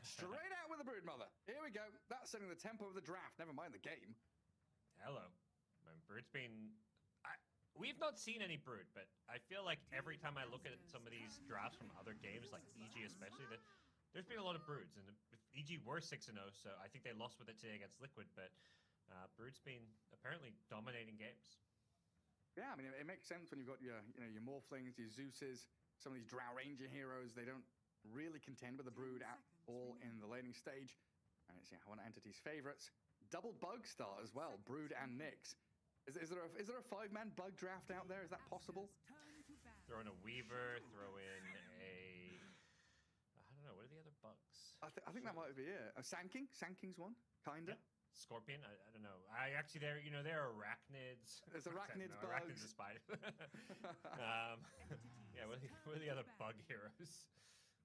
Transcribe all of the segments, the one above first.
Straight out with the Broodmother. Here we go. That's setting the tempo of the draft. Never mind the game. Hello. Brood's been... We've not seen any Brood, but I feel like every time I look at some of these drafts from other games, like EG especially, there's been a lot of Broods. And EG were 6-0, so I think they lost with it today against Liquid, but Brood's been apparently dominating games. Yeah, I mean, it makes sense when you've got your Morphlings, your Zeuses, some of these Drow Ranger heroes. They don't really contend with the Brood at all in the laning stage. And it's one of Entity's favorites. Double bug start as well, Brood and Nyx. Is there a 5-man bug draft out there? Is that possible? Throw in a Weaver, throw in a... I don't know, what are the other bugs? I think that might be it. Sand King? Sand King's one, kinda. Yeah. Scorpion? I don't know. I actually, there are arachnids. There's arachnids, bugs. Arachnids are spiders. Yeah, what are the other bug heroes?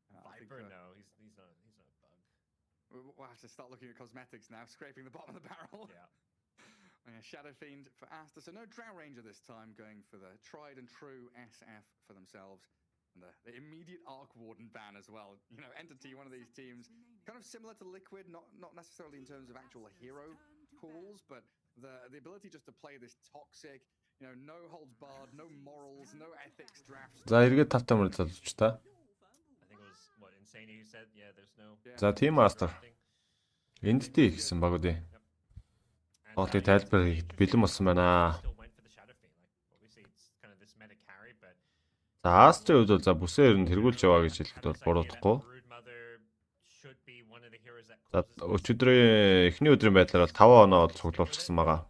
Viper? No, he's not a bug. We'll have to start looking at cosmetics now, scraping the bottom of the barrel. Yeah. Shadow Fiend for Aster. So no Drow Ranger this time, going for the tried and true SF for themselves. And the immediate Arc Warden ban as well. Entity, one of these teams, kind of similar to Liquid, not necessarily in terms of actual hero pools, but the ability just to play this toxic, no holds barred, no morals, no ethics draft. За эргээд тавтай мөр залж та. I think it was what Insane you said. Yeah, there's no. За team master. Entity гэсэн баг үү? Хотыг тайлбар хийх бэлэн болсон байна. За Aster үед бол за бүсээ ер нь тэргүүлж яваа гэж хэлэхэд бол буруудахгүй. За өчигдрийн эхний өдрийн байдлаар бол 5 оноо цуглуулчихсан байгаа.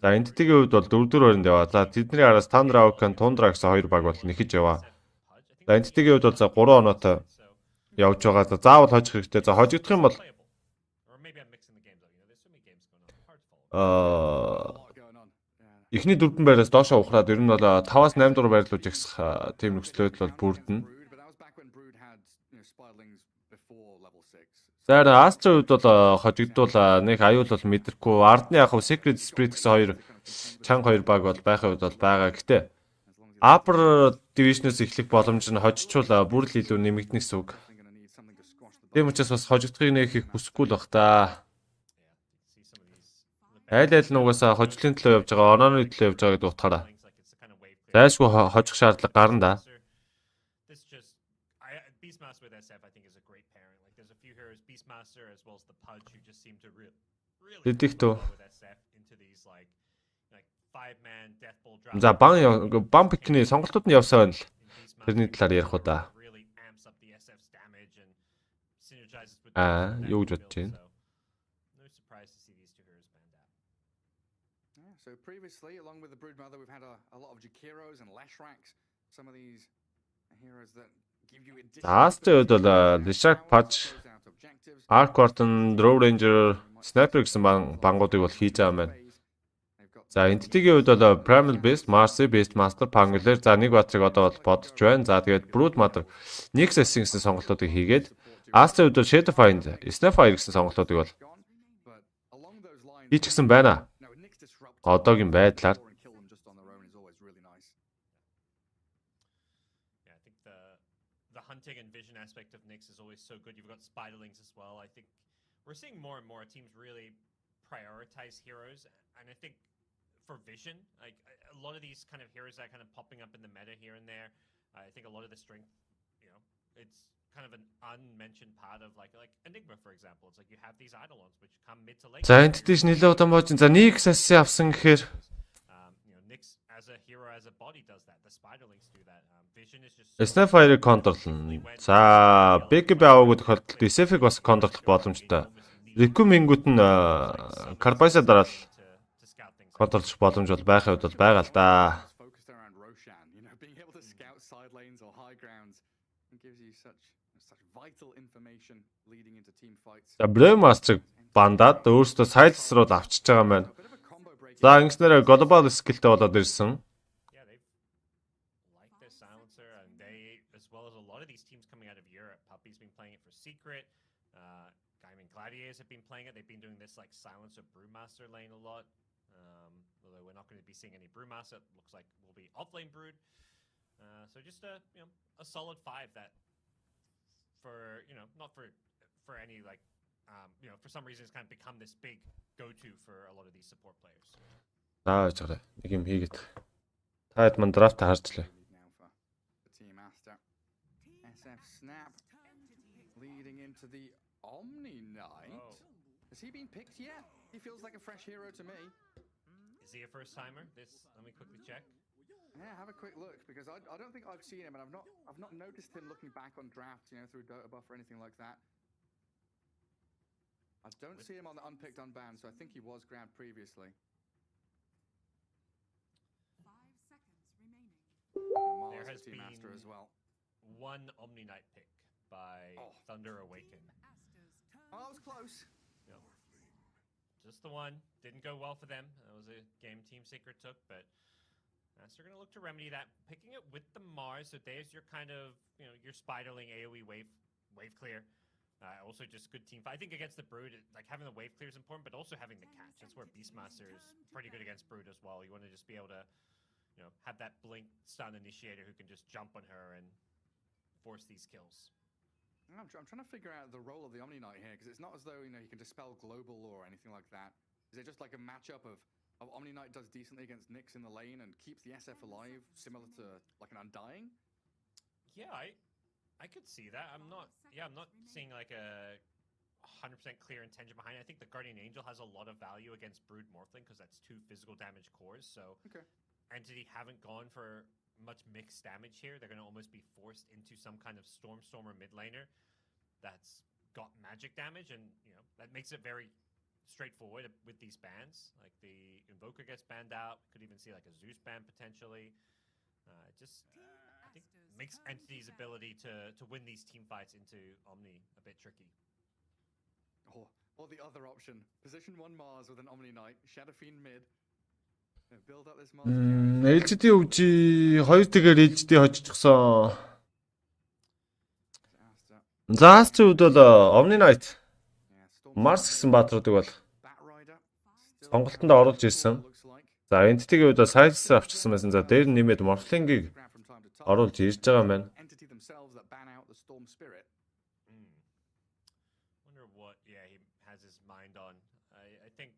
За Entity-ийн үед бол 4-4 хоринд яваа. За тэдний араас Thunder Oak, Tundra гэсэн хоёр баг бол нэхэж яваа. За Entity-ийн үед бол за 3 оноотой явж байгаа. За заавал хожих хэрэгтэй. За хожигдох юм бол эхний дөрвөн байраас доошоо ухраад ер нь бол 5-8 дугаар байрлуулж ихсэх тийм нөхцөлөд бол бүрдэнэ. За Aster үед бол хожигдвол нэг аюул бол мэдрэхгүй. Ардны яг Secret Spirit гэсэн хоёр чанга хоёр баг бол байхын үед бол байгаа. Гэтэ Upper Division-ээс эхлэх боломж нь хожичвол бүр л илүү нэмэгдэнэ гэсэн үг. Тийм учраас бас хожигдохыг нэг их хүсэхгүй л бах та. Айл нь угаасаа хожлын төлөө явж байгаа, онооны төлөө явж байгаа гэдэг утгаараа. Зайлшгүй хожих шаардлага гарна да. Тэдэгтөө. За бам пикний сонголтууд нь явсаа байна л. Тэрний талаар ярих уу да. Юу гэж бодож байна? So previously, along with the Broodmother, we've had a lot of Jakiros and Leshraks. Some of these heroes that give you additional... Aster үед бол Leshrak, Patch, Arc Warden, Drow Ranger, Sniper гэсэн бангуудыг бол хийж байгаа юм байна. За Entity-ийн үед бол Primal Beast, Marcy, Beastmaster, Pangolier, за нэг батрыг одоо бол бодож байна. За тэгээд Broodmother, Nyx гэсэн сонголтуудыг хийгээд Aster үед бол Shadow Fiend, Snapfire гэсэн сонголтуудыг бол хийчихсэн байна. Одоогийн байдлаар the hunting and vision aspect of Nyx is always so good. You've got spiderlings as well. I think we're seeing more and more teams really prioritize heroes, and I think for vision, like a lot of these kind of heroes that are kind of popping up in the meta here and there, I think a lot of the strength, it's kind of an unmentioned part of like Enigma, for example. It's like you have these Eidolons which come mid to late. За Entity нэлээд удаан болж за Nyx асси авсан гэхээр Nyx as a hero as a body does that. The spiderlings do that. Vision is just Snapfire контрорлно. За BKB аваагүй тохиолдолд SF-ийг бас контрорлох боломжтой. Recommend-гүүд нь Carpasa дараал контрорлох боломж бол байхад бол байгаа л да. За Brewmaster бандаад өөрөөсөө Silas руу авчиж байгаа юм байна. За ингэснээр global skill-тэй болоод ирсэн. Secret, Gladiators have been playing it. They've been doing this like Silencer Brewmaster lane a lot. Although we're not going to be seeing any Brewmaster, it looks like we'll be off lane Brood. So just a solid 5 that for not for any like for some reason it's kind of become this big go-to for a lot of these support players. Зааж байгаа. Нэг юм хийгээд. Та хэд ман драфт харжлаа. Now for the team Aster. SF Snap leading into the Omni Knight. Oh. Has he been picked yet? He feels like a fresh hero to me. Is he a first timer? Let me quickly check. Yeah, have a quick look because I don't think I've seen him, and I've not noticed him looking back on drafts, through Dota Buff or anything like that. I don't see him on the unpicked unbanned, so I think he was grabbed previously. 5 seconds remaining. There has Team Aster been as well. one Omni Knight pick by Thunder Awaken. Aster's turn. Oh, that was close. Yep. Just the one. Didn't go well for them. That was a game Team Secret took, but Aster going to look to remedy that. Picking it with the Mars, so there's your kind of, your spiderling AoE wave clear. Also just good team fight. I think against the Brood, like having the wave clear is important, but also having the catch. That's where Beastmaster is pretty good against Brood as well. You want to just be able to, have that blink stun initiator who can just jump on her and force these kills. I'm trying to figure out the role of the Omni Knight here because it's not as though he can dispel global or anything like that. Is it just like a matchup of Omni Knight does decently against Nyx in the lane and keeps the SF alive, similar to like an Undying? Yeah, I could see that. I'm not seeing like a 100% clear intention behind it. I think the Guardian Angel has a lot of value against Brood Morphling because that's 2 physical damage cores. So Okay. Entity haven't gone for much mixed damage here. They're going to almost be forced into some kind of Stormer mid laner that's got magic damage, and that makes it very straightforward with these bans. Like the Invoker gets banned out. Could even see like a Zeus ban potentially. I think makes Entity's ability to win these team fights into Omni a bit tricky. Or the other option. Position 1 Mars with an Omni Knight, Shadow Fiend mid. Build up this Mars. LGD OXY 2 тэгээр LGD хожчихсон. За Aster үед бол Omni Knight Mars гэсэн баатруудыг бол сонголтонд оруулж ирсэн. За Entity-гийн үед бол Silas авчихсан байсан. За дээр нь нэмээд Morphling-ийг оруулж ирж байгаа юм байна. Entity themselves that ban out the Storm Spirit. Wonder what he has his mind on. I think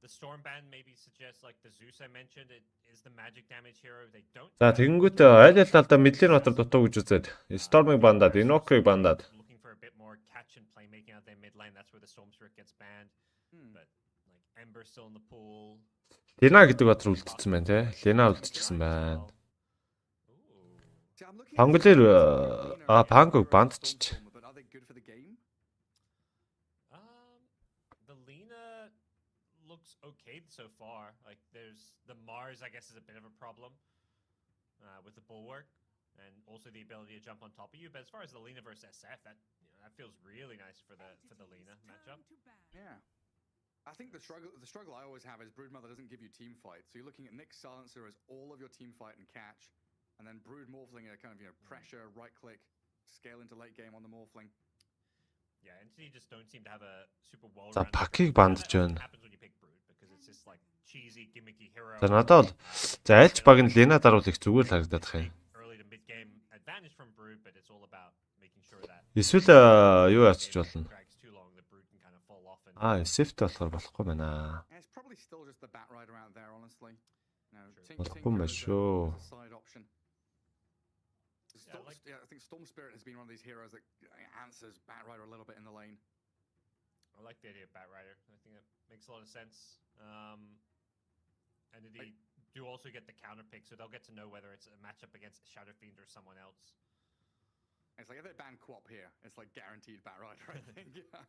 the Storm ban maybe suggests like the Zeus I mentioned, it is the magic damage hero. They don't. За тэгэнгүүт аль талдаа мэдлэр батар дутуу гэж үзээд Storm-ыг бандаад, Invoker-ыг бандаад. Looking for a bit more catch and playmaking out their mid lane. That's where the Storm Spirit gets banned. But like Ember still in the pool. Lena гэдэг батар үлдчихсэн байна те. Lena үлдчихсэн байна. Пангулэр Пангог бандчиж. The Lena looks okay so far. Like there's the Mars, I guess, is a bit of a problem with the bulwark and also the ability to jump on top of you. But as far as the Lena versus SF, that feels really nice for the Lena matchup. Yeah. I think the struggle I always have is Broodmother doesn't give you team fight. So you're looking at Nyx Silencer as all of your team fight and catch, and then Brood Morphling are kind of pressure, right click, scale into late game on the Morphling. Yeah, Entity just don't seem to have a super well. За Пакийг бандж байна. Happens when you pick Brood because it's just like cheesy gimmicky hero. За надад бол за альч баг нь Lena даруулах зүгээр л харагдаад байна. Early to mid game advantage from Brood, but it's all about making sure that Эсвэл юу яачих болно? Swift болохоор болохгүй байна. It's probably still just the Batrider out there, honestly. Болохгүй юм шүү. I think Storm Spirit has been one of these heroes that answers Batrider a little bit in the lane. I like the idea of Batrider. I think that makes a lot of sense. And they do also get the counter pick, so they'll get to know whether it's a matchup against Shadow Fiend or someone else. It's like if they ban Quap here, it's like guaranteed Batrider, I think. Yeah.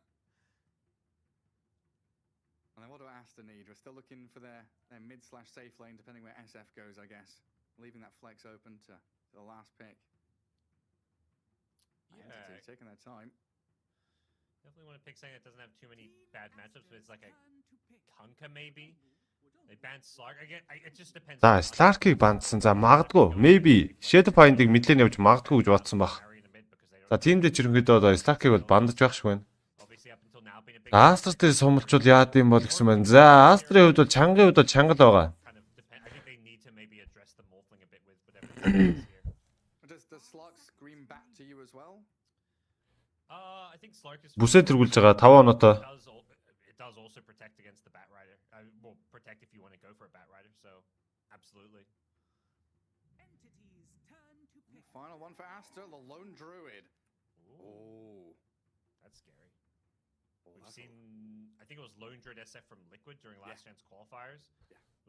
And then what do Aster need? We're still looking for their mid/safe lane, depending where SF goes, I guess. Leaving that flex open to the last pick. Yeah. Entity taking their time. Definitely want to pick something that doesn't have too many bad matchups, but it's like a Kunkka maybe. They banned Slark again. It just depends. За Slark-ыг бандсан. За магадгүй maybe Shadow Find-ыг мэдлэн явж магадгүй гэж бодсон баг. За тиймдээ ч ерөнхийдөө Slark-ыг бол бандаж байх шиг байна. Aster дээр сумалчвал яад юм бол гэсэн байна. За Aster-ийн хувьд бол чангагийн хувьд бол чангал байгаа. Does Slark scream back to you as well? I think Slarkus Бүсээ тэргүүлж байгаа 5 оноотой. it does also protect against the Bat Rider. Well, protect if you want to go for a Bat Rider. So, absolutely. Entities turn to pick. Final one for Aster, the lone druid. Ooh, Oh. that's scary. Oh, We've that's seen, I think it was Lone Druid SF from Liquid during last chance qualifiers.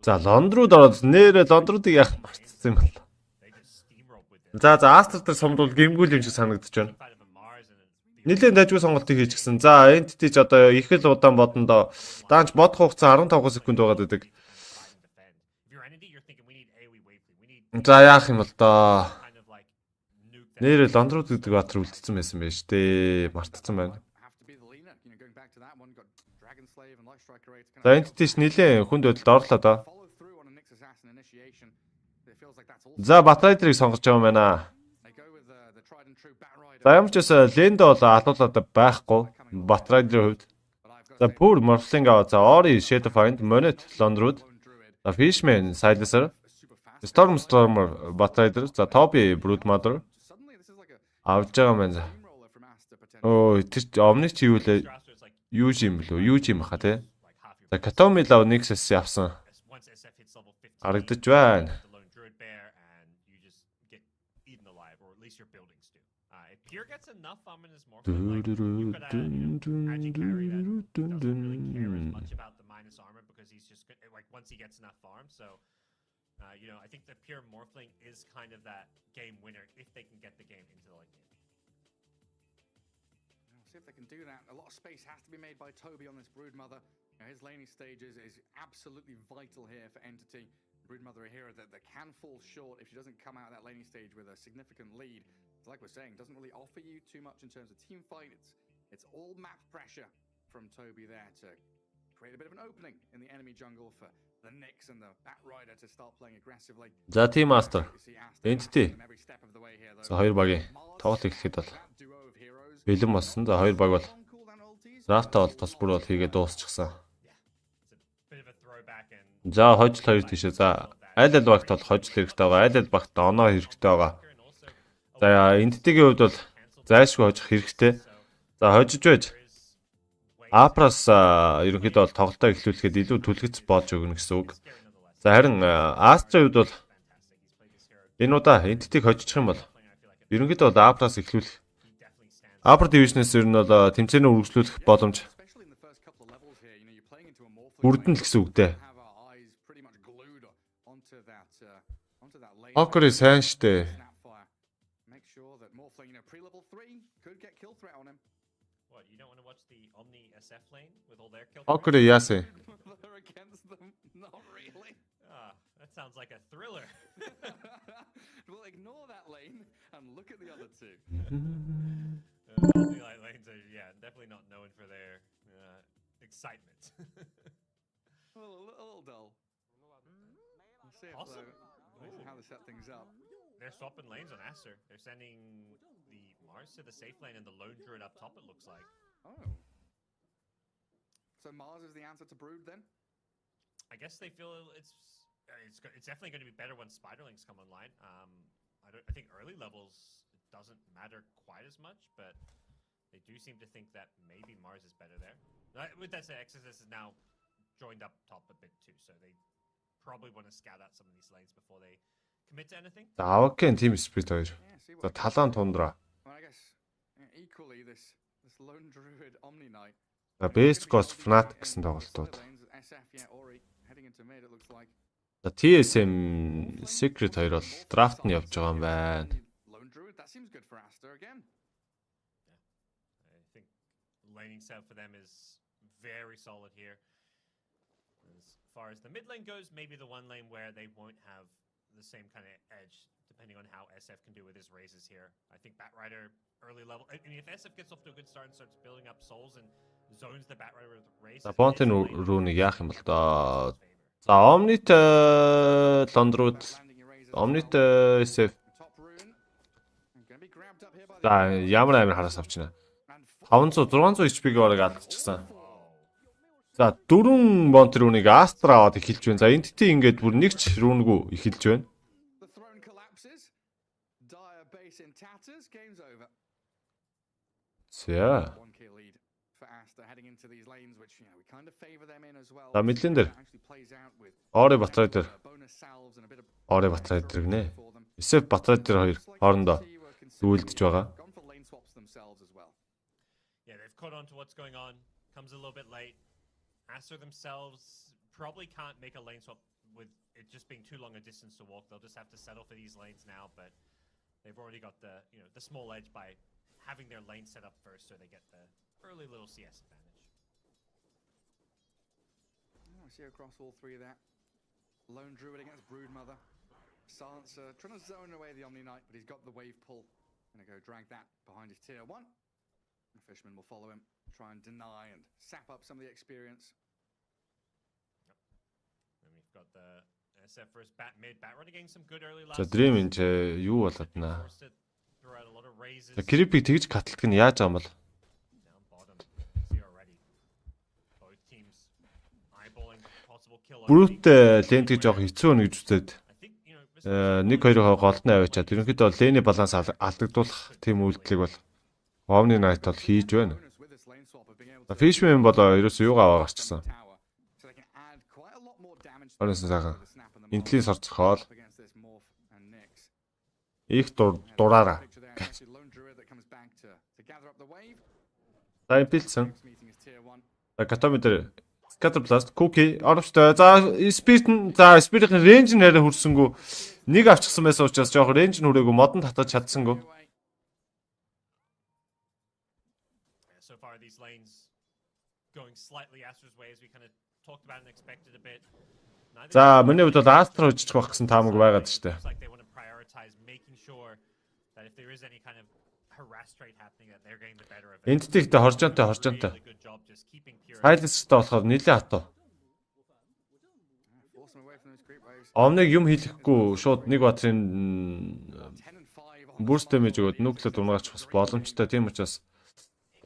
За лондрууд ороод нэрээ лондруудыг яах мартсан юм бол. They just steamrolled with it. За Aster дээр сумдвал гимгүүл юм шиг санагдаж байна. Fight of a Mars and a Нилийн дажгүй сонголтыг хийчихсэн. За Entity ч одоо их л удаан бодондоо даанч бодох хугацаа 15 секунд байгаад байдаг. If you're entity, you're thinking we need AoE wave clear. We need За яах юм бол доо. kind of like nuke that. Нэрээ лондрууд гэдэг баатар үлдсэн байсан байж тээ. Мартцсан байна. Have to be the leaner. You know, going back to that one, got Dragon Slave and Light Striker Raid to kind За Entity ч нилийн хүнд байдалд орлоо доо. follow through on a Nyx Assassin initiation. It feels like that's all. За Батрайдерыг сонгож байгаа юм байна. They go with the tried and true Bat Rider. За ямар ч байсан Лендо бол алуулаад байхгүй. Батрайдерийн хувьд. But I've got За бүр Morphling аваа. За Ori Shadow Find, Monet, Londrууд. lone druid. За Fishman, Silencer, Super fast. Stormer, Batrider, за Toby, Broodmother Suddenly this is like a авж байгаа юм байна. steamroller from Aster potentially. Өө тэр Omni чи юу лээ? Straster is like Юу юм блөө? Юу юм баха те? half your За Katomi лав Nexus авсан. once SF hits level 15. Харагдаж байна. The Lone Druid Bear and you just get eaten alive, or at least your buildings do. If Pure gets enough Ominous Morphling, like, you've got a Agi carry that doesn't really care as much about the minus armor because he's just like once he gets enough farm. So, I think the Pure Morphling is kind of that game winner if they can get the game into the late game. We'll see if they can do that. A lot of space has to be made by Toby on this Broodmother. His laning stages is absolutely vital here for Entity. Broodmother, a hero that can fall short if she doesn't come out of that laning stage with a significant lead. So like we're saying, doesn't really offer you too much in terms of team fight. It's all map pressure from Toby there to create a bit of an opening in the enemy jungle for the Nyx and the Bat Rider to start playing aggressively. За Team Master. You see Aster Entity. backing them every step of the way here, though. За хоёр багийн тоглолт эхлэхэд бол That duo of heroes. бэлэн болсон. За хоёр баг бол Long cooldown ultis. Рафта бол тус бүр бол хийгээ дуусчихсан. It's a bit of a throwback and За хожил хоёр тийшээ. За аль аль багт бол хожил хэрэгтэй байгаа. Аль аль багт оноо хэрэгтэй байгаа. and also За Entity-гийн хувьд бол зайлшгүй хожих хэрэгтэй. За хожиж байж Апрас ерөнхийдөө бол тоглолтоо эхлүүлэхэд илүү түлхэц болж өгнө гэсэн үг. За харин Aster-ийн хувьд бол энэ удаа Entity-г хожих юм бол ерөнхийдөө бол Апрас эхлүүлэх. Апр Division-с ер нь бол тэмцээнээ үргэлжлүүлэх боломж Especially in the first couple of levels here, you're playing into a Morphling бүрдэн л lane. гэсэн үг дээ. Have our eyes pretty much glued onto that lane. Окри сайн штэ. Snapfire. Make sure that Morphling, pre-level 3 could get kill threat on him. what, you don't want to watch the Omni SF lane with all their kill? Окри яасан. They're against them. Not really. That sounds like a thriller. We'll ignore that lane and look at the other two. Omni-Light lanes are, definitely not known for their excitement. Well, a little dull. We'll see if Awesome. how they set things up. They're swapping lanes on Aster. They're sending the Mars to the safe lane and the Lone Druid up top, it looks like. Oh. So Mars is the answer to Brood then? I guess they feel it's definitely going to be better when Spiderlings come online. I think early levels it doesn't matter quite as much, but they do seem to think that maybe Mars is better there. With that said, Exodus is now joined up top a bit too, so they probably want to scout out some of these lanes before they commit to anything. За Авакен Team Spirit хоёр. Yeah, see За what талаан тундра. well, I guess equally this Lone Druid Omni Knight. За Best Coast Fnatic гэсэн тоглолтууд. SF, Ori heading into mid, it looks like. За TSM Secret хоёр бол драфт нь явж байгаа юм байна. Lone Druid, that seems good for Aster again. I think laning setup for them is very solid here. As far as the mid lane goes, maybe the one lane where they won't have the same kind of edge, depending on how SF can do with his raises here. I think Bat Rider early level. I mean, if SF gets off to a good start and starts building up souls and zones the Bat Rider with raise. За Бонтын рүүнийг яах юм бол доо. За Omnit Londrууд Landing your razors. Omnit SF Top rune. Gonna be grabbed up here by за ямар амир хараас авчна. and 500 600 HP-г орог алдчихсан. За 4 Бонт рүүнийг Aster аваад эхэлж байна. За Entity ингээд бүр нэг ч рүүнгүй эхэлж байна. the throne collapses. Dire base in tatters. Game's over. За. One kill lead for Aster heading into these lanes, which we kind of favor them in as well. За мэдлэн дээр Actually plays out with Ори Батрай дээр bonus salves and a bit of Ори Батрай дээр гинэ. Эсэв Батрай дээр хоёр хоорондоо үйлдэж байгаа. gone for lane swaps themselves as well. Yeah, they've caught on to what's going on. Comes a little bit late. Aster themselves probably can't make a lane swap with it just being too long a distance to walk. They'll just have to settle for these lanes now, but they've already got the the small edge by having their lane set up first, so they get the early little CS advantage. I see across all three of that. Lone Druid against Broodmother. Silencer trying to zone away the Omni Knight, but he's got the wave pull. Gonna go drag that behind his tier 1. The Fisherman will follow him, try and deny and sap up some of the experience. Then we've got the SF first bat mid. Batrunner getting some good early За last. Dream энэ юу болоод наа. Forced to throw out a lot of raises. За Крипиг тэгж каталдаг нь яаж байгаа юм бол? Down bottom. See already. Both teams eyeballing possible kill. Brute лент гэж жоох хэцүү өнө гэж үзээд I think, this 1-2 голд нь аваачаад ерөнхийдөө бол лэний баланс алдагдуулах тийм үйлдэлийг бол Omni Knight бол хийж байна. Bonus with this lane swap of being able За Fishman бол ерөөсөө юугаа гарчсан. tower, so they can add quite a lot more damage to Орос сайхан. the snap and the Интлийн сор цохол up against this morph and Nyx. их дураараа. Picture there, actually Lone Druid that comes back to gather up the wave. За импилсэн. Next meeting is tier 1. За Катометр Scatterblast Cookie оровчтой. За Spirit-ийн рейнж нь арай хүрсэнгүү. Нэг авчихсан байсан учраас жоох рейнж нь хүрээгүй модон татаж чадсангүй. Away. So far, these lanes going slightly Aster's way as we kind of talked about and expected a bit. За миний хувьд бол Aster хожчих байх гэсэн таамаг байгаад штэ. Looks like they want to prioritize making sure that if there is any kind of harass trade happening, that they're getting the better of it. Энтдэгтэй хоржонтой. Really good job just keeping pure. Silence-тэй болохоор нэлээд хатуу. Force them away from those creep waves. Омныг юм хийхгүй шууд нэг батрын 10 and 5 on бүрс дэмэж өгөөд нүклэд унгаач бас боломжтой. Тийм учраас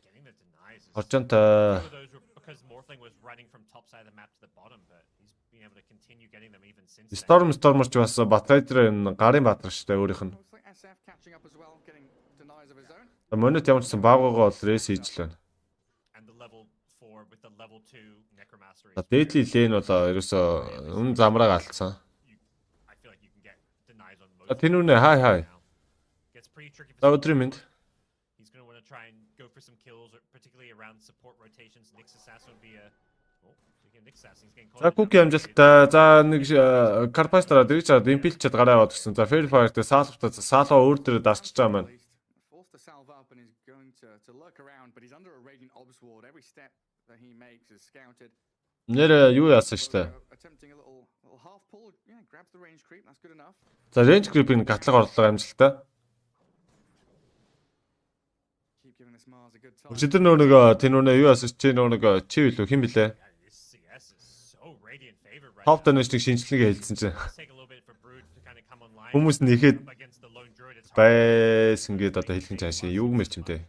Getting the denies is хоржонтой. Some of those were because Morphling was running from top side of the map to the bottom, but he's been able to continue getting them even since then. Стормч бас Батрайдер энэ гарын баатар штэ өөрийнх нь. Looks like SF catching up as well, getting denies of his own. Монит ямар ч гэсэн баагаагаа бол рейс хийж л байна. And the level 4 with the level 2 Necromastery. За Deadly Lane бол ерөөсөө өмнө замраа алдсан. I feel like you can get denies on most. За Тэнүүнэ хай. now. Gets pretty tricky За for өдрийн мэнд. He's going to want to try and go for some kills, particularly around support rotations. Nyx Assassin would be a. Oh, again, Nyx Assassin. He's getting caught. За Cookie амжилттай. За нэг Carpastra дэрч чад импилчэд гараа аваад гисэн. За Fairfire дээр Саалга өөр дээр дарчиж байгаа маань. Forced to salve up and is going to lurk around, but he's under a radiant obs ward. Every step that he makes is scouted. Нэр юу яасан штэ. Attempting a little half pull. Yeah, grabs the range creep. That's good enough. За Range Creep-ийн гатлага орлого амжилттай. Keep giving this Mars a good time. Өчигдөр нөгөө Тэнүүнэ юу яасан чи нөгөө чи билүү хэн блэ? Yeah, this CS is so radiant favored right Топ now. дэнэшник шинжилгээ хэлсэн чинь. Let's take a little bit for Brood to kind of come online. Хүмүүс нэхэд Up against the lone druid, it's hard. байсан гээд одоо хэлхэн цаашаа юу гэмэр чимтэй.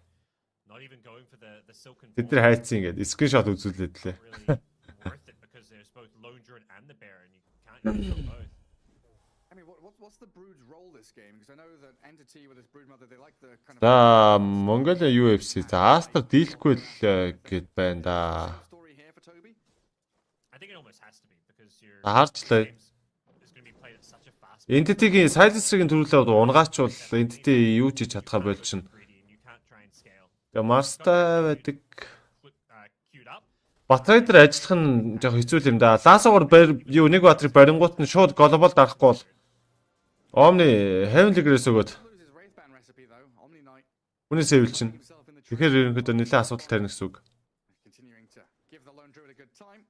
Not even going for the silken. Тэд нар хайцсан ингээд скриншот үзүүлээд лээ. Really worth it because there's both lone druid and the bear, and you can't use them both. I mean, what's the Brood's role this game? Because I know that Entity with his Broodmother, they like the kind of За Mongolia UFC за Aster дийлэхгүй л гэд байна да. story here for Toby. I think it almost has to be because your Харчлаа. games is going to be played at such a fast Entity-гийн Silence-ийн төрүүлээд унгаачвал Entity юу ч хийж чадхаа бол чинь. greedy, and you can't try and scale. Тэгээ Marsтай байдаг. Queued up. Батрайдер ажиллах нь жоох хэцүү юм да. Лаасуугаар юу нэг батрыг барингуут нь шууд глобал дарахгүй бол Omni Heavenly Grace өгөөд Loses Wraithband recipe though. Omni Knight хүний сэвэл чинь. himself in the tree. Тэгэхээр ерөнхийдөө нэлээд асуудал тарина гэсэн үг. Continuing to give the lone druid a good time.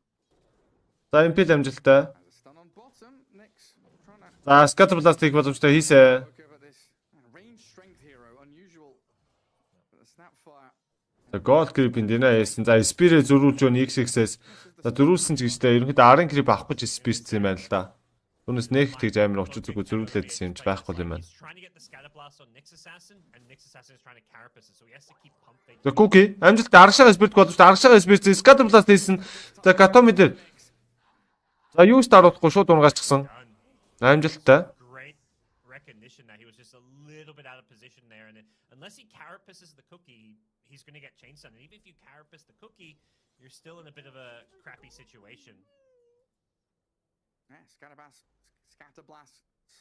За Impel амжилттай. Has a stun on bottom. Nyx trying to За Scatterblast хийх боломжтой хийсэ. look over this range strength hero. Unusual. But the snapfire. За Gold Creep-ийн динэ хийсэн. За Spirit зөрүүлж өгөн XX-ээс. За дөрүүлсэн ч гэжтэй ерөнхийдөө Арын Creep авахгүй ч Spirit юм байна л да. Түүнээс нэг тэгж амар очиж зүгөө зөрүүлээдсэн юм ч байхгүй юм байна. He's trying to get the scatter blast on Nyx Assassin, and Nyx Assassin is trying to carapace it, so he has to keep pump fake. За Cookie амжилт аргашаа Spirit боломжтой аргашаа Spirit Scatterblast хийсэн. За Katomi дээр. За юу ч даруудахгүй шууд унгаачихсан. Done. Амжилттай. Great recognition mentioned that he was just a little bit out of position there, and unless he carapaces the cookie, he's going to get chain stun. And even if you carapace the cookie, you're still in a bit of a crappy situation. Yeah, Scatterblast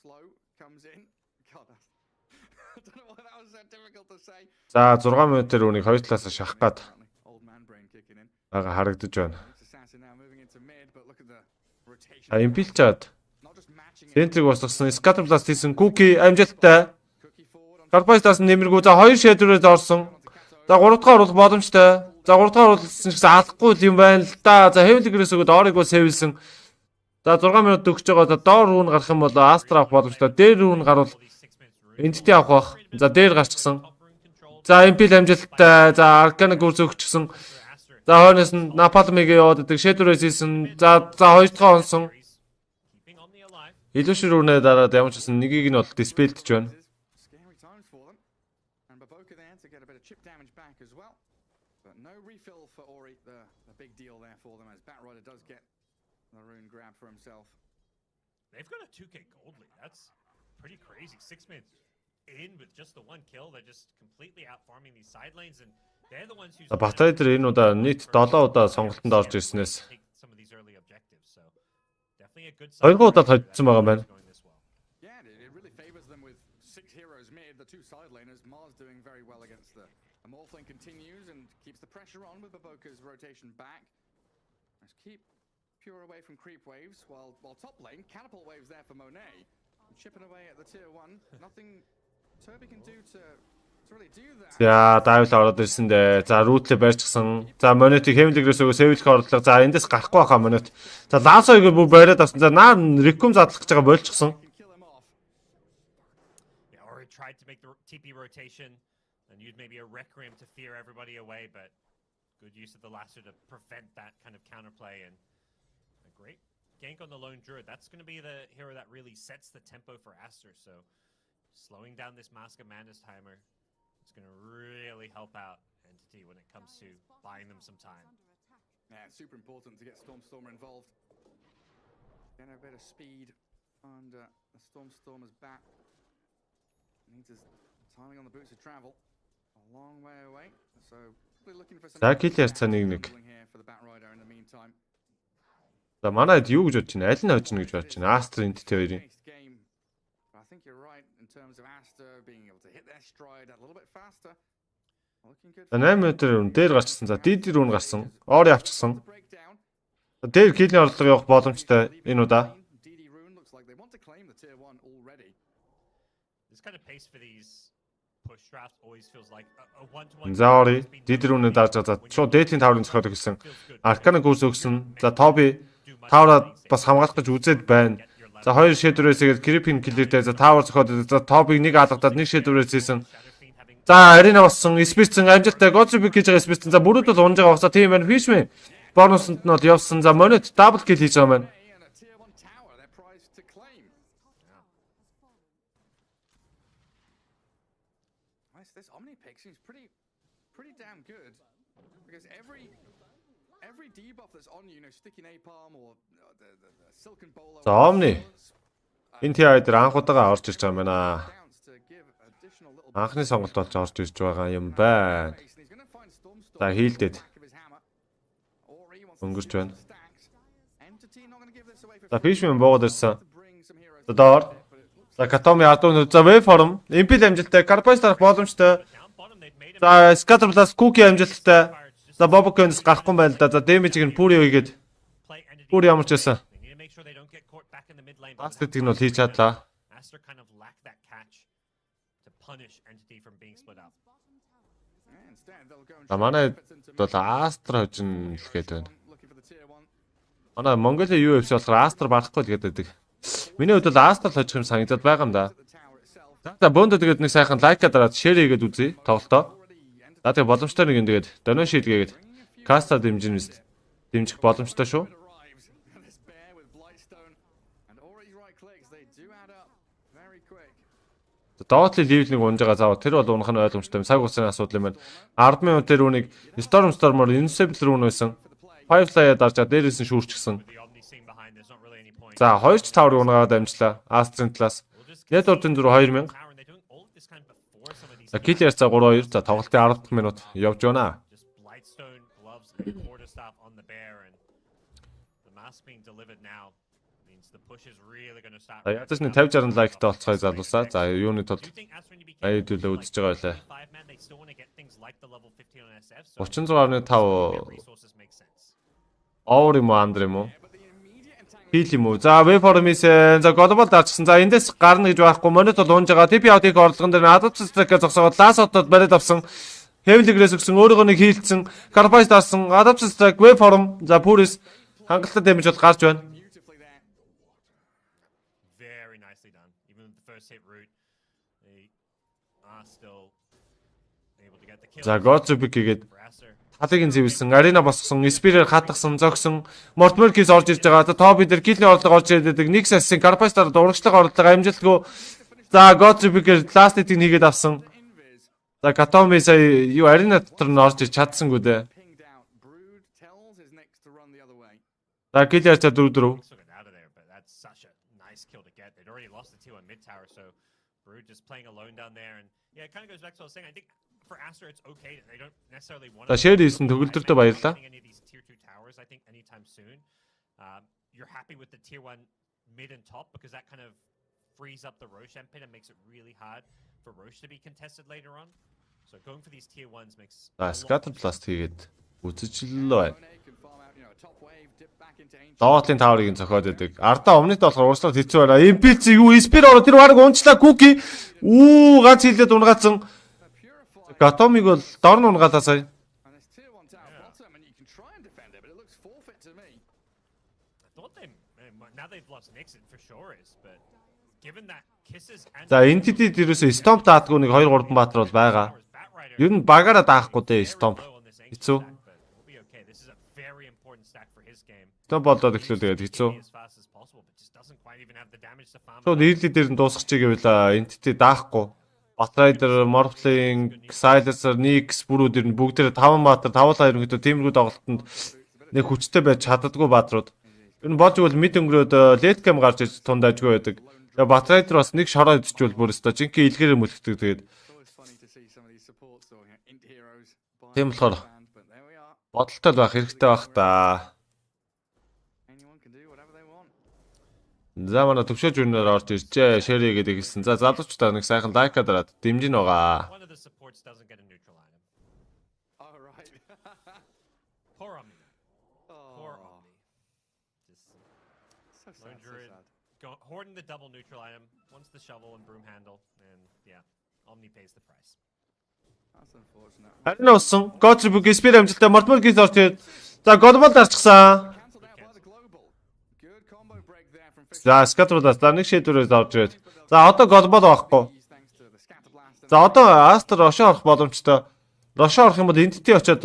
slow comes in. God, I don't know why that was so difficult to say. За 6 минутээр үнийг хоёр талаас шахах гад Old man brain kicking in. харагдаж байна. Assassin now moving into mid, but look at the rotation. Импилчаад Not just matching it. центрийг босгосон Scatterblast хийсэн Cookie амжилттай. Cookie forward on Карпайстаас нэмэргүй. За 2 шийдвэрээс орсон. За 3 дахь оруулах боломжтой. За 3 дахь оруулсан ч гэсэн алахгүй юм байна л да. За Heavenly-гээс өгөөд Ориг сэвэлсэн. За 6 минут өгч байгаа. За доор руу гарах юм бол Aster авах боломжтой. Дээр рүү гарвал Entity авах бах. За дээр гарчихсан. За Impel амжилттай. За Arcana гүрс өгчихсэн. За хойноос нь Napalm-ыг яваад идэг. Shadowress хийсэн. За 2 дахь онсон. Illusion рүүнээ дараад ямар ч гэсэн нэгийг нь бол dispelled ч байна. scary times for them. And Baboka there to get a bit of chip damage back as well. But no refill for Ori, the big deal there for them as Batrider does get the rune grab for himself. They've got a 2k gold lead. That's pretty crazy. 6 minutes in with just the one kill. They're just completely out farming these side lanes, and they're the ones who's Batrider энэ удаа нийт 7 удаа сонголтонд орж ирснээс take some of these early objectives. So definitely a good Хоёрдугаар удаад хоцсон байгаа юм байна. Yeah, it really favors them with 6 heroes mid, the 2 side laners. Mars doing very well against the Morphling continues and keeps the pressure on with Baboka's rotation back. Let's keep Pure away from creep waves while top lane, catapult waves there for Monet. Chipping away at the tier 1. Nothing Turby can do to really do that. За дайвл ороод ирсэн дээ. За руутлээ барьчихсан. За Monetыг Heavenly-гээс өгөө сэвэлэх орлого. За эндээс гарахгүй байхаа Monet. За Lancer-ыг бүр бариад авсан. За наа Recum задлах гэж байгаа болчихсон. Can kill him off. Yeah, or he tried to make the TP rotation and use maybe a Requiem to fear everybody away, but good use of the Lasso to prevent that kind of counterplay, and a great gank on the lone druid. That's going to be the hero that really sets the tempo for Aster, so slowing down this Mask of Madness timer is going to really help out Entity when it comes to buying them some time. Yeah, it's super important to get Stormstormer involved. Get a bit of speed and the Stormstormer's back. Needs his timing on the boots of travel. A long way away. So really looking for some За kill ярьцаа нэг. here for the Batrider in the meantime. За манайд юу гэж бодож байна? Аль нь хожно гэж бодож байна? Aster Entity хоёрын. Paced game. But I think you're right in terms of Aster being able to hit their stride a little bit faster. Looking good. За 8 минутаар дээр гарчихсан. За DD рүү гарсан. Ори авчихсан. Breakdown. Дээр killing орлого явах боломжтой энэ удаа. DD Rune looks like they want to claim the tier 1 already. This kind of pace for these push drafts always feels like a one-to-one. За ори DD рүүнээ дарж за шууд дээдлийн таврын зохиод өгсөн. Arcana гүрс өгсөн. За Toby тавраа бас хамгаалах гэж үзээд байна. За хоёр шэдвэрээс игээд Creeping Killer-тэй за тавар зохиод за Toby нэг алгадаад нэг шэдвэрээс хийсэн. За Arena болсон. Спицэн амжилттай Godspeed гэж байгаа Спицэн. За бүрүүд бол унж байгаа босоо тийм байна. Fishman бонусанд нь бол явсан. За Monet double kill хийж байгаа маань. And a tier 1 tower, their prize to claim. This Omni pick seems pretty damn good because every debuff that's on you, sticky napalm or the silken bowler. За Omni энэ TI дээр анх удаага орж ирж байгаа юм байна. To give additional little Анхны сонголт болж орж ирж байгаа юм байна. base, and he's going to find Stormstorm. За хийлдэд Back of his hammer. Ori wants өнгөрч to байна. stacks. Entity not going to give this away for За Fishman буугаад ирсэн. bring some heroes. За доор. За Katomi ардуун за Waveform Impel амжилттай Carpais тарах боломжтой. Down bottom, they've made him За Scatterblast Cookie амжилттай. За Bobokens гарахгүй байна л да. За damage-ийг нь Puri хийгээд play Entity. Puri ямар ч байсан. They need to make sure they don't get caught back in the mid lane. but Aster-ийг нь бол хийж чадлаа. Aster kind of lack that catch to punish Entity from being split up. Instead, they'll go and За манай бол Aster хожин хэлгээд байна. looking for the tier 1. Манай Mongolia UFC болохоор Aster барахгүй л гэдэг. Миний хувьд бол Aster л хожих юм санагдаад байгаа юм да. The tower itself За Бондо тэгээд нэг сайхан лайка дараад share хийгээд үзье тоглолтоо. За тэгээд боломжтой нэг юм тэгээд donation хийгээд Caster дэмжих боломжтой шүү. arrives and this bear with Blightstone and Ori's right clicks, they do add up very quick. Доотлын левел нэг унж байгаа заавал тэр бол унах нь ойлгомжтой юм. Цаг хугацааны асуудал юм байна. 10 минут дээр үнийг Stormstormer Invincible руу нөөсөн. Firefly-а дарж дээрээс нь шүүрчихсэн. With the Omni scene behind, there's not really any point. За 2-5-ыг унгаад амжлаа. Aster-ын талаас. We'll just Net ордын зүрх 2000. За kill ярьцаа 3-2. За тоглолтын 10 дахь минут явж байна. Ядаж нэг 50-60 лайктай болцгоё залуусаа. За юуны тулд аюулгүй үзэж байгаа байлаа. 36.5 over юм уу under юм уу? Хил юм уу? За веб-формис за глобал дарчсан. За эндээс гарна гэж байхгүй. Монит бол унж байгаа. TP out-ыг орлогон дээр adaptive stack-а зогсоогоод last out-д бариад авсан. Heavenly-грээс өгсөн. Өөрөөгөө нэг хийлцсэн. Carpise дарсан. Adaptive stack web-form. За Puris хангалттай damage бол гарч байна. За Godzubik гээд халыг зэвэлсэн, арена босгосон, Spear-ээр хатгсан, зогсон, Mortmerkis орж ирж байгаа. Тоби дээр киллийн орлого орж ирээд байдаг. Nix Assassin Carpise-аар дурагчлага орлого амжилтгүй. За Godzubik-ээр last hit-ийг хийгээд авсан. За Katomi сая юу арена дотор нь орж ир чадсангүй дээ. За киллээр за 4-4. For Aster, it's okay. They don't necessarily want to. Share хийсэн төгөлдөртөө баярлаа. You're happy with the tier 1 mid and top because that kind of frees up the Roshan pit and makes it really hard for Rosh to be contested later on. So going for these tier 1s makes Scatter plus хийгээд үзчихлээ байна. Доотлын таврыг зохиод өгдөг. Ардаа өмнөд болохоор уучлаад хэцүү байна. MPC юу Spear ороо тэр баг унчлаа Cookie. Ганц хилээд унгаацсан. Katomi бол дор нь унгаалаа сая. За entity дээрээс Stomp таадгүй нэг 2-3 баатар бол байгаа. Ер нь багаараа даахгүй дээ Stomp. Хэцүү. Stomp болоод эхлүүлээд хэцүү. Шууд нийлээ дээр нь дуусгах чиг байла entity даахгүй. Batrider, Morphling, Silencer, Nix бүрүүд ер нь бүгдээр 5 баатар, 5-2 гэдэг тиймэрхүү тоглолтод нэг хүчтэй байж чаддаггүй баатрууд. Ер нь болж игэл мид өнгөрөөд late game гарч иж тундажгүй байдаг. Тэгээ Batrider бас нэг шороо идчихвэл бүр өстой жинхэнэ илгээрээ мөлхдөг тэгээд. Тийм болохоор бодолтой байх хэрэгтэй байх та. За манай төвшөөж үнээр орж иржээ. Share гэдэг хэлсэн. За залуучдаа нэг сайхан лайка дараад дэмжин байгаа. Hoarding the double neutral item, wants the shovel and broom handle, and yeah, Omni pays the price. That's unfortunate. Харин усан Godzubik Spear амжилттай Mortmerkis орж ирээд за Global дарчихсан. За Scatter-аас за нэг шийдвэрээс орж ирээд. За одоо Global байхгүй. За одоо Aster Roshan орох боломжтой. Roshan орох юм бол entity очоод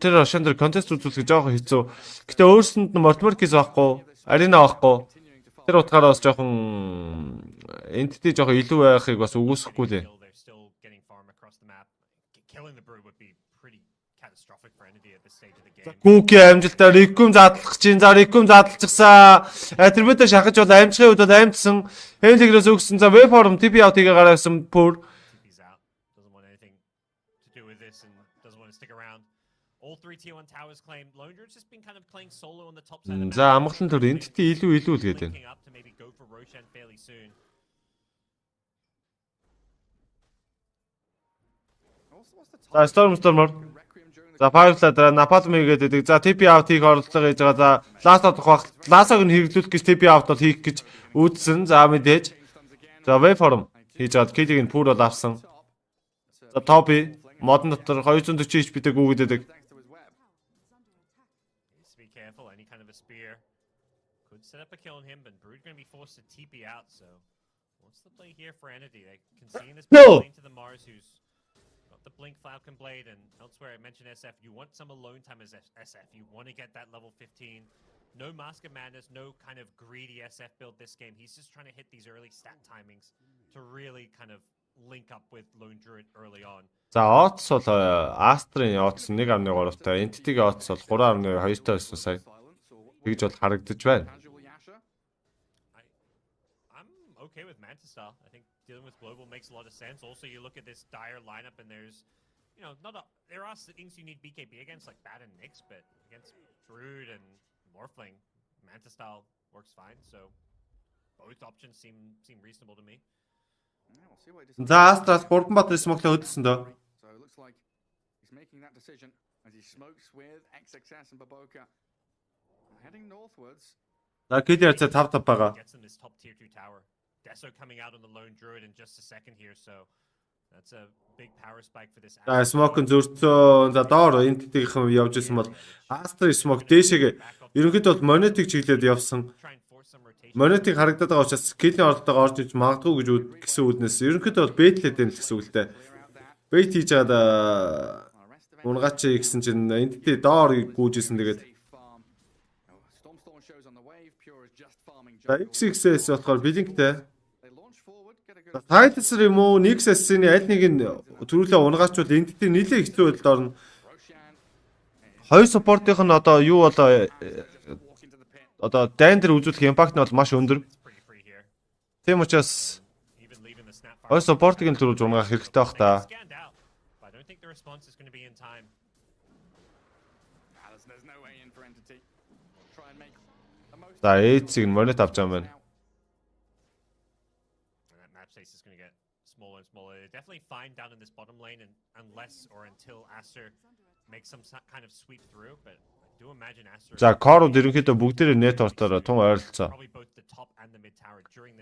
тэр Roshan дээр contest үзүүлэх жоохон хэцүү. Гэтэ өөрсөнд нь Mortmerkis байхгүй, Arena байхгүй. Тэр утгаараа бас жоохон entity жоохон илүү байхыг бас үгүйсэхгүй лээ. Cookie амжилтаар Requiem задлах чинь. За Requiem задлчихсан. Attribute шахаж бол амжихын үед бол амжсан. Heavenly-грээс өгсөн. За Wayform TP out-ыг гаргасан Pur. За амгалан төр entity илүү л гэдэг. За Stormer. За Firefly Napalm гэдэг. За TP out хийх оролдлого хийж байгаа. За last out авах. Last-ыг нь хэрэглүүлэх гэж TP out бол хийх гэж үүдсэн. За мэдээж. За Wayform хийж байгаа. Kill-ийг нь Pur бол авсан. За Toby модон дотор 240 HP-тэй гүгэдэг. Set up a kill on him, but Brood going to be forced to TP out. So, what's the play here for Entity? They can see in this plane to the Mars, who's got the Blink Falcon Blade, and elsewhere I mentioned SF. You want some alone time as SF. You want to get that level 15. No Mask of Madness, no kind of greedy SF build this game. He's just trying to hit these early stat timings to really kind of link up with Lone Druid early on. За Ots бол Aster-ийн Ots 1.3-тай, Entity-ийн Ots бол 3.2-тай байсан сая. Тэгж бол харагдаж байна. Manta style. I think dealing with global makes a lot of sense. Also, you look at this dire lineup, and there's, there are things you need BKB against, like Bat and Nyx, but against Brood and Morphling, Manta style works fine. So both options seem reasonable to me. За Aster-аас 3 бат смоглоо хөдөлсөн дөө. So it looks like he's making that decision as he smokes with XXS and Baboka heading northwards. За Killer за 5 байгаа. Gets in this top tier 2 tower. Deso coming out on the lone druid in just a second here, so that's a big power spike for this. За smoke зөрцөө. За доор энтитийнхэн явж исэн бол Aster smoke дээшээгээ ерөнхийдөө бол монетыг чиглээд явсан. Монетыг харагдаад байгаа учраас скиллийн оролтойгоо орж иж магадгүй гэсэн үднэс ерөнхийдөө бол бэтлээд байна л гэсэн үг л дээ. Бэт хийж чад унгаач гэсэн чинь энтити доор гүйжсэн тэгээд XXS болохоор Blink-тэй. Titus юм уу, Nexus-ийн аль нэг нь төрүүлээ унгаачвал энтити нэлээ хэцүү байдалд орно. Хоёр supportынх нь одоо юу болоо одоо дайндер үзүүлэх импакт нь бол маш өндөр. Тийм учраас хоёр supportыг нь төрүүлж унгаах хэрэгтэй бах та. За эцэг нь монет авч байгаа юм байна. Definitely fine down in this bottom lane, and unless or until Aster makes some kind of sweep through, but I do imagine Aster. За Core-ууд ерөнхийдөө бүгдээрээ network-оор тун ойролцоо.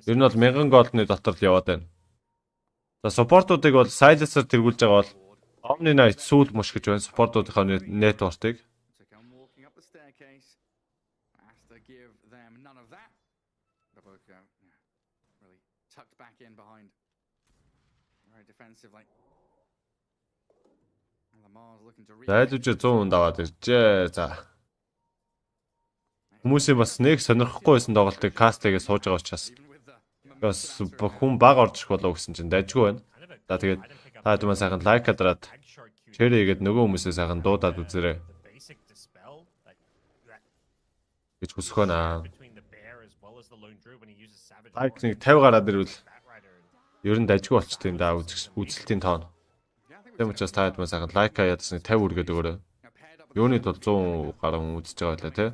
Ер нь бол 1000 голдны дотор л яваад байна. За support-уудыг бол Silencer тэргүүлж байгаа бол Omni Knight сүүл муш гэж байна. Support-уудынхаа network-ыг. Aster give them none of that. Baboka really tucked back in behind. Very defensive, like. And Lamar's looking to reach. Зайлж 100 даваад иржээ. За. Хүмүүсийн бас нэг сонирхохгүй байсан тоглолтыг Caster-гээ сууж байгаа учраас бас хүн баг орж ирэх болов гэсэн чинь дайжгүй байна. За тэгээд та хүмүүс сайхан лайк адраад share хийгээд нөгөө хүмүүсээ сайхан дуудаад үзээрэй. Гэж хүсэх байна. Лайк нэг 50 гараад ирвэл ер нь дайжгүй болчтой юм да үзэлтийн тоон. Тийм учраас та хүмүүс сайхан лайк хаяад 50 үргээд өгөөрэй. Юуны тул 100 гаруй хүн үзэж байгаа байлаа тий.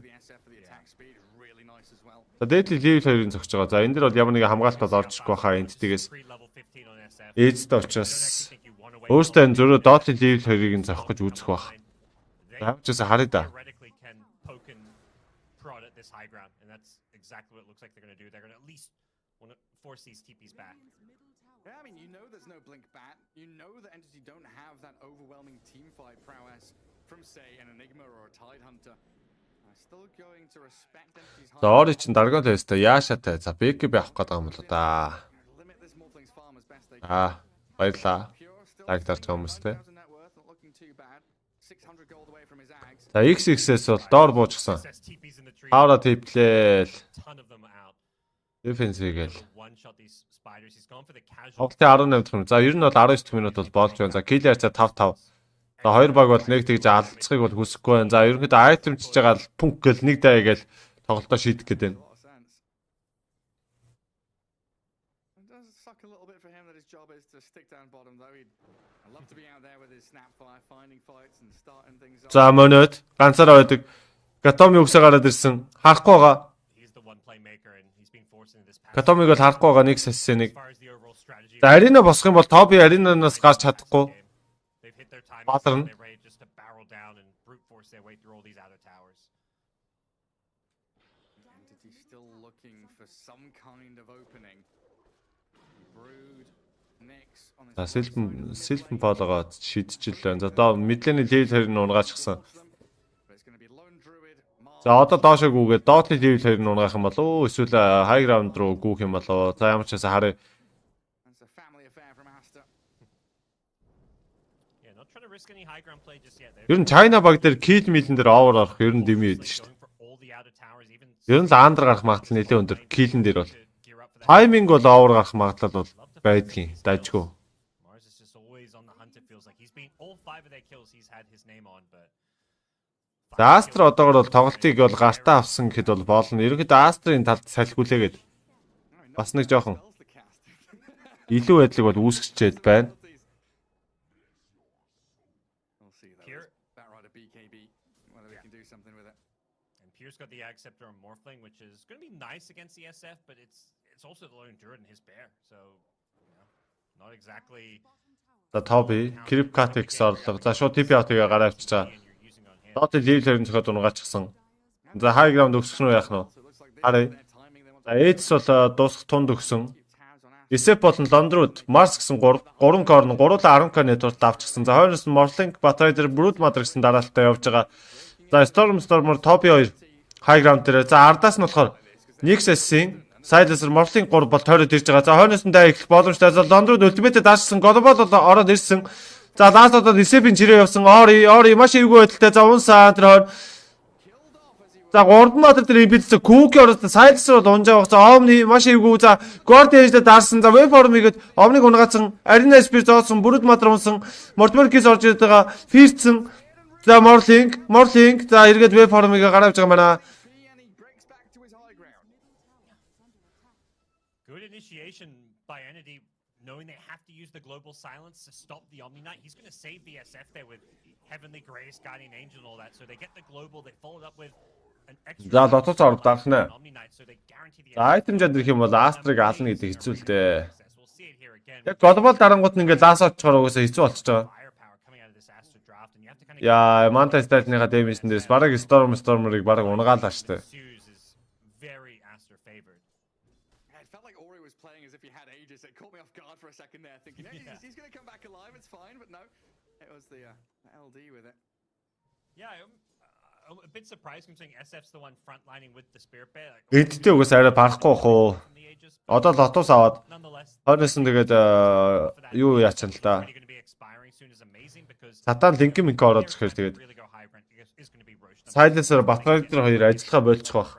За дээдли level 2-ын зогсож байгаа. За энэ дэр бол ямар нэгэн хамгаалалт бол орж ирэхгүй хаа энтитигээс ээжтэй учраас өөртөө энэ зөрөө доотлын level 2-ыг нь зохих гэж үзэх баг. За хамчаас харъя да. Exactly what it looks like they're going to do. They're going to at least want to force these TPs back. Yeah, I mean, you know there's no Blink Bat. You know the Entity don't have that overwhelming team fight prowess from, say, an Enigma or a Tidehunter. Still going to respect Entity's high. За орой чин дарган тесттэй яашаатай. За BKB авах гэдэг юм болоо да. Баярлаа. Лайк дарж байгаа хүмүүстэй. За XXS бол доор буужсан. Хавра типлээл. Defense гээл. Тоглолтын 18 минут. За ер нь бол 19 минут бол болж байна. За Killer за 5-5. За хоёр баг бол нэг тэгж алдцахыг бол хүсэхгүй байна. За ерөнхийдөө item чиж байгаа л пунк гэл нэг даа гээл тоглолтоо шийдэх гээд байна. За монет ганцаараа байдаг. Гатоми үгсээ гараад ирсэн. Харахгүй байгаа. Гатомиг бол харахгүй байгаа нэг сассэныг. За арена босох юм бол тоби аренанаас гарч чадахгүй. Баатарна. За сэлбэн пологоо шидчихэл байна. За одоо мэдлэний level 2-ыг унгаачихсан. За одоо доошоо гүгээд доотлын level 2-ыг унгаах юм болов уу? Эсвэл high ground руу гүөх юм болов уу? За ямар ч байсан харъя. Ер нь China баг дээр kill million дээр over орох ер нь дэмий байдаг шүү дээ. Ер нь л андер гарах магадлал нэлээд өндөр. Kill-н дээр бол timing бол over гарах магадлал бол байдгийн. Дайжгүй. За Aster одоогор бол тоглолтыг бол гартаа авсан гэхэд бол болно. Ерөнхийдөө Aster-ийн талд салхиулээгээд бас нэг жоохон илүү байдлыг бол үүсгэж байна. We'll see though. Here. Batrider BKB, whether we can do something with it. And Pierce got the Ag Scepter on Morphling, which is going to be nice against the SF, but it's also the Lone Druid and his bear, so not exactly. За Тоби, Крипкатикс орлого. За шууд TP автыг гараа авчичаа. Доты ливлэрийн цохоод унгаачихсан. За high ground өгсөн үү яах нь? Харъя. За Эдс бол дуусах тунд өгсөн. Эсэп болон Лондрууд Марс гэсэн 3 корн 3-10 к нэтворк авчихсан. За хойноос нь Morphling, Batrider, Broodmother гэсэн дараалтаа явж байгаа. За Stormer Тоби 2 high ground дээр. За ардаас нь болохоор Nexus-ийн Silencer Morphling 3 бол тойроод ирж байгаа. За хойноос нь даа их боломжтой. За Лондрууд ультимейт даашсан. Global бол ороод ирсэн. За ласт удаад Эсэпийн жирээ явсан. Ори маш эвгүй байдалтай. За унсаа тэр хойно. За 3 метр дээр импидсэн Күүки ороод Silencer бол унжаа багцаа. Omni маш эвгүй. За Guardian-д даарсан. За Waveform-ыг Omni-г унгаацсан. Arena Spear зоосон. Broodmother унсан. Mortimer-кис орж ирээд байгаа. Fearson. За Morphling. За эргээд Waveform-ыг гараа авч байгаа маа. And he breaks back to his high ground. Good initiation by Entity, knowing they have to use the global silence to stop the Omni Knight. He's going to save the SF there with Heavenly Grace, Guardian Angel, and all that. So they get the global. They followed up with an extra. За лотоц орд дарахна. Omni Knight, so they guarantee the. За айтемжад ирэх юм бол Aster-ыг ална гэдэг хэцүү л дээ. We'll see it here again. Яг Global дарангууд нь ингээд лаас очихоор угаасаа хэцүү болчихж байгаа. Firepower coming out of this Aster draft, and you have to kind of. Яа, Manta Style-ныхаа дэмэжсэн дээрс бараг Stormer-ыг бараг унгаалаа штэ. Suze is very Aster favored. Yeah, it felt like Ori was playing as if he had ages. It caught me off guard for a second there, thinking, hey, he's going to come back alive. It's fine, but no, it was the LD with it. Yeah, I'm a bit surprised considering SF's the one frontlining with the Spirit Bear. Эдтэй угаасаа арай барахгүй бах уу. From the ages, Одоо лотос аваад nonetheless, хойноос нь тэгээд юу яач нь л та. going to be expiring soon is amazing because Сатан линк ороод ирэхээр тэгээд really go high brand is going to be Roche. Silencer Batrider хоёр ажиллахаа болчих бах.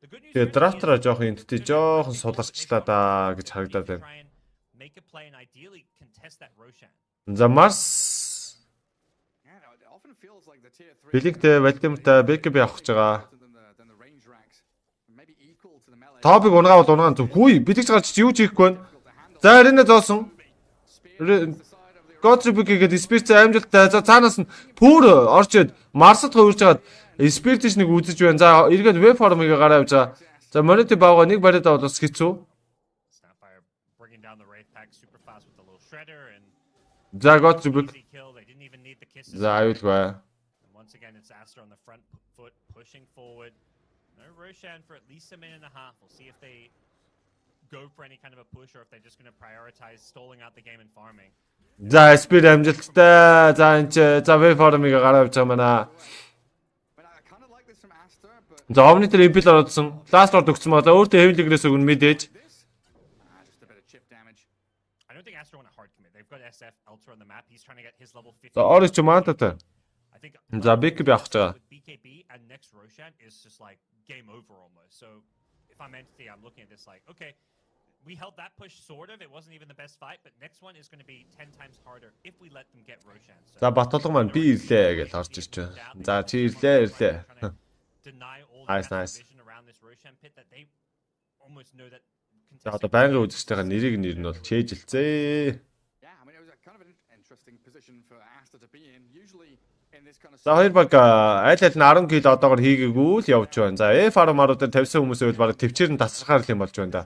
The good news Тэгээд Drafter жоохон энттэй жоохон суларчлаа да гэж харагдаад байна. try and make a play and ideally contest that Roshan. За Mars Yeah, no, it often feels like the tier 3 Билигтэй Вальдимартай BKB авах гэж байгаа. than the range racks. Maybe equal to the melee. Топыг унгаавал унгаан зүг. Хүй билигч гарч юу ч хийхгүй байна. За Арена зоосон. Готрибигээд Spirit амжилттай. За цаанаас нь пүр орж ид Марсд хувирж хагаад Spirit-ш нэг үзэж байна. За эргээд Waveform-ыг гараа авч байгаа. За Monity баага нэг бариада бол бас хэцүү. Snapfire bringing down the Wraith pack super fast with the little shredder and За Готрибик. easy kill. They didn't even need the kisses. За аюулгүй. And once again, it's Aster on the front foot pushing forward. No Roshan for at least a minute and a half. We'll see if they go for any kind of a push or if they're just going to prioritize stalling out the game and farming. За Spirit амжилттай. За энэ за Waveform-ыг гараа авч байгаа маа. But I kind of like this from Aster, but За Omni тэр Impel ородсон. Last орд өгсөн байгаа. За өөртөө Heavenly-гээс өгнө мэдээж. this, just a bit of chip damage. I don't think Aster want to hard commit. They've got SF Ultra on the map. He's trying to get his level 50. За Ori ч Manta-тай. I think За BKB авах гэж байгаа. with BKB and next Roshan is just like game over almost. So if I'm Entity, I'm looking at this like, okay, we held that push sort of. It wasn't even the best fight, but next one is going to be 10 times harder if we let them get Roshan. So За Батулга маань би ирлээ гэж орж ирж байна. За чи ирлээ. deny all Nice, the nice. vision around this Roshan pit that they almost know that За одоо байнгын үзэгчтэйгээ нэрийг нэр нь бол чэйжилцээ. Yeah, I mean, it was a kind of an interesting position for Aster to be in. Usually in this kind of За хоёр баг аль аль нь 10 кг одоогор хийгээгүй л явж байна. За F10 дээр тавьсан хүмүүсээ бол баг төвчээр нь тасархаар л юм болж байна да.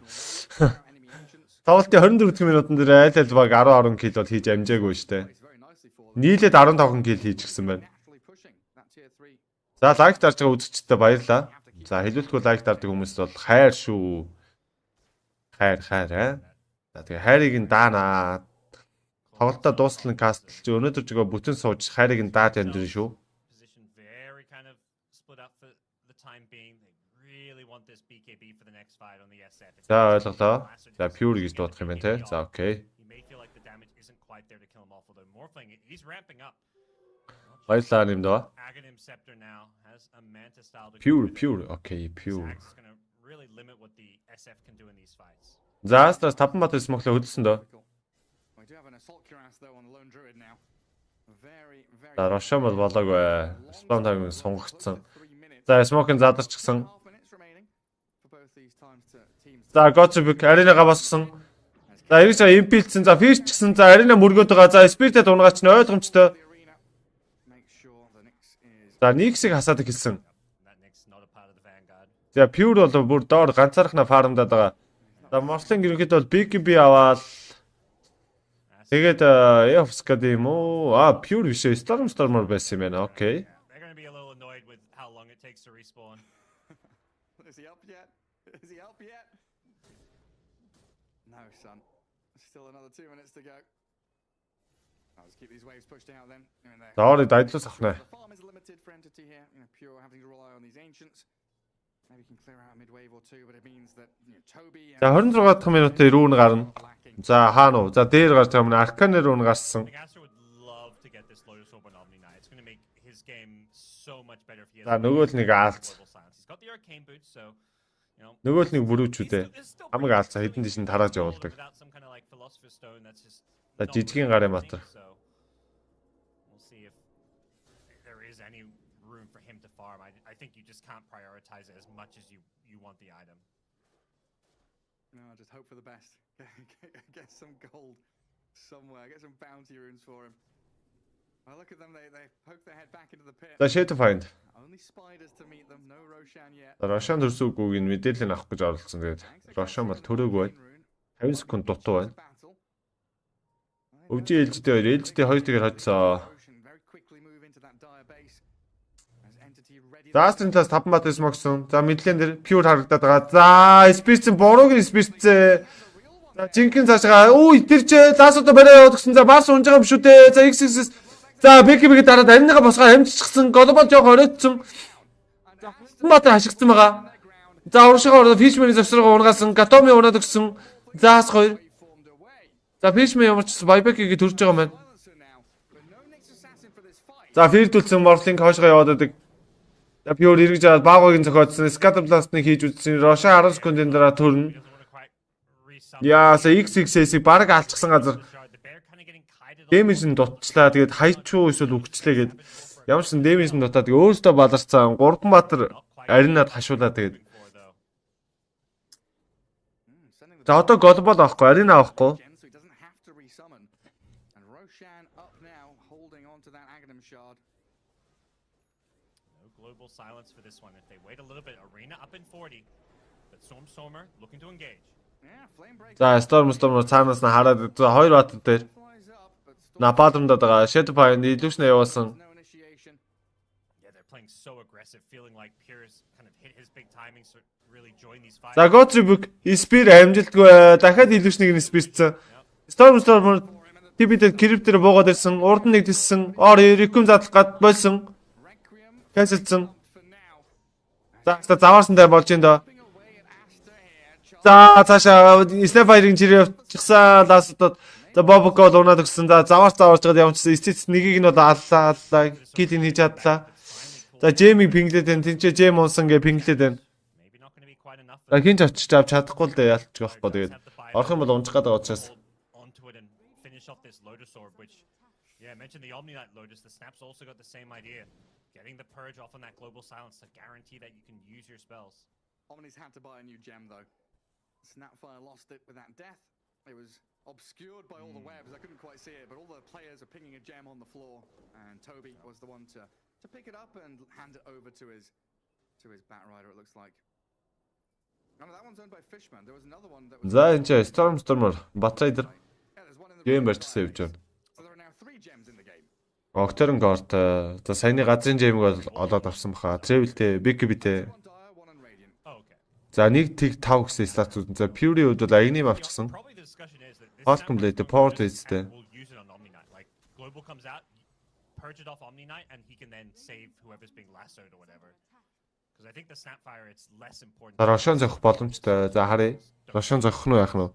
enemy ancients. Тоглолтын 24 минутын дээр аль аль баг 10 кг бол хийж амжаагүй штэ. Plays very nicely for them. Нийлээд 15 кг хийчихсэн байна. Naturally pushing that tier 3. За лайк дарж байгаа үзэгчтэй баярлаа. За хэлүүлтгүй лайк дардаг хүмүүст бол хайр шүү. Хайр аа. За тэгээ хайрыг нь даанаа. Тоглолтоо дуусна кастлж өнөөдөр жигээ бүтэн сууж хайрыг нь даад яндрын шүү. position very kind of split up for the time being. They really want this BKB for the next fight on the SF. It's За ойлголоо. За pure гэж дуудах юм байна те. За окей. He may feel like the damage isn't quite there to kill him off, although Morphling, he's ramping up. Баярлалаа нэмдөө. Aghanim Scepter now has a Manta style to Pure окей pure. Zags is going to really limit what the SF can do in these fights. За Aster 5 бат смокло хөдөлсөн дөө. We do have an assault cuirass though on the lone druid now. Very, very. За Рошон бол болоогүй. Спам тайм сунгагдсан. 3 minutes. За смокын задарчихсан. Half minutes remaining for both these times to teams. За Gotribik аренага босгсон. As За эргэж импилдсэн. За фиш ч гэсэн. За арина мөргөөд байгаа. За спиритэд унгаач нь ойлгомжтой. За Nix-ийг хасаад хэлсэн. За Pure бол бүр доор ганцаархна фармдаад байгаа. За Morphling ерөнхийдөө бол BKB аваад тэгээд Eofscad юм уу? Pure биш ээ. Stormer байсан юм байна. Окей. They're going to be a little annoyed with how long it takes to respawn. Is he up yet? Is he up yet? No, son. Still another 2 minutes to go. I'll just keep these waves pushed out then. Доорыг дайдлаас авахнаа. The farm is limited for entity here. Pure having to rely on these ancients. Maybe can clear out a mid wave or two, but it means that Toby. За 26 дахь минутын рүүн гарна. За хаана уу? За дээр гарч байгаа мөн Arcane рүүн гарсан. I think Aster would love to get this Lotus Orb on Omni Knight. It's going to make his game so much better if he has. За нөгөө л нэг аалц. He's got the arcane boots, so you know. Нөгөө л нэг бүрүүч үдэ. Хамаг аалцаа хэдэн дэш нь тарааж явуулдаг. Without some kind of like philosopher's stone, that's just. За жижигэн гарын матар. We'll see if there is any room for him to farm. I think you just can't prioritize it as much as you want the item. No, just hope for the best. Get some gold somewhere. Get some bounty runes for him. Well, look at them. They poke their head back into the pit. За Shadow Find. Only spiders to meet them. No Roshan yet. Roshan төрсөөгүйг нь мэдээлэл авах гэж оролцсон. Тэгээд Roshan бол төрөөгүй байна. 50 секунд дутуу байна. Өвжи ээлжтэй хоёр. Ээлжтэй хоёр тэгээд хоцсоо. За Aster-ын талаас 5 бат смогсон. За мэдлэн дээр Pure харагдаад байгаа. За Spirits буруугийн Spirits. За жинхэнэ цаашгаа. Үй тэр ч лаасуудаа барай яваад гисэн. За бас унж байгаа юм шүү дээ. За XX. За BKB-г дараад ариныхаа босгоо амжчихсан. Глобал жоох оройтсон. За Батар хашигдсан байгаа. За уршигаа ороод Fishman-ийн завсрага унгасан. Gatomi унаад өгсөн. За Ас 2. За Fishman ямар ч buyback-ийг төрж байгаа юм байна. За фирдүүлсэн Morphling хоошоо яваад байдаг. За Pure эргэж аваад баагагийн зохиодсон. Scatterblast-ыг хийж үзсэн. Roshan 10 секундын дараа төрнө. Яаса XXS-ийг бараг алчсан газар дэмэж нь дутчлаа. Тэгээд хайчуу эсвэл үгчлээ гээд ямар ч дэмэж нь дутаа. Тэгээд өөрөөсөө баларцсан 3 баатар аринад хашуулаа. Тэгээд за одоо глобал авахгүй, арина авахгүй. Global silence for this one. If they wait a little bit, arena up in 40. But Stormer looking to engage. За Stormer цаанаас нь хараад за 2 баатар дээр Нападамдаад байгаа. Shadow Find illusion явуулсан. Yeah, they're playing so aggressive, feeling like Pierce kind of hit his big timing to really join these fights. За Gotribuk Spear амжилтгүй дахиад illusion-ыг нь спирцсэн. Stormer TP-д крип дээр буугаад ирсэн. Урд нь нэг тиссэн. Requiem задлах гад болсон. Cancelсэн. За заваарсантай болж энэ доо. За цаашаа Snapfire-ийн чирээ явчихсан. Ластад за Bobco унаад өгсөн. За заваарч жагаад явчихсан. Стиц нэгийг нь бол аллаа. Килийг хийж чадлаа. За Jamie пинглээд энэ тэнцээ Jam унсан гэ пинглээд байна. За хинч очиж авч чадахгүй л дээ ялчих واخгүй. Тэгээд орох юм бол унжих гэдэг учраас. Yeah, I mentioned the Omni Knight Lotus. The Snap's also got the same idea. Getting the purge off on that global silence to guarantee that you can use your spells. Omni's had to buy a new gem though. Snapfire lost it with that death. It was obscured by all the webs. I couldn't quite see it, but all the players are pinging a gem on the floor, and Toby was the one to pick it up and hand it over to his Batrider. It looks like. No, that one's owned by Fishman. There was another one that was. За энэ ч Stormer Batrider гейм барьчихсан явж байна. So there are now 3 gems in the game. Octarine Guard за саяны газрын жеймиг бол олоод авсан баха. Travel-тэй, BKB-тэй. За нэг тэг 5 гэсэн статус үзэн. За Fury-ийн хувьд бол Agni авчихсан. Falcon Blade, Port Edge-тэй. Global comes out, purge it off Omni Knight, and he can then save whoever's being lassoed or whatever. Because I think the Snapfire, it's less important. Roshan зохих боломжтой. За харъя. Roshan зохих нь яах нь вэ?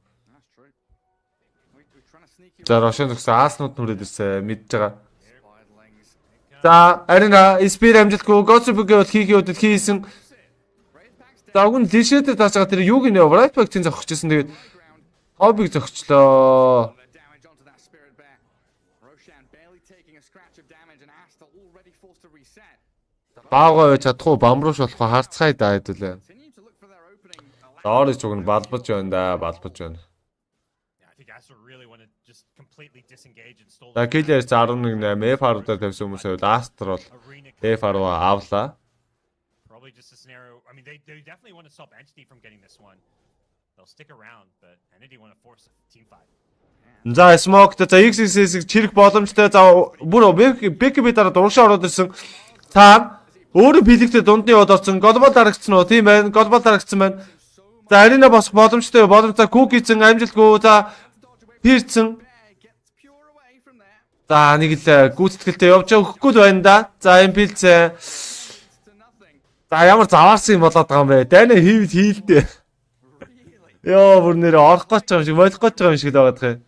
За Roshan зохисон ааснууд нүрээд ирсэн мэдж байгаа. За арина Spear амжилтгүй Gotribuk бол хийхээ өдөд хийсэн. За уг нь Lishette тааж байгаа тэр юуг нэ right back-ийн зохичсэн. Тэгээд Hobby-г зохичлоо. Баагаа чадахгүй бамруулж болохоо харцгаая да хэдүүлээ. Доорч уг нь балбаж байна да, балбаж байна. Yeah, I think Aster really want to just completely disengage and stall. За Killers 11-8 F-аар тавьсан хүмүүсээ Aster бол F-аар авлаа. Probably just a scenario. I mean, they definitely want to stop Entity from getting this one. They'll stick around, but Entity want to force a team fight. За Smoke за XXS-ийг чирэх боломжтой. За бүр Бэкби дараа дуршаа ороод ирсэн. Цаа өөрөө билэгтэй дундны яваад орсон. Голбол дарагдсан уу? Тийм байна. Голбол дарагдсан байна. За арина босох боломжтой. За Кукицэн амжилтгүй. За Пирцэн. За нэг л гүйцэтгэлтэй явж өгөхгүй л байна да. За Эмпилц. За ямар заваарсан юм болоод байгаа юм бэ? Дайна хийлдээ. Йоо бүр нэр орох гэж байгаа юм шиг, болох гэж байгаа юм шиг л байгаа даа.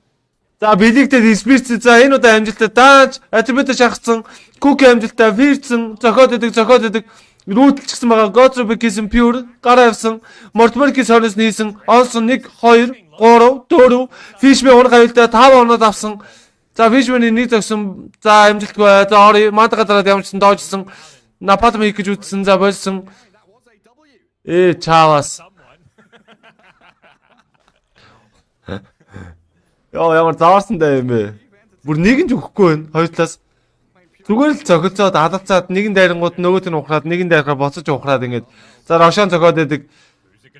За билэгтэй Спирц за энэ удаа амжилттай дааж атрибут шахацсан Куки амжилттай Фирцэн зохиод идэг рүүтэлчихсэн байгаа Готрубик хийсэн Pure гараа явсан Мортмеркис хойноос нийсэн Онсон 1 2 3 4 Fishman унах аюултай 5 оноод авсан. За Fishman-ийн нэг зогсон. За амжилтгүй. За Ори Мандагаа дараад ямарчсан доожсон. Нападам хийх гэж үтсэн. За болсон. Чаавас. Яа ямар заваарсан даа юм бэ? Бүр нэг нь ч өгөхгүй байна. Хоёр талаас зүгээр л цохилцоод алалцаад нэгэн дайрангууд нөгөөт нь ухраад нэгэн дайрахаар боцож ухраад ингээд. За Рошон цохоод идэг.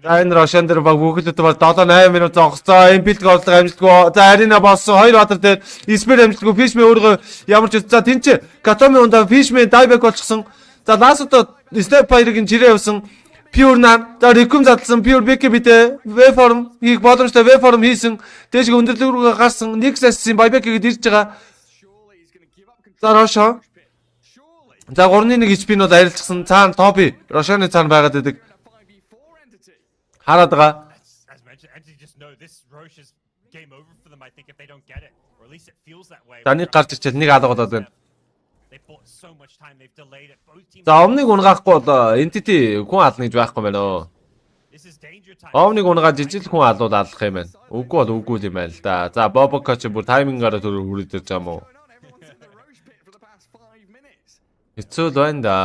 За энэ Рошон дээр баг бүхэлдээ бол 7-8 минут зогсцоо. Эмпилт голдлого амжилтгүй. За Арина болсон. Хоёр баатар дээр Спир амжилтгүй. Fishman өөрөө ямар ч за тэнцээ. Катоми ундаа Fishman дайбек болчихсон. За лаасуудаа Step 2-ын жирээ явсан. Pure наа. За Рекум задлсан. Pure Бэкбидээ V-form хийх боломжтой V-form хийсэн. Дээшгээ өндөрлөг рүү гарсан. Nexus-ийн байбек гээд ирж байгаа. За Рошо. За 3-1 HP нь бол арилжсан. Цаана Тоби. Рошоны цаана байгаад байдаг. Хараад байгаа. As mentioned, Entity just know this Roche is game over for them. I think if they don't get it, or at least it feels that way. За нэг гарч ирчээд нэг алга болоод байна. They bought so much time. They've delayed it. Both teams. За Omnig унгаахгүй бол Entity хүн ална гэж байхгүй байна оо. This is danger time. Omnig унгаад жижиг хүн алуул алах юм байна. Үгүй бол үгүй юм байна л да. За Бобокоч бүр таймингаараа төрөөр хүрээд ирж байгаа юм уу? Хэцүү л байна да.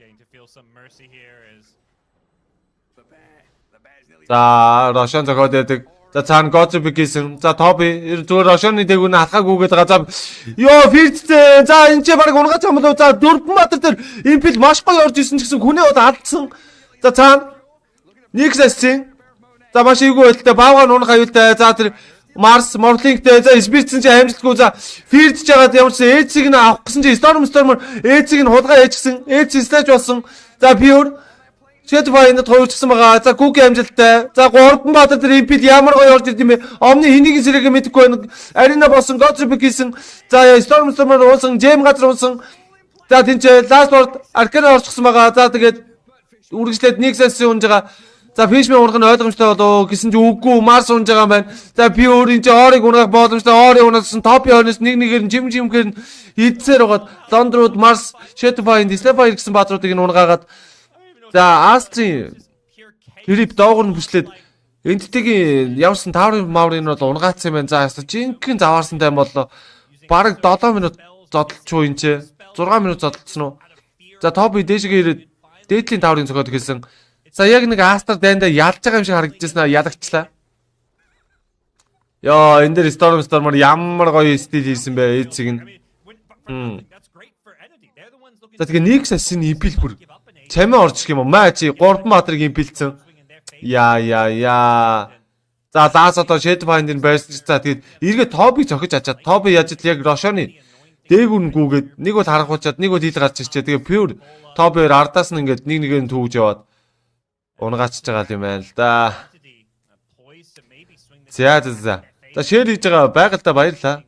Getting to feel some mercy here is. За Рошон зохиод яадаг. За цаана Готрубик хийсэн. За Тоби зүгээр Рошоны дээгүүн алхаагүй гэдэг. За ёо Фирцээ. За энэ ч баг унгаад юм болов. За дөрвөн баатар дээр Импил маш гоё орж исэн ч гэсэн хүнээ удаа алдсан. За цаана Nexus-ийн. За маш ийгүү байлтай баавгаар унах аюултай. За тэр Марс Морлингтэй. За Спирцэн ч амжилтгүй. За Фирдж жагаад ямар ч Эцийг нь авах гэсэн чи Storm Эцийг нь хулгай ээжсэн. Эц стаж болсон. За Pure Шэдвайнд тойрчихсан байгаа. За Куки амжилттай. За 3 баатар дээр Импил ямар гоё орж ирд юм бэ? Омны хэнийг сэрэг мэдэхгүй байна. Арина болсон Готрубик хийсэн. За Storm уусан, Jam газар уусан. За тэнцээ Last Word Arcana орчихсан байгаа. За тэгээд үргэлжлээд Nexus унж байгаа. За Fishman унах нь ойлгомжтой болоо гэсэн чи үгүй Mars унж байгаа юм байна. За Pure энэ чи Орыг унах боломжтой. Орыг унасан Тоpi хойноос нэгээр нь жимгээр нь хийдсээр байгаад Londrууд Mars Shadowfind Display гэсэн баатруудыг нь унгаагаад за Aster Trip доогор нь бүслээд Entity-гийн явсан Tower Maury-н бол унгаацсан юм байна. За Aster жинхэнэ заваарсан тайм боллоо. Бараг 7 минут зодолчгүй энэ ч 6 минут зодолцсон уу. За Topi дээшгээ ирээд дээдлийн Tower-ын цогод хэлсэн. За яг нэг Aster дайндаа ялж байгаа юм шиг харагдчихсан аа ялагчлаа. Яа энэ дээр Storm-аар ямар гоё стил хийсэн бэ Эцэг нь. За тэгээ Nexus-ийн Impel бүр чамаа орчих юм уу? Маа чи 3 баатрыг импилцэн. Яа. За лаас одоо Shadowfind-ын байрч. За тэгээд эргээ Tobi цохиж ачаад Tobi яаж л яг Рошоны дээгүүр нь гүгээд нэг бол харахуучаад нэг бол хил гарч ирчээ. Тэгээ Pure Tobi-ээр ардаас нь ингээд нэг нэгээр нь түүж яваад унгаачж байгаа юм байна л да. За. За share хийж байгаа байгальтаа баярлалаа.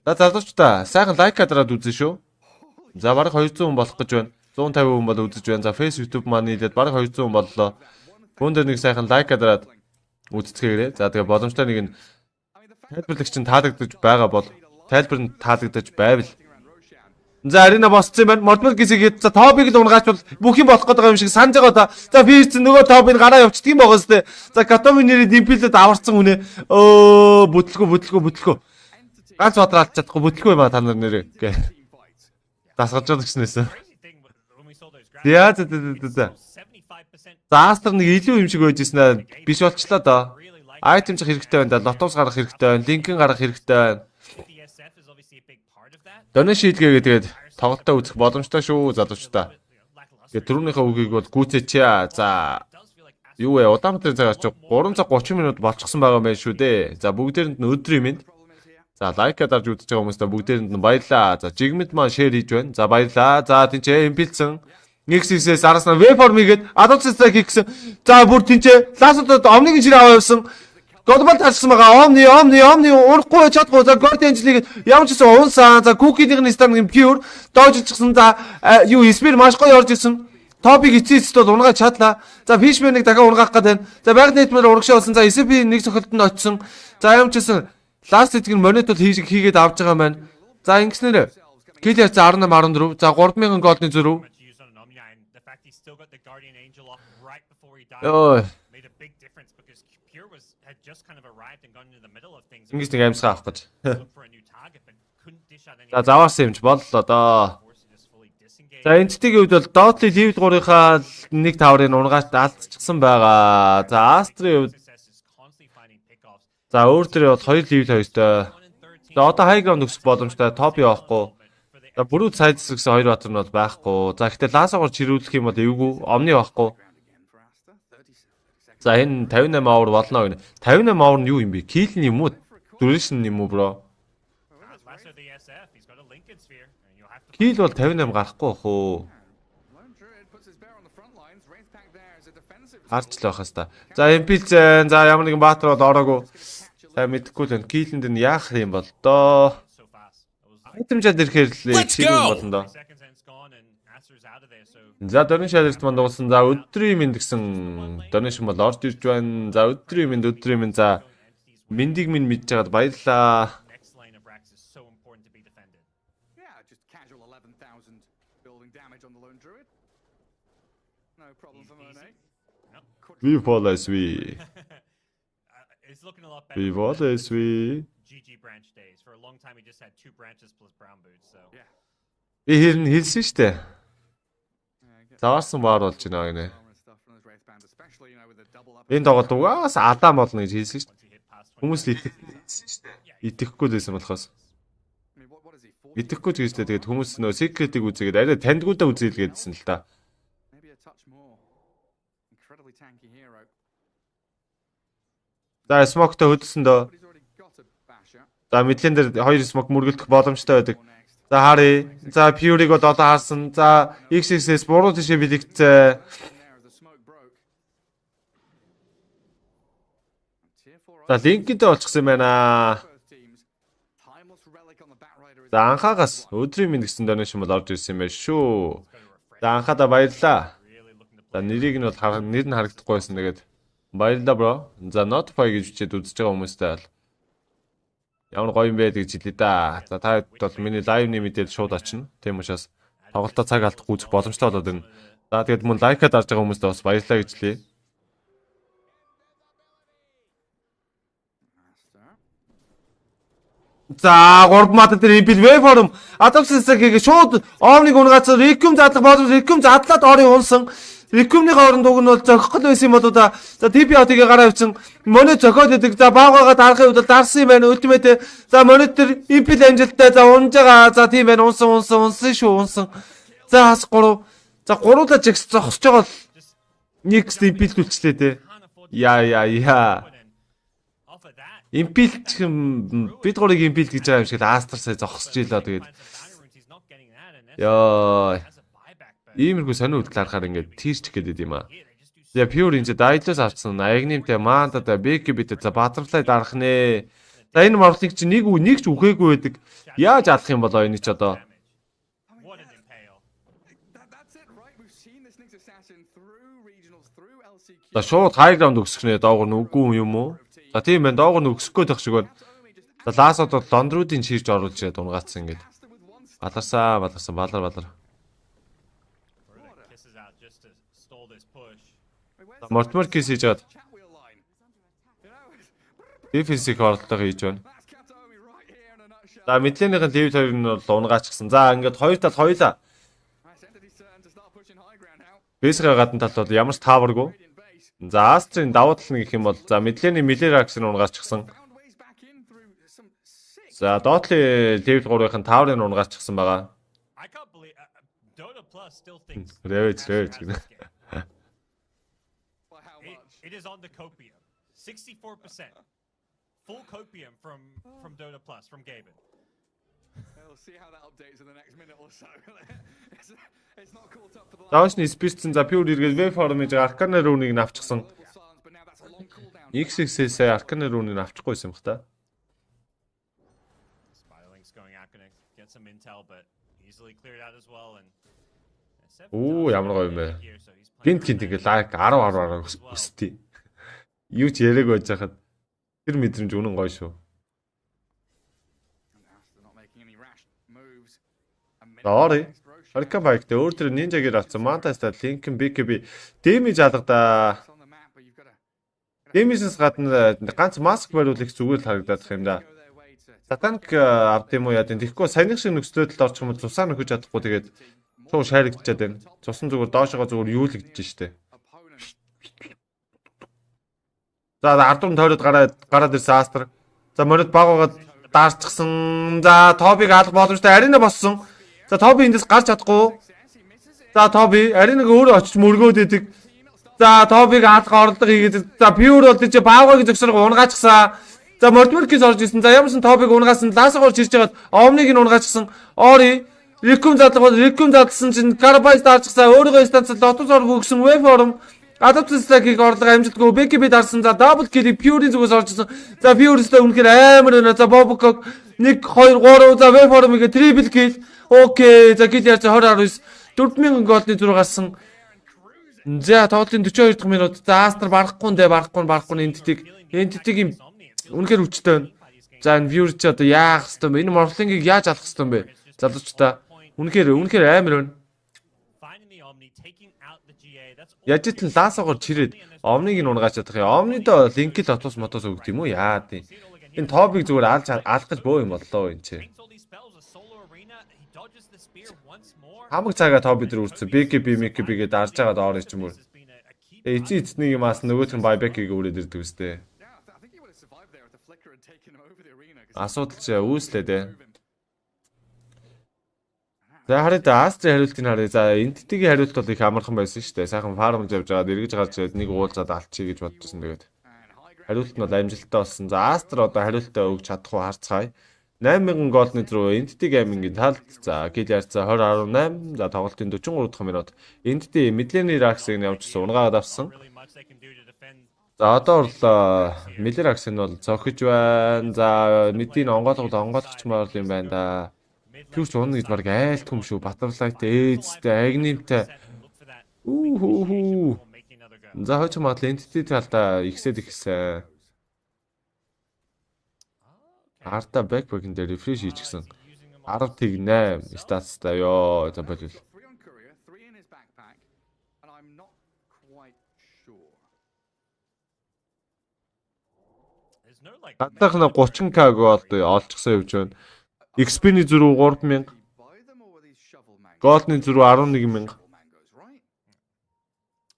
За залуучдаа сайхан лайк дараад үзэн шүү. За бараг 200 хүн болох гэж байна. 150 хүн бол үзэж байна. За Facebook, YouTube маань нийлээд бараг 200 хүн боллоо. Гүн дээр нэг сайхан лайк дараад үзцгээгээрэй. За тэгээ боломжтой нэг нь тайлбарлагч нь таалагдаж байгаа бол тайлбар нь таалагдаж байвал. За арина босцсон юм байна. Мортмер гисгээд за Tobi-г л унгаачвал бүх юм болох гэдэг юм шиг санаж байгаа да. За Фирц нөгөө Tobi-г гараа явчихдаг юм байгаа сте. За Катоми нэрийг Импилэд аварцсан хүнээ. Бүтлгөө. Ганц бадраа алдчих чадахгүй бүтлгөө юм а та нар нэрээ. Дасгаж байгаа гэснээсээ. За. За Aster нэг илүү юм шиг байж ирсэн аа. Биш болчлаа доо. Айтем ч хэрэгтэй байна да. Лотос гарах хэрэгтэй байна. Линкэн гарах хэрэгтэй байна. Донэ шийдгээгээ тэгээд тоглолтоо үзэх боломжтой шүү залуучдаа. Тэгээд түрүүнийхээ үгийг бол гүйцээч. За юу вэ? Улаанбаатарын цагаас ч 330 минут болчихсон байгаа юм байна шүү дээ. За бүгдээрэнд нь өдрийн мэнд. За лайк дарж үзэж байгаа хүмүүстээ бүгдээрэнд нь баярлаа. За жигмэд маань шеэр хийж байна. За баярлаа. За тэнцээ импилсэн. Nexus-с араас нь веб форм хийгээд Adobe-саа хийгсэн. За бүр тэнцээ лаасуудад омныгийн жирээ аваа явсан. Глобал таарсан байгаа. Omni урахгүй чадахгүй. За Guardian-ийг ямар ч гэсэн уунсан. За Cookie-ийн стан pure доожчихсан. За юу Spear маш гоё орж исэн. Топиг эцээсд бол унгаа чадлаа. За Fishman-ыг дахиад унгаах гэдэг. За Magnet мөр урагшаа болсон. За SCP нэг цохилтонд очсон. За ямар ч гэсэн ласт эдгээр монет бол хийгээд авч байгаа юм байна. За ингэснээр кил яц 18 14. За 3000 голдны зөрөв. Ой. Ингэж нэг амьсгаа авах гэж. За заваарсан юмч боллоо доо. За энтгийн үед бол Dotly Level 3-ийнхаа 1.5-ыг унгаач алдчихсан байгаа. За Aster-ийн үед за өөр төрөө бол 2 level 2-той. За одоо high ground өсөх боломжтой топ явахгүй. За бүрүүд сайдс гэсэн 2 батар нь бол байхгүй. За гэхдээ ласаагаар чирүүлэх юм бол эвгүй омны байхгүй. За энэ 58 hour болно гэнэ. 58 hour нь юу юм бэ? Kill юм уу? Duration юм уу бро? Kill бол 58 гарахгүй бах уу? Харч л байх хэвээр. За MP зэн за ямар нэгэн баатар бол ороогүй. За мэдэхгүй л байна. Kill-энд нь яах юм бол доо. Айтемжаад ирэхээр л чиг болно доо. За дөрвөн шалгалт манд уусан. За өдрийн мэнд гэсэн донешн бол орж ирж байна. За өдрийн мэнд за мэндийг минь мэдж байгаад баярлаа. We fall as we. We fall as we. GG branch days. For a long time he just had 2 branches plus brown boots, so. Би хэлсэн шүү дээ. Заваарсан баар болж байна гинэ. Энэ тоглолт угаас алдаа болно гэж хэлсэн шүү дээ. Хүмүүс л итгэхгүй байсан болохоос. Итгэхгүй ч гэжтэй тэгээд хүмүүс нөө secret-ийг үзээгээд арай тандгуудаа үзээл гэдсэн л та. За smoke-той хөдөлсөн дөө. За мэдлэн дээр 2 smoke мөргөлдөх боломжтой байдаг. За харъя. За Fury-г бол одоо харсан. За XXS буруу тийшээ бэлэгцээ. За линкэнтэй болчихсон юм байна. За анхаагаас өдрийн минь гэсэн донешн бол орж ирсэн юм байна шүү. За анхаадаа баярлаа. За нэрийг нь бол нэр нь харагдахгүй байсан. Тэгээд баярлалаа бро. За notify гэж бичээд үзэж байгаа хүмүүстэй бол ямар гоё юм бэ гэж хэлээ да. За та хэд бол миний лайвны мэдээлэл шууд очно. Тийм учраас тоглолтоо цаг алдахгүй үзэх боломжтой болоод байна. За тэгээд мөн лайкад дарж байгаа хүмүүстээ бас баярлалаа гэж хэлье. За 3 мата дээр импил веб форм Adobe-саа хийгээ шууд Omni-г унгаацсан Requiem задлах боломж Requiem задлаад орын унсан. Requiem-ийн оронд уг нь бол зохих байсан юм болоо да. За TP-ийг гараа авчин монет зохиод идэг. За баагаага дарахын үед дарсан юм байна. Ultimate. За монет дээр импил амжилттай. За унж байгаа. За тийм байна. Унсан шүү. За хас 3. За гуруулаа жигс зогсож байгаа бол next импил төлчлээ те. Яа. Импил бид гурыг импил гэж байгаа юм шиг Aster сая зогсож ийлээ тэгээд. Яа. Иймэрхүү сонио үдл харахаар ингээд тийрч гэдэг юм аа. За Pure энэ дайлаас авсан. Agnim-тэй Manda-тай Becky-тэй за Butterfly дарах нэ. За энэ морфлыг чи нэг ч үхээгүй байдаг. Яаж алах юм болоо энэ ч одоо. За шууд high ground өгсөх нэ доогор нь үгүй юм уу? За тийм байна. Доогор нь өгсөхгүй байх шиг байна. За лаасад бол лондруудын чирж оруулж ирээд унгаацсан ингээд. Баларсан балар. Мортмор кис хийж чад. Дефенсийг оролдоо хийж байна. За мэдлэнийхэн левел 2 нь бол унгаачихсан. За ингээд хоёр тал хоёлаа. Бэсгээ гадна талд бол ямар ч тааваргүй. За Aster-ын давуу тал нь гэх юм бол за мэдээллийн Millerax-ын унгаарчсан. Found ways back in through some sick. За Dotly level 3-ын Tower-ын унгаарчсан байгаа. I can't believe Dota Plus still thinks Revenge. By how much? it is on the copium. 64%. Full copium from Dota Plus from Gaben. We'll see how that updates in the next minute or so. It's not caught up for the last Давшны спиртсэн за Pure эргээд Wave Forum-ыг Arcane рүүнийг авчихсан. silence, but now that's a long cooldown. XX-ээс Arcane рүүнийг авчихгүй юм бах та. Spiraling's going out, gonna get some intel, but easily cleared out as well. And Оо ямар гоё юм бэ. Гинт ингээл лаг 10 өстэй. Юу ч яриаг байж хахад тэр мэдрэмж үнэн гоё шүү. Aster not making any rash moves. Sorry. Harika Bike дээр өөр төр Ninja-гээр авсан Mantas-та Lincoln BKB damage алгадаа. On the map, but you've got to Damage-с гадна ганц маск бариул их зүгээр л харагдаад их юм да. go their way to Сатаник авд юм уу яа гэвэл тэгэхгүй саяны шиг нөхцөлд орчих юм бол цусаа нөхөж чадахгүй тэгээд шууд шааригдчихад байна. Цусан зүгээр доошогоо зүгээр юулэгдэж штэ. opponent. За ардуун тойроод гараад ирсэн Aster. За морид багаагаад даарчихсан. За Тобиг алах боломжтой арина боссон. За Тоби эндээс гарч чадахгүй. За Тоби аринаг өөрөө очиж мөргөөд идэг. За Тобиг алах оролдог хийгээд. За Pure бол тийч баагагийн зөвсөрөг унгаачихсан. За Мортмеркис орж ирсэн. За ямарсан Тобиг унгаасан. Ласагоор чирж хагаад Omnig нь унгаачихсан. Ори Рекум задлсан чинь Карабайс даарчихсан. Өөрийнхөө станцад Lotus орг өгсөн Wave Forum Adapters-ийг орлого амжилтгүй BKB дарсан. За double kill Pure-ийн зүгээс орчихсон. За Pure-өөсөө үнэхээр амар байна. За Bobokog 1 2 3 за Wave Forum-ийг triple kill. Окей. За kill ярьж 20 19 4000 голдны зүрх гарсан. За тоглолтын 42 дахь минут. За Aster барахгүй Entity-г юм үнэхээр хүчтэй байна. За энэ viewer ч одоо яах хэвээр бэ? Энэ Morphling-ийг яаж алах хэвээр бэ? Залуучдаа үнэхээр амар байна. Finally, Omni taking out the GA. That's all. Яаж итэл лаасаагаар чирээд Omnig нь унгаач чадах юм. Omni-доо линкэл отос мотос өгд юм уу? Яа тийм. Энэ Тобиг зүгээр алах гэж бөө юм боллоо энэ чи. Brings all these spells, a solo arena. He dodges the spear once more. Хамаг цагаа Тоби дээр үрцэн. BKB-гээ дарж байгаа доор ч юм уу. This has been a key Эцэг юм аас нөгөөх нь buyback-ийг өрөөд ирдэг үстэй. Yeah, I think he would have survived there if the flicker had taken him over the arena. Асуудал чи үүслээ дээ. За хараад Aster хариултыг харъя. За Entity-гийн хариулт бол их амархан байсан шүү дээ. Сайхан фармж явж байгаад эргэж гарч ирээд нэг уулзаад алчий гэж бодчихсон тэгээд. Хариулт нь бол амжилттай болсон. За Aster одоо хариултаа өгч чадах уу харцгаая. 8000 голны руу Entity Gaming-ийн талд. За гил ярьцаа 2018. За тоглолтын 43 дахь минут. Entity Millerax-ыг явуулсан унгаагаад авсан. really much they can do to defend. За одоо бол Millerax нь бол цохиж байна. За мэдийн онгойлгочмоор юм байна да. Пүрч унна гэж баг айлт юм шүү. Butterfly-тэй, ээжтэй, Agnim-тэй. Look for that. Үхүү. Making another go. За хойч магадлал Entity талдаа ихсээд ихсэн. Арта backpack-ын дээр refresh хийчихсэн. 10-8 статстай ёо. За болов. 3 on courier, 3 in his backpack, and I'm not quite sure. There's no like Гадаахна 30k олчихсан явж байна. XP-ний зүрх 3000, Buy them or were these shovel mangoes? Gold-ны зүрх 11000. Shovel mangoes, right?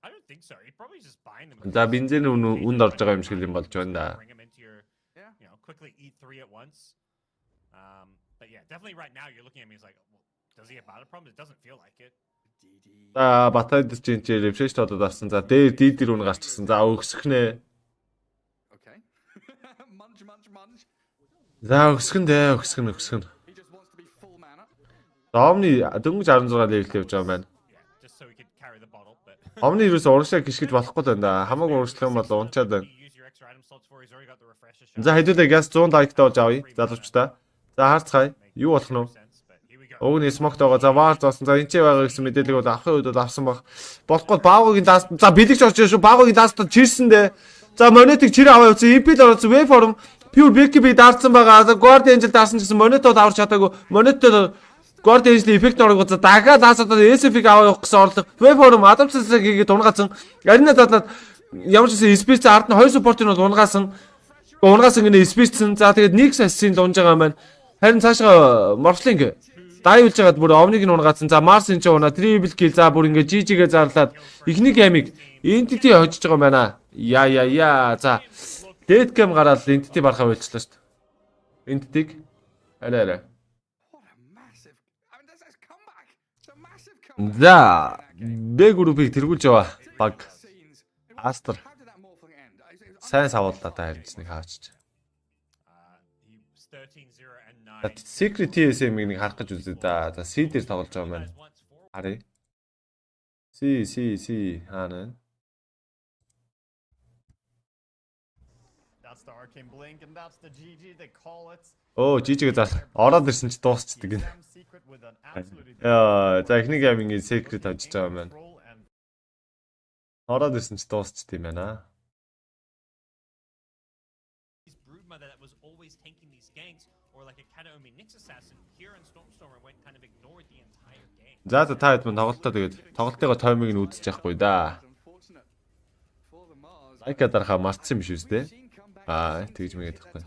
I don't think so. He probably just buying them. За бензин үнд орж байгаа юм шиг юм болж байна да. Bring them into your, Yeah. you know, quickly eat 3 at once. But yeah, definitely right now you're looking at me as like, well, does he have battle problems? It doesn't feel like it. DD. За батайд чинь refresh тодод авсан. За дээр дийдэр үн гарчихсан. За өгсөх нэ. Okay. munch. За өгсгөн дээ, өгсгөн. He just wants to be full mana. Omni дөнгөж 16 level явж байгаа юм байна. Yeah, just so he could carry the bottle. But Omni юус урагшаа гიშгэж болохгүй байна да. Хамаагүй урагшлах юм бол унчаад байна. you use your extra item slots for. He's already got the refresher shot. За хэдүүлээ газ 100 лайктай болж авъя. Залуучдаа. За харцгаая. Юу болох нь вэ? But here we go. Өгний смокт байгаа. За ваар зоосон. За энэчээ байгаа гэсэн мэдээлэл бол авахын үед бол авсан баг. Болохгүй баагагийн даас. За бэлэгч орж ирсэн шүү. Баагагийн даастад чирсэн дээ. За монетыг чирээ аваа явуулсан. EP-л орсон. Wave Forum Pure BKB даарсан байгаа. За Guardian Angel даарсан гэсэн монетод аварч чадаагүй. Монетод Guardian Angel эффект оргоо. За дахиад даасаад SF-ийг аваа явах гэсэн орлого. Wave Forum Adapters-ийг хийгээд унгаасан. Арина дадлаад ямар ч гэсэн space ард нь 2 support-ыг бол унгаасан. Унгаас ингэ space-сэн. За тэгээд нэг assassin лунж байгаа юм байна. Харин цаашаа Morphling дайвуулж байгаад бүр овныг нь унгацсан. За Марс энэ ч унаа triple kill. За бүр ингээ GG-гээ зарлаад ихний геймийг Entity хожиж байгаа юм байна. Яа. За Dead Game гараад Entity барахаа болчихлоо шүү дээ. Entity-г арай. What a massive. I mean, that's comeback. It's a massive comeback. За B группийг тэргүүлж яваа. Баг Scenes. Aster How did that morphing end? сайн савууллаа та харин ч нэг хаачиж. He was 13-0 and 9. Secret TSM-ийг нэг харах гэж үзээ да. За C дээр тоглож байгаа юм байна. Харъя. C хаана. That's the arcane blink and that's the GG they call it. Оо жижиг зал. Ороод ирсэн чи дуусчдаг гин. Exam secret with an absolutely Яа, за ихний геймингийн secret авчиж байгаа юм байна. roll and Ороод ирсэн чи дуусчт юм байна. His broodmother that was always tanking these ganks, or like a Kataomi Nyx assassin here in Stormstormer went kind of ignored the entire game. За та хэд мөн тоглолтоо тэгээд тоглолтынхоо таймыг нь үзэж явахгүй да. Unfortunate for the Mars. Айка дарахаа мартсан юм биш үү? Тэгж мэгээд тахгүй.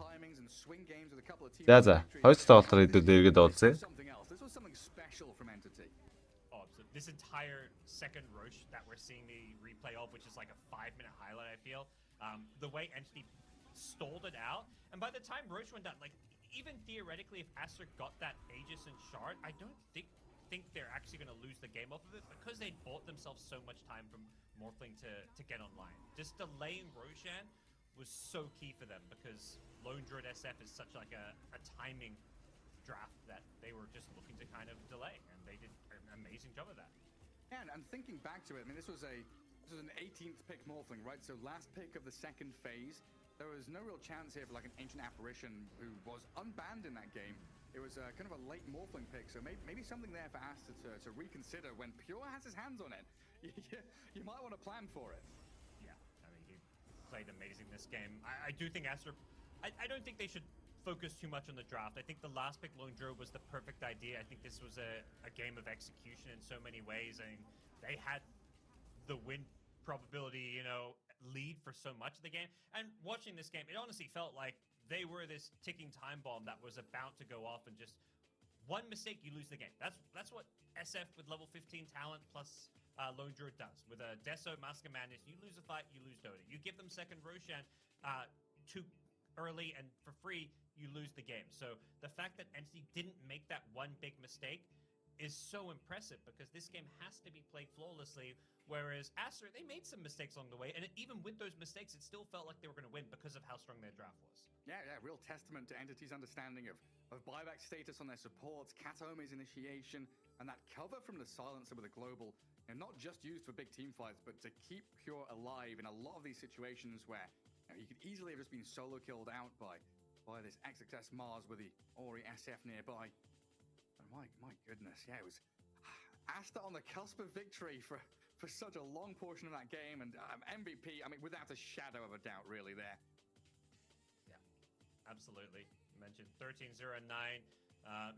За хоёр дахь тоглолтоор хэдүүд эргээд уулзъя. This was something special from Entity. Oh, so this entire second Roche that we're seeing the replay of, which is like a 5-minute highlight, I feel. The way Entity stalled it out, and by the time Roche went down, like even theoretically, if Aster got that Aegis and Shard, I don't think they're actually going to lose the game off of it because they bought themselves so much time from Morphling to get online. Just delaying Roshan was so key for them because Lone Druid SF is such like a timing draft that they were just looking to kind of delay, and they did an amazing job of that. Yeah, and thinking back to it, I mean, this was an 18th pick Morphling, right? So last pick of the second phase. There was no real chance here for like an ancient apparition who was unbanned in that game. It was kind of a late Morphling pick, so maybe something there for Aster to reconsider when Pure has his hands on it. You might want to plan for it. Yeah, I mean, he played amazing this game. I do think Aster, I don't think they should focus too much on the draft. I think the last pick, Lone Druid, was the perfect idea. I think this was a game of execution in so many ways. I mean, they had the win probability, lead for so much of the game. And watching this game, it honestly felt like they were this ticking time bomb that was about to go off, and just one mistake, you lose the game. That's what SF with level 15 talent plus Lone Druid does. With a Deso, Mask of Madness, you lose a fight, you lose Dota. You give them second Roshan too early and for free, you lose the game. So the fact that Entity didn't make that one big mistake is so impressive because this game has to be played flawlessly. Whereas Aster, they made some mistakes along the way, and even with those mistakes, it still felt like they were going to win because of how strong their draft was. Yeah, real testament to Entity's understanding of buyback status on their supports, Kataomi's initiation, and that cover from the silencer with a global, and not just used for big team fights, but to keep Pure alive in a lot of these situations where he could easily have just been solo killed out by this XXS Mars with the Ori SF nearby. And my goodness, yeah, it was Aster on the cusp of victory for such a long portion of that game, and MVP, I mean, without a shadow of a doubt, really there. Yeah, absolutely. You mentioned 13-0 and 9.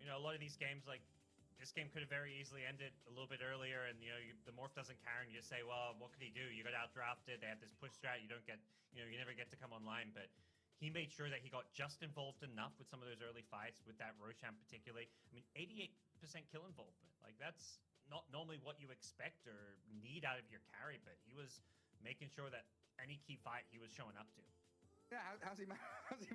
A lot of these games, like this game could have very easily ended a little bit earlier, and the morph doesn't carry, and you just say, well, what could he do? You got outdrafted. They have this push strat. You don't get, you never get to come online, but he made sure that he got just involved enough with some of those early fights, with that Roshan particularly. I mean, 88% kill involvement. Like, that's not normally what you expect or need out of your carry, but he was making sure that any key fight he was showing up to. Yeah, how's he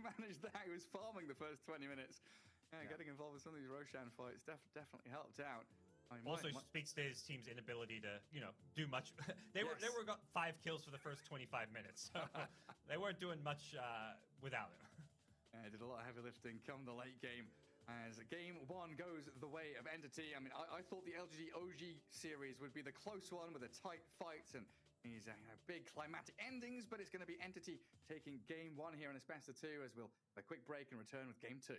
managed that? He was farming the first 20 minutes. Yeah. Getting involved with some of these Roshan fights definitely helped out. I mean, also speaks to his team's inability to, do much. They were got 5 kills for the first 25 minutes. So they weren't doing much without him. Yeah, did a lot of heavy lifting come the late game. As game 1 goes the way of Entity. I mean, I thought the LGD OG series would be the close one with the tight fights and these big climatic endings, but it's going to be Entity taking game 1 here in this best of 2, as we'll have a quick break and return with game 2.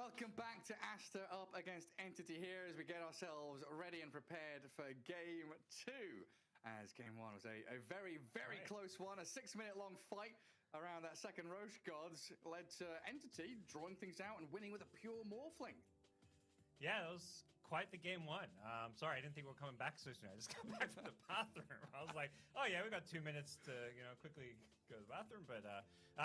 Welcome back to Aster up against Entity here as we get ourselves ready and prepared for game 2. As game 1 was a very, very close one, a 6-minute long fight around that second Roche Gods led to Entity drawing things out and winning with a pure Morphling. Yeah, that was quite the game 1. Sorry, I didn't think we were coming back so soon. I just got back from the bathroom. I was like, oh yeah, we got 2 minutes to quickly go to the bathroom. But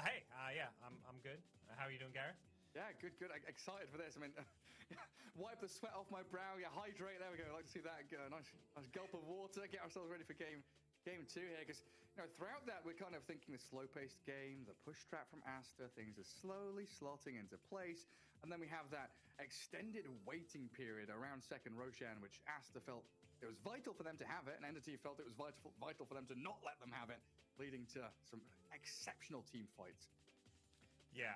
hey, yeah, I'm good. How are you doing, Gareth? Yeah, good. Excited for this. I mean, wipe the sweat off my brow. Yeah, hydrate. There we go. I'd like to see that. Nice gulp of water. Get ourselves ready for game 2 here. Because throughout that, we're kind of thinking the slow-paced game, the push trap from Aster, things are slowly slotting into place. And then we have that extended waiting period around second Roshan, which Aster felt it was vital for them to have it, and Entity felt it was vital for them to not let them have it, leading to some exceptional team fights. Yeah,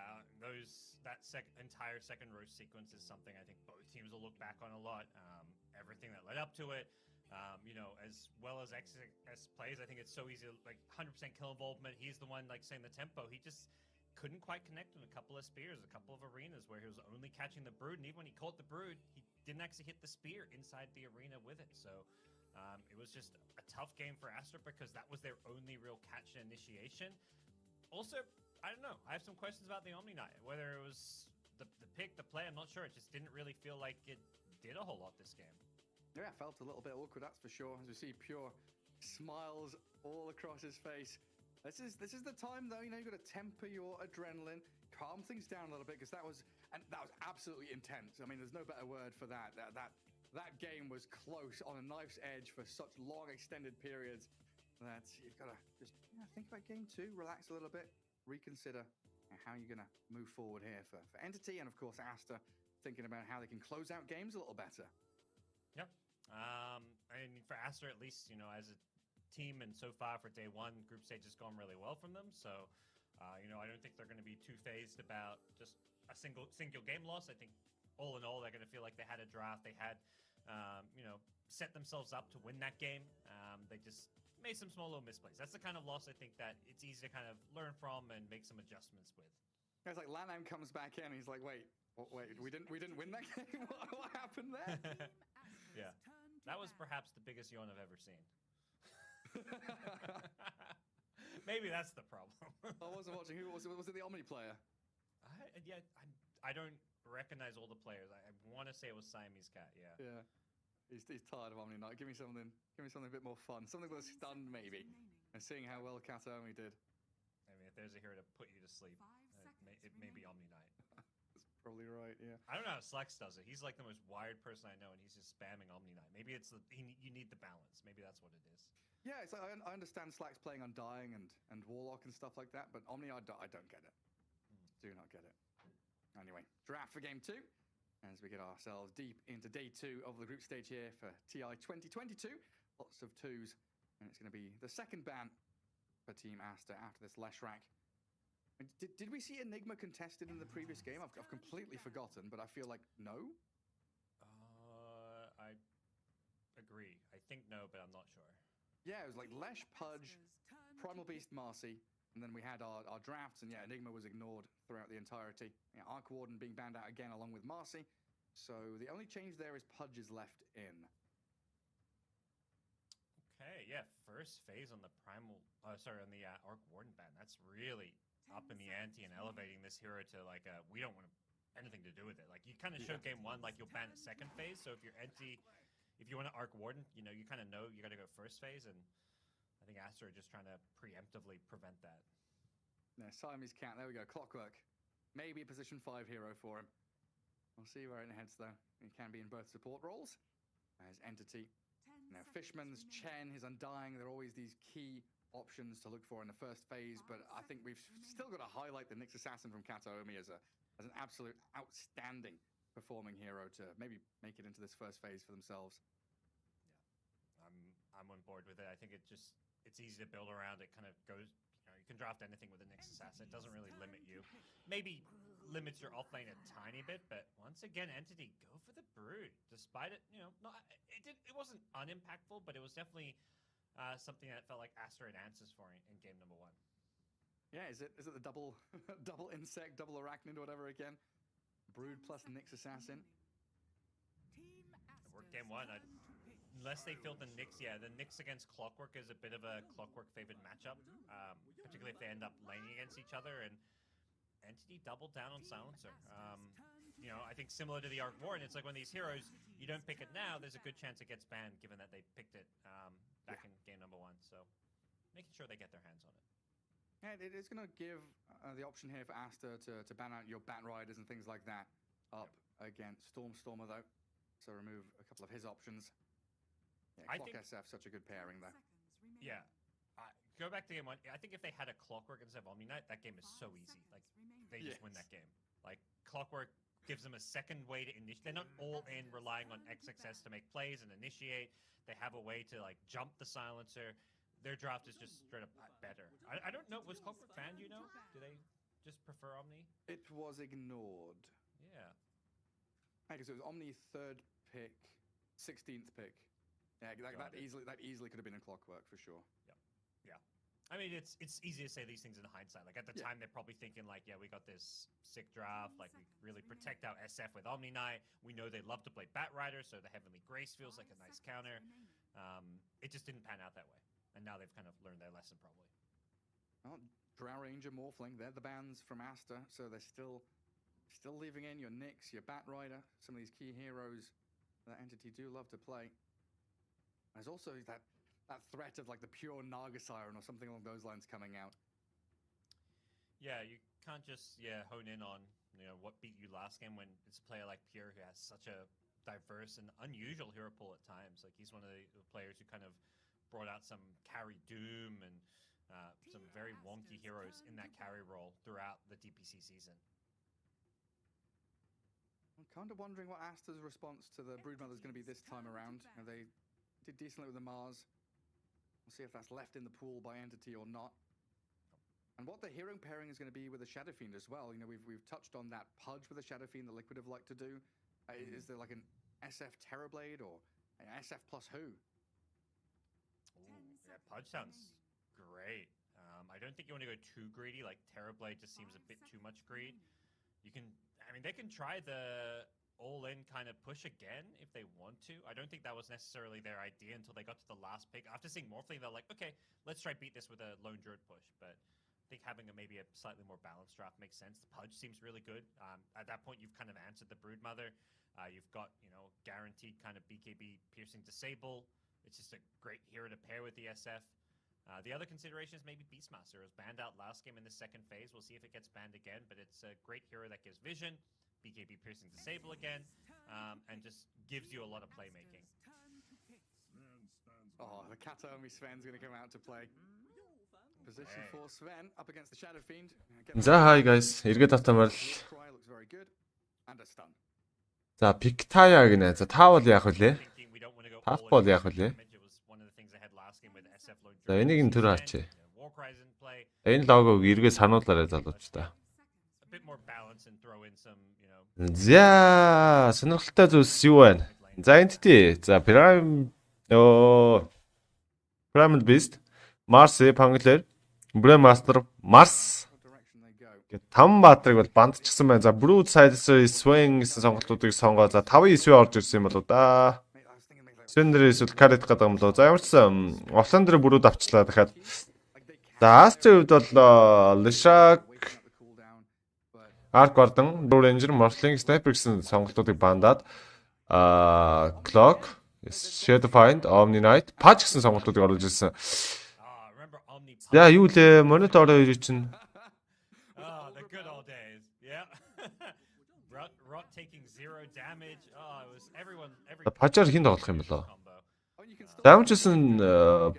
that entire second row sequence is something I think both teams will look back on a lot. Everything that led up to it, as well as XS plays, I think it's so easy, like 100% kill involvement. He's the one setting the tempo. He just couldn't quite connect on a couple of spears, a couple of arenas where he was only catching the brood, and even when he caught the brood, he didn't actually hit the spear inside the arena with it. So it was just a tough game for Aster because that was their only real catch and initiation. Also, I don't know. I have some questions about the Omni Knight. Whether it was the pick, the play, I'm not sure. It just didn't really feel like it did a whole lot this game. Yeah, it felt a little bit awkward, that's for sure. As we see Pure smiles all across his face. This is the time, though, you've got to temper your adrenaline, calm things down a little bit, because that was absolutely intense. I mean, there's no better word for that. That game was close on a knife's edge for such long, extended periods that you've got to just think about game 2, relax a little bit, reconsider how you're going to move forward here for Entity, and of course Aster thinking about how they can close out games a little better. Yep. And for Aster, at least, as a team, and so far for day 1, group stage has gone really well from them. So, I don't think they're going to be too phased about just a single game loss. I think all in all, they're going to feel like they had a draft. They had, set themselves up to win that game. They just made some small little misplays. That's the kind of loss I think that it's easy to kind of learn from and make some adjustments with. It's like Lanham comes back in and he's like, wait, we didn't win that game? What happened there? Yeah. That was perhaps the biggest yawn I've ever seen. Maybe that's the problem. I wasn't watching. Who was it? Was it the Omni player? I don't recognize all the players. I want to say it was Siamese Cat. Yeah. He's tired of Omni Knight. Give me something a bit more fun. Something with a stun, maybe. And seeing how well Caster OXY did. I mean, if there's a hero to put you to sleep, it may be Omni Knight. That's probably right, yeah. I don't know how Slex does it. He's like the most wired person I know, and he's just spamming Omni Knight. Maybe it's you need the balance. Maybe that's what it is. Yeah, it's like I understand Slack's playing Undying and Warlock and stuff like that, but Omni, I don't get it. Do not get it. Anyway, draft for game 2. As we get ourselves deep into day 2 of the group stage here for TI 2022. Lots of 2s, and it's going to be the second ban for Team Aster after this Leshrac. Did we see Enigma contested in the previous game? I've completely forgotten, but I feel like no? I agree. I think no, but I'm not sure. Yeah, it was like Lesh, Pudge, Primal Beast, Marcy, and then we had our drafts, and yeah, Enigma was ignored throughout the entirety. Yeah, Arc Warden being banned out again along with Marcy. So the only change there is Pudge is left in. Okay, yeah, first phase on the on the Arc Warden ban. That's really up in the ante and elevating this hero to like we don't want anything to do with it. Like you kind of showed game 1 like you'll ban at second phase. So if you're if you want to Arc Warden, you kind of know you got to go first phase, and I think Aster are just trying to preemptively prevent that. Yeah, Siamese Cat, there we go, Clockwork. Maybe a position 5 hero for him. We'll see where it heads though. He can be in both support roles as Entity. Fishman's, Chen, his Undying, there are always these key options to look for in the first phase, but I think we've still got to highlight the Nyx Assassin from Caster OXY as an absolute outstanding performing hero to maybe make it into this first phase for themselves. Yeah, I'm on board with it. I think it's easy to build around. It kind of goes, you can draft anything with the Nyx Assassin. It doesn't really limit you. Maybe limits your offlane a tiny bit, but once again, Entity go for the Brood. Despite it, it wasn't unimpactful, but it was definitely something that felt like Aster had answers for in game number 1. Yeah, is it the double insect, double arachnid, whatever again? Brood plus Nyx Assassin. We're game one. Unless they feel the Nyx, yeah, the Nyx against Clockwork is a bit of a Clockwork favored matchup, particularly if they end up laning against each other. And Entity doubled down on Silencer. You know, I think similar to the Arc Warden, it's like when these heroes, you don't pick it now, there's a good chance it gets banned, given that they picked it back in game number 1. So making sure they get their hands on it. Yeah, it is going to give the option here for Aster to ban out your Bat Riders and things like that up against Stormer, though. So remove a couple of his options. Yeah, I Clock think, SF, such a good pairing, though. Yeah. Go back to game 1. I think if they had a Clockwork instead of Omni Knight, that game is so easy. Like, they just win that game. Like, Clockwork gives them a second way to initiate. They're not all in relying on XXS to make plays and initiate. They have a way to, like, jump the Silencer. Their draft is just straight up better. I don't know. Was Clockwork banned, you know? Do they just prefer Omni? It was ignored. Yeah. Because it was Omni 3rd pick, 16th pick. Yeah, that easily could have been a Clockwork for sure. Yeah. I mean, it's easy to say these things in hindsight. Like, at the time, they're probably thinking, like, yeah, we got this sick draft. Like, we really protect our SF with Omni Knight. We know they love to play Bat Rider, so the Heavenly Grace feels like a nice counter. It just didn't pan out that way. And now they've kind of learned their lesson, probably. Well, Drow Ranger, Morphling, they're the bans from Aster, so they're still leaving in your Nyx, your Bat Rider, some of these key heroes that Entity do love to play. There's also that threat of like the pure Naga Siren or something along those lines coming out. Yeah, you can't just hone in on what beat you last game when it's a player like Pure who has such a diverse and unusual hero pool at times. Like, he's one of the players who kind of brought out some carry Doom and some very wonky heroes in that carry role throughout the DPC season. I'm kind of wondering what Aster's response to the Broodmother is going to be this time around. They did decently with the Mars. We'll see if that's left in the pool by Entity or not. And what the hero pairing is going to be with the Shadow Fiend as well. We've touched on that Pudge with the Shadow Fiend that Liquid have liked to do. Is there like an SF Terrorblade or an SF plus who? Yeah, Pudge sounds great. I don't think you want to go too greedy. Like, Terrorblade just seems a bit too much greed. They can try the all-in kind of push again if they want to. I don't think that was necessarily their idea until they got to the last pick. After seeing Morphling, they're like, okay, let's try beat this with a Lone Druid push. But I think having maybe a slightly more balanced draft makes sense. The Pudge seems really good. At that point, you've kind of answered the Broodmother. You've got, guaranteed kind of BKB piercing disable. It's just a great hero to pair with the SF. The other consideration is maybe Beastmaster. It was banned out last game in the second phase. We'll see if it gets banned again, but it's a great hero that gives vision, BKB piercing disable again, and just gives you a lot of playmaking. Oh, the Kataomi Sven's going to come out to play. Position for Sven up against the Shadow Fiend. За hi guys. Эргээд автамаар Looks very good. And a stun. за Пиктая гинэ. За та бол яах вүлээ? Тав бол яах вүлээ? За энийг нь төр харчээ. Энэ логог эргээ сануулаарай залуучдаа. За сонирхолтой зүйлс юу байна? За Entity. За Primal Beast, Mars, Pangler, Brewmaster, Mars. Гэт 5 баатрыг бол бандчихсан байна. За Brood Silencer, Swing гэсэн сонголтуудыг сонгоо. За 5-9 орж ирсэн юм болоо да. Swindler эсвэл Carrot гэдэг юм лөө. За ямар ч сан офлайн дээр Brood авчлаа дахиад. За Aster хувьд бол Lishak, Arc Warden, Blue Ranger, Morphling, Sniper гэсэн сонголтуудыг бандаад Clock, Shadow Fiend, Omni Knight, Pudge гэсэн сонголтуудыг оруулж ирсэн. За юу лээ? Monitor хоёр чинь Pudge-аар хин тоглох юм болоо. Заамчсан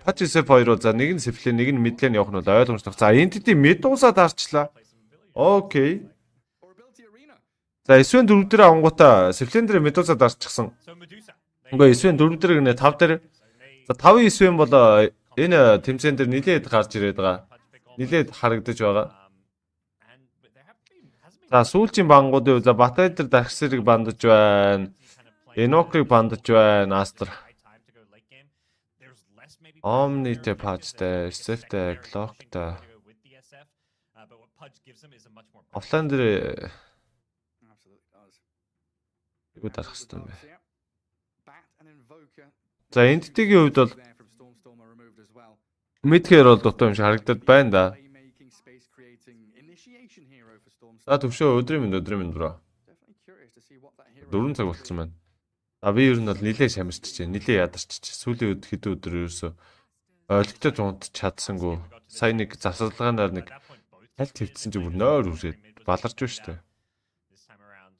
Pudge SF 2 бол за нэг нь Siflane, нэг нь Midlane явах нь бол ойлгомжтой. За Entity Medusa дарчлаа. Окей. За Sven 4 дээр авангуудаа Siflane дээр Medusa дарчихсан. Ингээ Sven 4 дээр гинэ 5 дээр. За 5 Sven бол энэ тэмцээн дээр нилээд гарч ирээд байгаа. Нилээд харагдаж байгаа. За сүүлчийн бангуудын за Батай дээр Darkseid-ыг бандаж байна. Enoch-ыг бандаж байна. Aster. Omni-тэй, Pudge-тэй, SF-тэй, Clock-тэй. Offline дээр Юу дарах хэрэгтэй юм бэ? За Entity-гийн хувьд бол Mid-care бол дутуу юм шиг харагдаад байна да. За төвшөө өдрийн минь бро. 4 цаг болчихсон байна. А би ер нь бол нилээ шамирчжээ, нилээ ядарчжээ. Сүүлийн хэдэн өдөр ерөөсөө ойлгохтой унт чадсангүй. Сая нэг завсарлагаанаар нэг аль твцсэн ч бүр нойр үрээд баларч байна шүү дээ.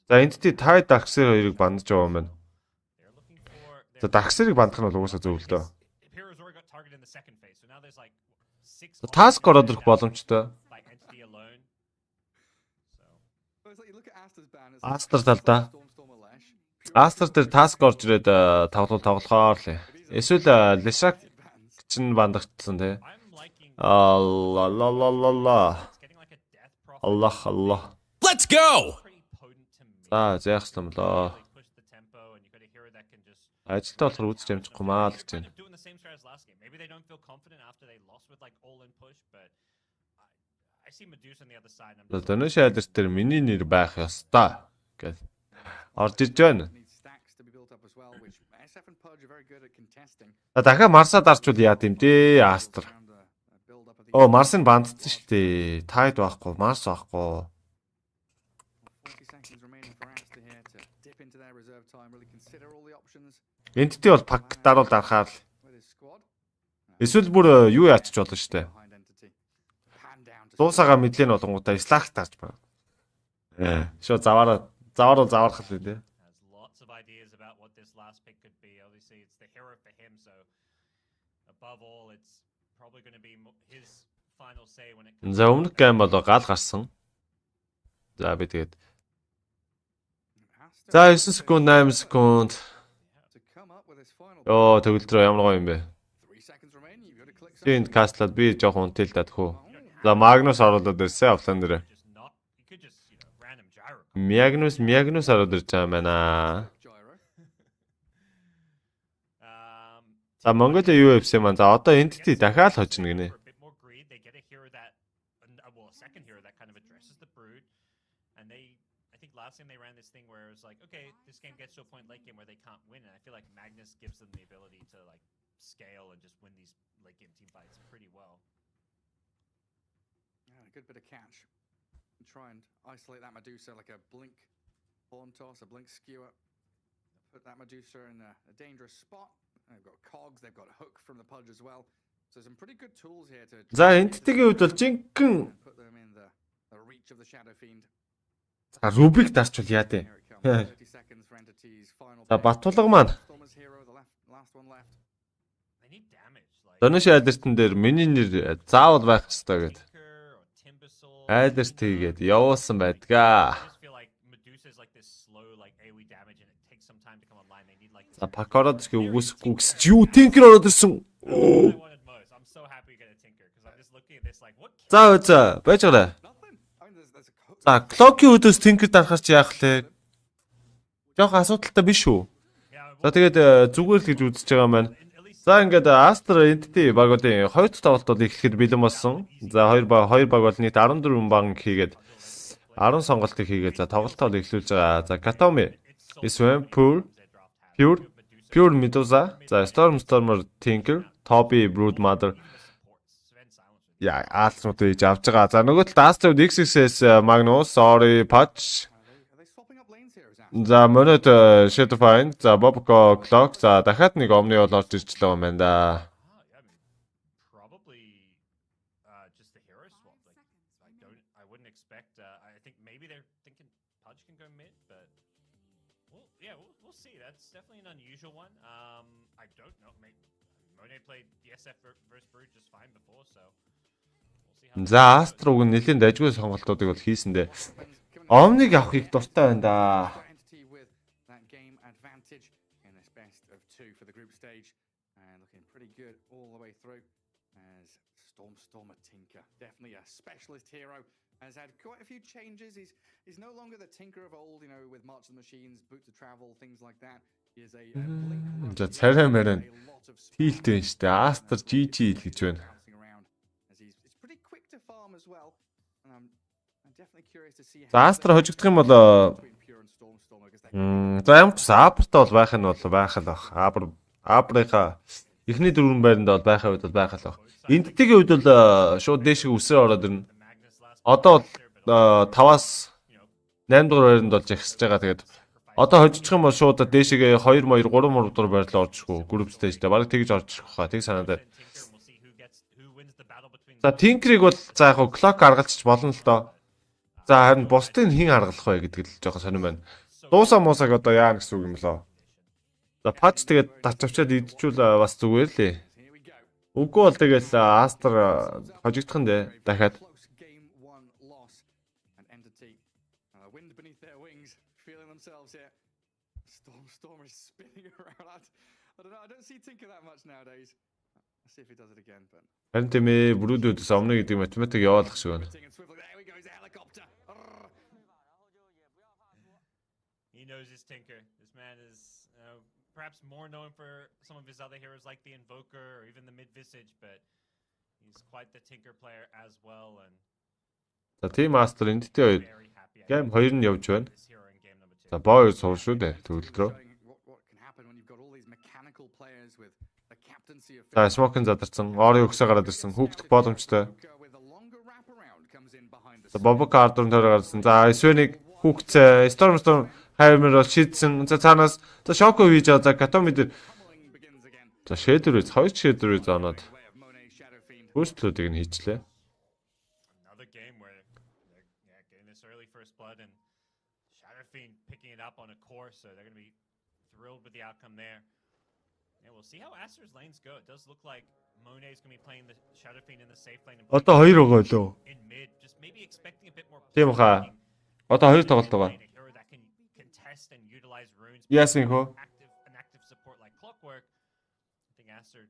За Entity Tide Darkseer хоёрыг бандж байгаа юм байна. За Darkseer-ыг бандах нь бол угаасаа зөв л дөө. Task ороод ирэх боломжтой. Aster талдаа. Aster дээр task орж ирээд тоглохоор л. Эсвэл Leshak чинь бандагдсан тий. Allah. Let's go. За яах юм лөө. Ажилтаа болохоор үзэж амжихгүй маа л гэж байна. Тэнэ шалдэр дээр миний нэр байх ёстой гэж орж иж байна. Дахиад Марсаа дарчвал яа гэм дээ Aster. Оо Марсын бандцсан шүү дээ. Tide байхгүй, Mars байхгүй. Entity бол пак даруул дарахаар л. Эсвэл бүр юу яачих болно шүү дээ. Дуусаага мэдлээ нь болгонгуудаа Slack таарч байна. Шо заваарах л дээ. За өмнөх гейм бол гал гарсан. За би тэгээд. За 9 секунд 8 секунд. Оо төгөлдрөө ямар гоё юм бэ? Энд кастлаад би жоохон унтил даа тхүү. За Magnus оруулаад ирсэн офлайн дээр. Magnus ороод ирж байгаа юм байна. За Mongolia UFC маань за одоо Entity дахиад хожно гинэ. To a point late game where they can't win, and I feel like Magnus gives them the ability to like scale and just win these late game team fights pretty well. Yeah, a good bit of catch. And try and isolate that Medusa like a blink horn toss, a blink skewer. Put that Medusa in a dangerous spot. They've got cogs, they've got a hook from the Pudge as well. So some pretty good tools here to. За Entity-гийн хувьд бол жинхэнэ put them in the reach of the Shadow Fiend. Rubik дарчвал яа дээ. За Батулга маань Тэнэ шалдэртэн дээр миний нэр заавал байх ёстой гэд. Айлэрт хийгээд явуулсан байдгаа. За Пакород ч үгүйсэхгүй гэсэн чи юу Tinker ороод ирсэн. За байж гараа. За Clock-ийн өдөөс Tinker дарахаар чи яах лээ? Жохо асуудалтай биш үү? За тэгээд зүгээр л гэж үзэж байгаа юм байна. За ингээд Aster Entity багуудын 2 дахь тоглолтод эхлэхэд бэлэн болсон. За 2 баг бол нийт 14 баг хийгээд 10 сонголтыг хийгээд за тоглолтоо эхлүүлж байгаа. За Katomi, Swamp Pure Medusa, за Stormer Tinker, Toby Broodmother. Яа, аалснууд ээж авч байгаа. За нөгөө талд Aster XXS Magnus, Sorry Patch. За Monet Shadowfind, за Bobco Clock, за дахиад нэг Omni бол орж ирчлээ юм байна да. Probably just the hero swap. Like I wouldn't expect I think maybe they're thinking Pudge can go mid, but we'll see. That's definitely an unusual one. I don't know. Monet played the SF versus Brood just fine before, so we'll see how. За Aster уг нь нэлийн дайггүй сонголтуудыг бол хийсэндээ Omni-г авахыг дуртай байна да. Good all the way through as Stormer Tinker, definitely a specialist hero, has had quite a few changes. He's no longer the Tinker of old, you know, with March of the Machines, Boots of Travel, things like that. He is a blink. За царай мэрэн хийлтэй шүү дээ. Aster GG л гэж байна. It's pretty quick to farm as well. За Aster хожигдох юм бол за ямар ч Aper-тай бол байх нь бол байх л бах. Aper-ийнхаа эхний дөрвөн байранд бол байхаа үед бол байх л бах. Энтгийн үед бол шууд дээшээ үсрээ ороод ирнэ. Одоо бол 5-аас 8 дугаар байранд болж ихсэж байгаа. Тэгээд одоо хожигдох юм бол шууд дээшээгээ 2 2 3 дугаар байрлал орчихгүй. Group stage-тэй баг тэгж орчих واخа. Тэг санаад. За Tinker-ийг бол за яг clock аргалчих болно л доо. За харин бусдыг хэн аргалах вэ гэдэг л жоохон сонирн байна. Дуусаа муусаг одоо яа гэсэн үг юм лөө. За patch тэгээд дарчавчаад идчихвэл бас зүгээр лээ. Үгүй бол тэгэл Aster хожигдох нь дээ дахиад. Storm is spinning around. I don't know. I don't see Tinker that much nowadays. Let's see if he does it again. But Харин тийм ээ бүрүүдээс өмнө гэдэг математик яваалах шиг байна. there we go. He's a helicopter. He knows his Tinker. This man is perhaps more known for some of his other heroes like the Invoker or even the Mid-Visage, but he's quite the Tinker player as well. And За тийм Aster энэтэй хоёр very happy. game 2 нь явж байна. This hero in game number 2. За боо суул шүү дээ төгөлдрөө. What can happen when you've got all these mechanical players with the captaincy of За Smoke-ын задарсан, Ori өгсөө гараад ирсэн, хүүхдэх боломжтой. with a longer wraparound comes in behind the За Bobo Cardron тойроо гарсан. За Sven-ийг хүүхцээ, Storm Hammer бол шийдсэн. За цаанаас за Shoko хийж байгаа. За Katomi дээр pummeling begins again. за Shadow-ээс хоёр Shadow-ыг заанаад Way of Monet Shadow Fiend. өөрчлөлтүүдийг нь хийчлээ. Another game where they're getting this early first blood and Shadow Fiend picking it up on a course, so they're going to be thrilled with the outcome there. Yeah, we'll see how Aster's lanes go. It does look like Monet's going to be playing the Shadow Fiend in the safe lane and Одоо хоёр байгаа лөө. in mid, just maybe expecting a bit more. Тийм хаа. Одоо хоёр тоглолт байгаа. A hero that can contest and utilize runes. Яасан хөө? An active support like Clockwork. I think Aster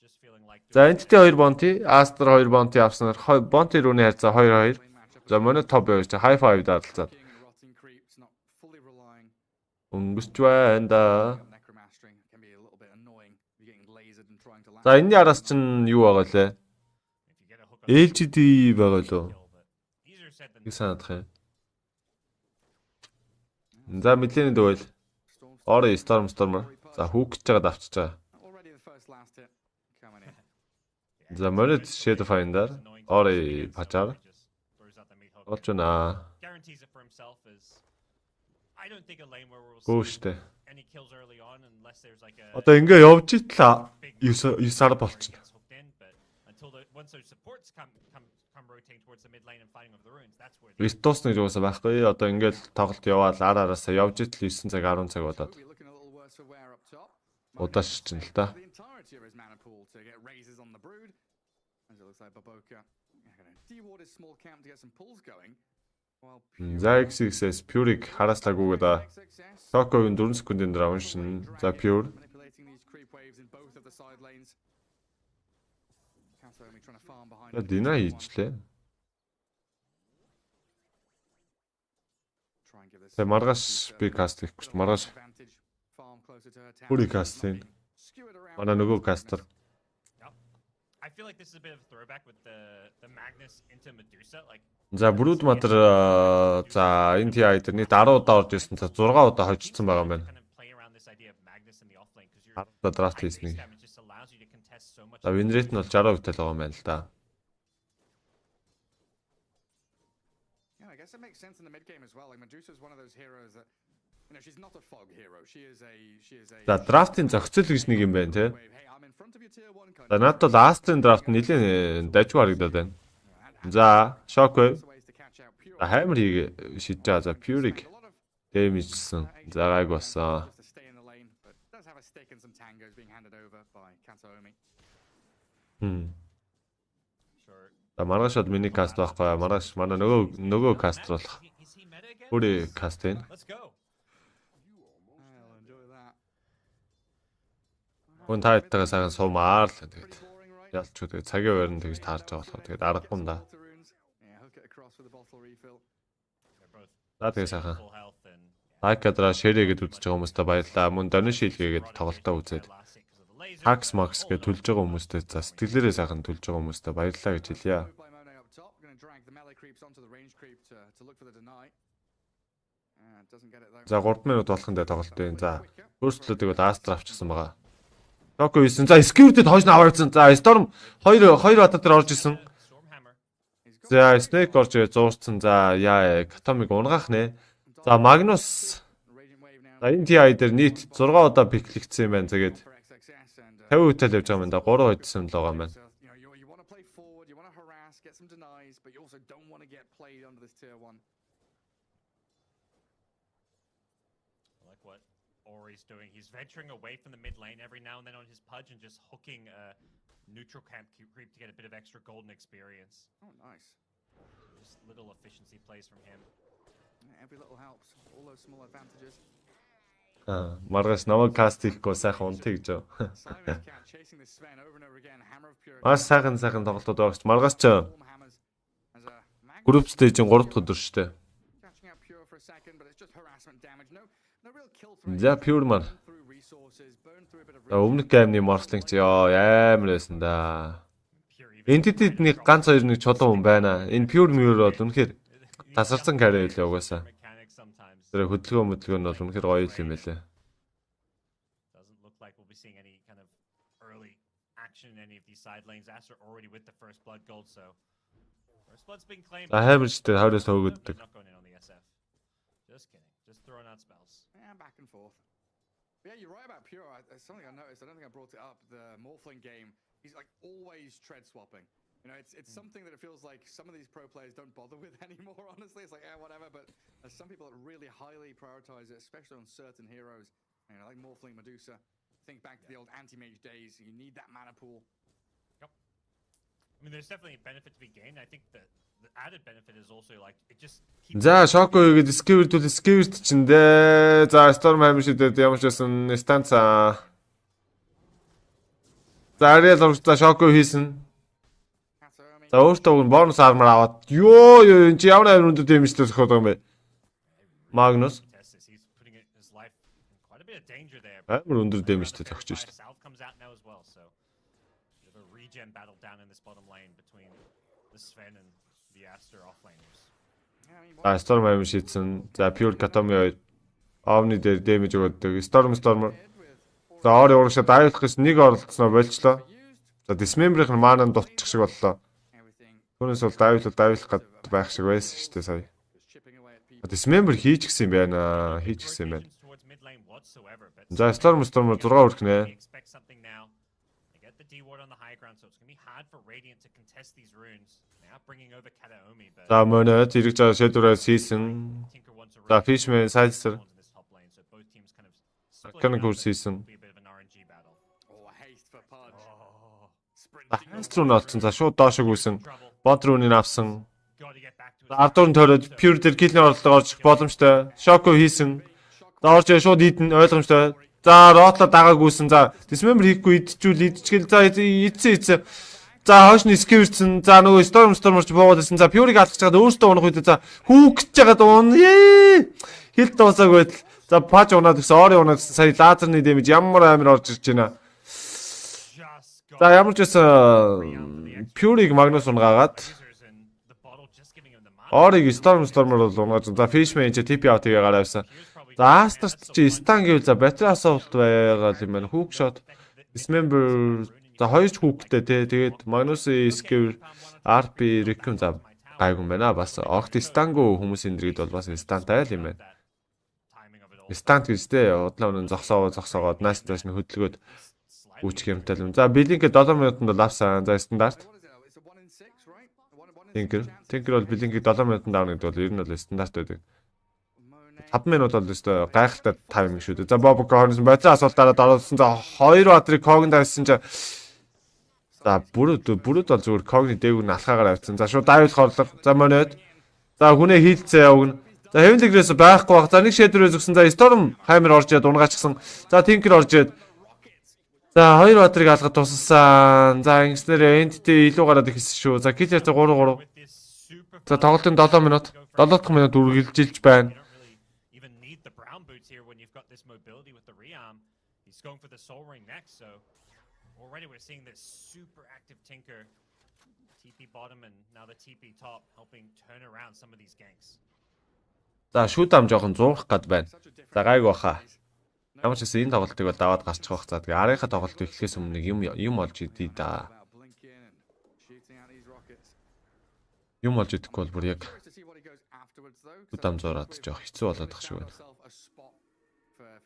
just feeling like. За энэтэй 2 Bounty, Aster 2 Bounty авснаар Bounty рууны харьцаа 2-2. За манай топ явж high five даалцаад King and rotting creeps, not fully relying өнгөсч байна да. on necromastering. Can be a little bit annoying. You're getting lasered and trying to land. За энэний араас чинь юу байгаа лээ? If you get a hook on LGD байгаа лөө. kill, but easier said than Юу санаадах юм? За мэдээний дэвэл Ori Storm. За хүүгч жагаад авчиж байгаа. Already the first last hit coming in. За Monet Shadow Finder Ori пачаар just throws out the meat hook. болж байна. Guarantees it for himself is. I don't think a lane where we'll Гүү see штэ. any kills early on unless there's like a Одоо ингээ явж итлаа. 9 сар болчихно. gets hooked in, but until once those supports come rotating towards the mid lane and fighting over the runes, that's where the Рестос нэг юусаа байхгүй. Одоо ингээл тоглолт яваал араасаа явж итл 9 цаг 10 цаг болоод We're looking a little worse for wear up top. удаач чинь л та. The entirety of his mana pool to get raises on the brood. As it looks like Baboka gonna deward his small camp to get some pulls going. While За X6S Pure-ыг хараслаагүйгээд XXS Shoko-гийн 4 секундын дараа уншин. За Pure manipulating these creep waves in both of the side lanes. Caster OXY trying to farm behind. Дина хийчлээ. Try and give this Тэ маргааш би каст хийхгүй шүү. Маргааш advantage. Farm closer to her tower. Pure каст хийн. Skew it around. Манай нөгөө кастер. Yep. I feel like this is a bit of a throwback with the Magnus into Medusa. Like За Brood Mother за энэ TI дээр нийт 10 удаа орж ирсэн. За 6 удаа хожигдсан байгаа юм байна. kind of play around this idea of Magnus in the offlane because you're 10 удаа драфт high base хийснийг. damage just allows you to contest so much. За win rate нь бол 60% байгаа юм байна л да. Yeah, I guess it makes sense in the mid game as well. Like Medusa is one of those heroes that, she's not a fog hero. She is a. За драфтын зохицол гэж нэг юм байна те. Hey, I'm in front of your tier 1 kind За надад бол Aster-ын драфт нэлээд дажгүй харагдаад байна. За Shockwave. of ways to catch out pure. За Hammer шийдэж байгаа. За Pure-ыг A lot of дэмэжсэн. За гайг болсон. just to stay in the lane, but does have a stick and some tangos being handed over by Caster OXY. Sure. За маргааш бол миний каст байхгүй. Маргааш манай нөгөө кастер болох. Is he meta again? Бүрий каст байна. Let's go. I'll enjoy that. Гүн тайтайгаа сайхан суумаар л тэгээд. Boring, right? Ялч үү тэгээд цагийн байранд тэгж таарч байгаа болохоор тэгээд аргагүй юм да. Water runes. Yeah, hook it across with a bottle refill. They're both За тэгээд сайхан. full health and Лайкадра шэрэгэд үзэж байгаа хүмүүстээ баярлалаа. Мөн донь шилгээгээд тоглолтоо үзээд last hit because of the laser. Hax Max гэж төлж байгаа хүмүүстээ за сэтгэлээрээ сайхан төлж байгаа хүмүүстээ баярлалаа гэж хэлье. Move by Monet up top. Gonna drag the melee creeps onto the range creep to look for the deny. Doesn't get it though. За 3 минут болох нь дээ тоглолт байна. За өөрчлөлтүүдийг бол Aster авчихсан байгаа. Shock хийсэн. За Skewed-д хойш нь аваадсан. За Storm 2 бата дээр орж исэн. Stormhammer. За Snake орж зуурцсан. За яа Katomi-г унгаах нэ. За Magnus Radiant wave now. за энэ TI дээр нийт 6 удаа пиклэгдсэн юм байна. Тэгээд For XXS and 50 үтэл явж байгаа юм да. 3 удсан л байгаа юм байна. so, you want to play forward, you want to harass, get some denies, but you also don't want to get played under this tier 1. I like what Ori's doing. He's venturing away from the mid lane every now and then on his pudge and just hooking a neutral camp creep to get a bit of extra golden experience. Oh, nice. Just little efficiency plays from him. Yeah, every little helps. All those small advantages. Маргаш намайг каст хийхгүй сайхан унтъя гэж. Simon's cat chasing this Sven over and over again. Hammer of Purity. Маш сайхан тоглолтууд байгаач. Маргаш ч Form hammers as a Magnus group stage-ийн 3 дахь өдөр шүү дээ. catching out Pure for a second, but it's just harassment damage. No real kill threat. За Pure man. Burn through resources, burn through a bit of За өмнөх геймний Morphling ч яа амар байсан да. Pure even Entity-д нэг ганц хоёр нэг чулуун хүн байна. Энэ Pure Mirror бол үнэхээр тасарсан carry байлаа угаасаа. mechanics sometimes. Тэр хөдөлгөөн нь бол үнэхээр гоё юм байлаа. Doesn't look like we'll be seeing any kind of early action in any of these side lanes. Aster already with the first blood gold, so first blood's been claimed. За хаймэрчтэй хойроос хөөгддөг. Not going in on the SF. Just kidding. Just throwing out spells. Yeah, back and forth. But yeah, you're right about Pure. It's something I noticed. I don't think I brought it up. The Morphling game, he's like always tread swapping. You know, it's something that it feels like some of these pro players don't bother with anymore. Honestly, it's like whatever. But there's some people that really highly prioritize it, especially on certain heroes. You know, like Morphling, Medusa. Think back to the old anti-mage days. You need that mana pool. I mean, there's definitely a benefit to be gained. I think that the added benefit is also like it just keeps. За Shock хийгээд Skewed чинь дээ. За Storm Hammer шидэд ямар ч байсан станц за Ariel орж Shock хийсэн. За өөртөө уг бонус армор аваад ёо энэ чи ямар амар өндөр дэмжлээ зөхөд байгаа юм бэ? Magnus Test this. He's putting his life in quite a bit of danger there. амар өндөр дэмжтэй зөгч шүү дээ. South comes out now as well, so bit of a regen battle down in this bottom lane between the Sven and the Aster offlaners. Yeah, I mean, Storm Hammer шийдсэн. За Pure Katomi хоёр Omni дээр дэмэж өгдөг. Stormer за Ori урагшаа дайвлах гэж нэг оролцсноо болчлоо. За Dismember-ийн маанаа дутчих шиг боллоо. everything Түүнээс бол дайвлах гад байх шиг байсан шүү дээ сая. is chipping away at people. Dismember хийчихсэн юм байна. Хийчихсэн юм байна. Visions towards mid lane whatsoever, but За Stormer 6 хүрхнэ. we expect something now. They get the D ward on the high ground, so it's gonna be hard for Radiant to contest these runes. Now bringing over Kataomi, but За Monet эргэж байгаа Shadow-аас хийсэн. Tinker wants a За Fishman Sizer in this top lane, so both teams kind of split Kana it up, course and season. it'll be a bit of an RNG battle. Oh, haste for Pudge. Sprinting Astro нотсон. За шууд доош өгүүлсэн. trouble. Бодрууны авсан. Gotta get back to his Ардуурн төрөөд Pure дээр килний оролцоо орж боломжтой. Shock хийсэн. За орж шууд идэн ойлгомжтой. За Rotlо дагаагүйсэн. За Dismember хийхгүй идчихвэл идчихэл. За идсэн. За хойшны Skewed-сэн. За нөгөө Stormer ч буугаад байсан. За Pure-ыг алдчих чад өөртөө унах үед за хүүгэж жагаад уун. Хилт дуусааг байтал. За Pudge унаад гэсэн Ori унаад сая лазерны дэмэж ямар амар орж ирж байна. just got За ямар ч байсан Pure-ыг Magnus унгаагаад lasers and the bottle just giving him the mana. Ориг Stormer бол унгааж. За Fishman ч TP out хийгээ гараа авсан. Here's probably За Aster чи стан гэвэл за battery assault байгаа юм байна. Hook shot. Dismember за хоёр ч hookтэй те. Тэгээд Magnus-ийн skill RP Recon за гайгүй юм байна. Бас огт стангүй хүмүүсийн дэргэд бол бас стантай л юм байна. timing of it all. Стант гэж те. Удлаа өнө зогсоогоод нааш тааш нь хөдөлгөөд үүчих юмтай юм. За Blink-д 7 минутанд бол авсан. За стандарт. What is it? It's a 1 in 6, right? One in Tinker. 6 chance. Tinker бол Blink-ийг 7 минутанд авна гэдэг бол ер нь бол стандарт байдаг. Monet. 5 минут бол өстой гайхалтай тайминг шүү дээ. За Bob Corners боцоо асуултаараа оруулсан. За 2 батрыг Cogn дайсан чи за бүрүүд бол зүгээр Cogn дээгүүр нь алхаагаар авцсан. За шууд дайвлах орлого. За Monet. За хүнээ хийлцээ өгнө. За Heaven Degree-с байхгүй баг. За нэг Shadow-өөс өгсөн. За Storm Hammer орж яд унгаачихсан. За Tinker орж яд. За 2 батрыг алгад туссан. За ингэснээр Entity илүү гараад ихсэн шүү. За kill яцаа 3-3. With this super За тоглолтын 7 минут. 7 дахь минут үргэлжилж байна. You don't really even need the brown boots here when you've got this mobility with the rearm. He's going for the soul ring next, so already we're seeing this super active Tinker TP bottom and now the TP top helping turn around some of these ganks. За шүүдам жоохон зуурах гад байна. За гайг баха. Ямар ч гэсэн энэ тоглолтыг бол даваад гарчих واخ. За тэгээ арийнхаа тоглолт эхлэхээс өмнө юм олж идэе да. Юм олж идэхгүй бол бүр яг шүүдам зураад жоох хэцүү болоод тах шиг байна.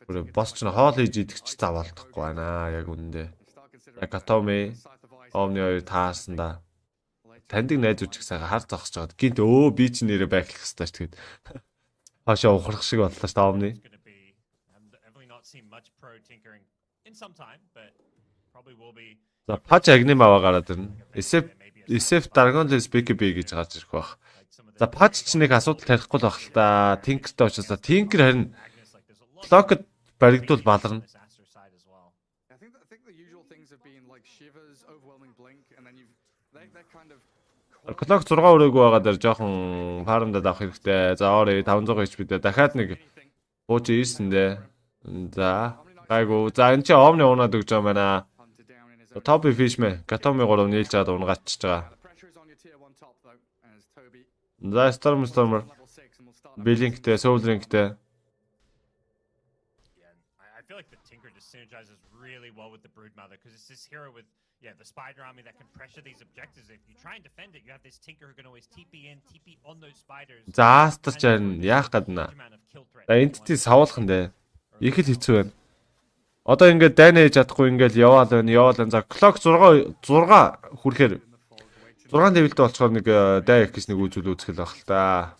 Бүр босс ч хоол хийж идэх ч заваалдахгүй байна яг үнэндээ. Яг Катоми Омни хоёр таасан да. Таньдаг найзууд ч гэсэн хар зогсож байгаад гинт би ч нэрээ байхлах хэвээр ч тэгээд хашаа ухрах шиг боллоо ш та Омни. За пач агним аваа гараад ирнэ. SF Dragon Speak B гэж гарч ирэх байх. За пач ч нэг асуудал тарихгүй л байх л та. Tinker-тэй очилаа. Tinker харин блокд баригдуул баларна. Клок 6 өрөөгүй байгаа дээр жоохон фармдад авах хэрэгтэй. За орой 500 HP дээр дахиад нэг бууж ирсэн дээ. За гайгүй. За энэ чи Омни унаад өгч байгаа байна. Топ фишмэ. Катоми 3 нийлж чад унгачж байгаа. За Stormer. Блинктэй, Soulrinkтэй. I feel like the Tinker just synergizes really well with the Broodmother because it's this hero with the spider army that can pressure these objectives. If you try and defend it, you have this Tinker who can always TP in, TP on those spiders. За Aster ч яах гадна. За entity савуулхан дээ. Их л хэцүү байна. Одоо ингээд дайн ээж чадахгүй ингээд яваал байна. За clock 6 хүрэхээр 6 левелд болчихоор нэг дай их гэж нэг үзүүл үзэх л байх л та.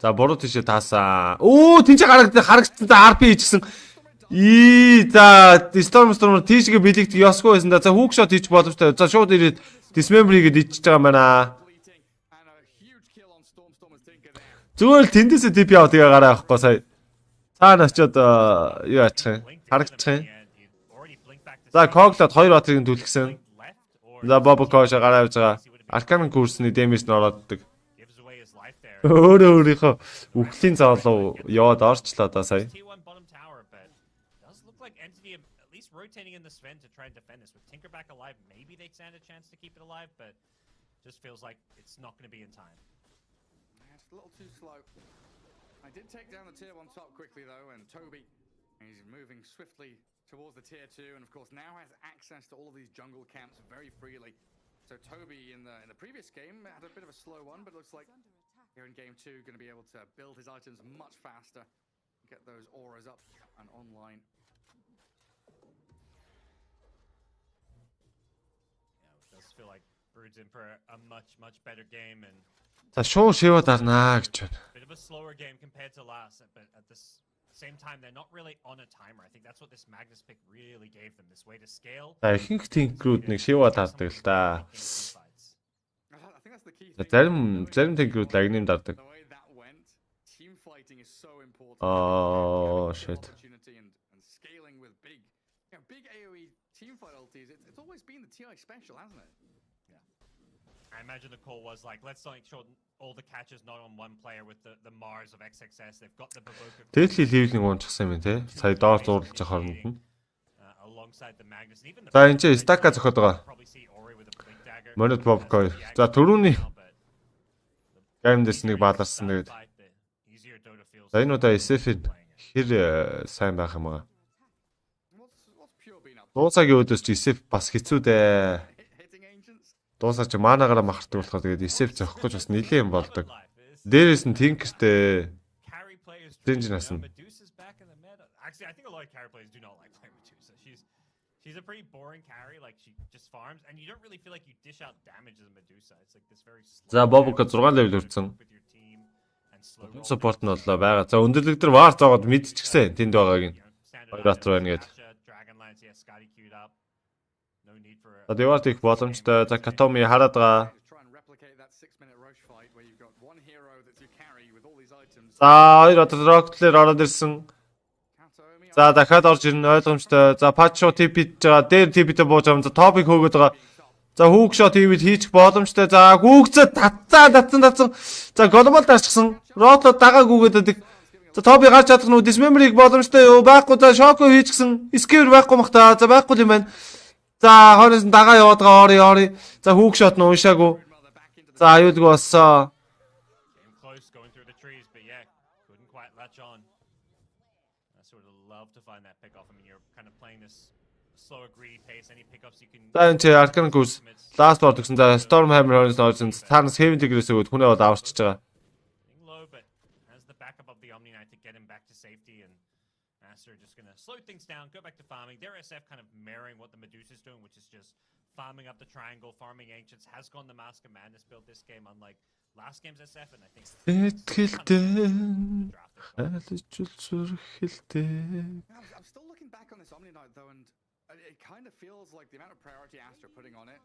За буруу тийшээ таасаа. Тэнцээ харагдсан за RP хийчихсэн. За Stormer тийшгээ билэгт ёсгүй байсан да. За hook shot хийчих боломжтой. За шууд ирээд dismember хийгээд ичж байгаа юм байна. Зүгээр л тэндээсээ TP аваад тэгээ гараа авахгүй сая. Цаана очиод юу аачих юм? Харагдчих юм. За Coglot 2 батрыг түлхсэн. За Bobo Kosh гараа авж байгаа. Arcane курсны damage нь ороод. Өөрийнхөө үхлийн зоолоо яваад орчлоо да сая. Rotating in the Sven to try and defend this with Tinker back alive. Maybe they stand a chance to keep it alive, but just feels like it's not going to be in time. It's a little too slow. I did take down the tier 1 top quickly though, and Toby, he's moving swiftly towards the tier 2, and of course now has access to all of these jungle camps very freely. So Toby in the previous game had a bit of a slow one, but looks like here in game 2 going to be able to build his items much faster, get those auras up and online. Feel like Brood's in for a much better game and За шуу шивэ дарнаа гэж байна. Bit of a slower game compared to last, but at the same time they're not really on a timer. I think that's what this Magnus pick really gave them, this way to scale. За ихэнх Tinker-үүд нэг шивэ дардаг л та. Зарим Tinker-үүд агним дардаг. Shit. Scaling with big AoE teamfight ultis. It's always been the TI special, hasn't it? I imagine the call was like, let's make sure all the catches not on one player with the Mars of XXS. They've got the Baboka. Тэгэл левелинг уунчихсан юм те. Сая доор зуурлаж байгаа хооронд нь. Alongside the Magnus and even the За энэ ч стака зөхөд байгаа. Монит Bobco. За түрүүний геймдээс нэг бааларсан тэгээд. За энэ удаа SF-ийн хэр сайн байх юм аа. Дуусагийн өдөөс ч SF бас хэцүү дээ. Дуусаа чи манаагаараа махардаг болохоор тэгээд SF зөөх гэж бас нилээ юм болдог. Дээрээс нь Tinker-тэй Dangerous нь. Actually, I think a lot of carry players do not like playing Medusa. She's a pretty boring carry, like she just farms and you don't really feel like you dish out damage as a Medusa. It's like this very За Bobco 6 level хүрсэн. Support нь боллоо байгаа. За өндөрлөг дээр вар зоогод мэдчихсэн тэнд байгааг нь. Хоёр атар байна гэдэг. За Devart их боломжтой. За Katomi хараад байгаа. За хоёр атар Rocket-лэр ороод ирсэн. За дахиад орж ирнэ ойлгомжтой. За Pacho TP-ж байгаа. Дээр TP-тэй бууж байгаа. За Topic хөөгд байгаа. За hook shot хийчих боломжтой. За хүүгцээ татсан. За global дашчихсан. Rocket дагаагүйгээд байдаг. За Topic гарч чадах нь dismember-ийг боломжтой юу? Байхгүй. За Shock хийчихсэн. Escape байхгүй мах та. За байхгүй юм байна. За хойноос нь дагаа яваад байгаа ори. За хүүг шот нь уншаагүй. За аюулгүй болсон. Came close going through the trees, but yeah, couldn't quite latch on. I sort of love to find that pick off. I mean, you're kind of playing this slower, greedy pace. Any pickups you can. За энэ чи Arcane Goose last board гэсэн. За Stormhammer хоёроос орсон. Танаас Heaven Tigress өгөөд хүнээ бол аварчиж байгаа. Low, but has the backup of the Omni Knight to get him back to safety, and Aster just gonna slow things down, go back to farming. Their SF kind of mirroring what the Medusa's doing, which is just farming up the triangle, farming ancients. Has gone the Mask of Madness build this game, unlike last game's SF, and I think. Сэтгэлдэн хайлжул зүрхэлтэй. I'm still looking back on this Omni Knight though, and it kind of feels like the amount of priority Aster putting on it.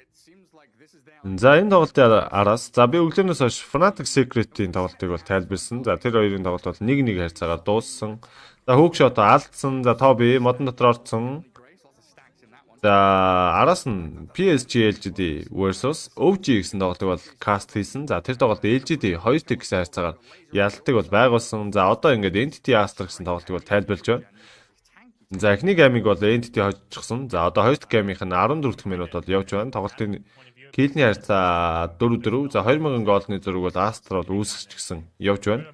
It seems like this is their. За энэ тоглолтын араас за би өглөөнөөс хойш Fnatic Secret-ийн тоглолтыг бол тайлбарсан. За тэр хоёрын тоглолт бол 1-1 харьцаагаар дууссан. За хүүг шот алдсан. За Тоби модон дотор орсон. За араас нь PSG LGD versus OG гэсэн тоглолтыг бол каст хийсэн. За тэр тоглолт LGD 2-1 гэсэн харьцаагаар ялтыг бол байгуулсан. За одоо ингээд Entity Aster гэсэн тоглолтыг бол тайлбарлаж байна. За эхний геймиг бол Entity хожчихсон. За одоо хоёр дахь геймийнх нь 14 дахь минут бол явж байна. Тоглолтын киллний харьцаа 4-4. За 2000 голны зураг бол Aster бол үүсчихсэн явж байна.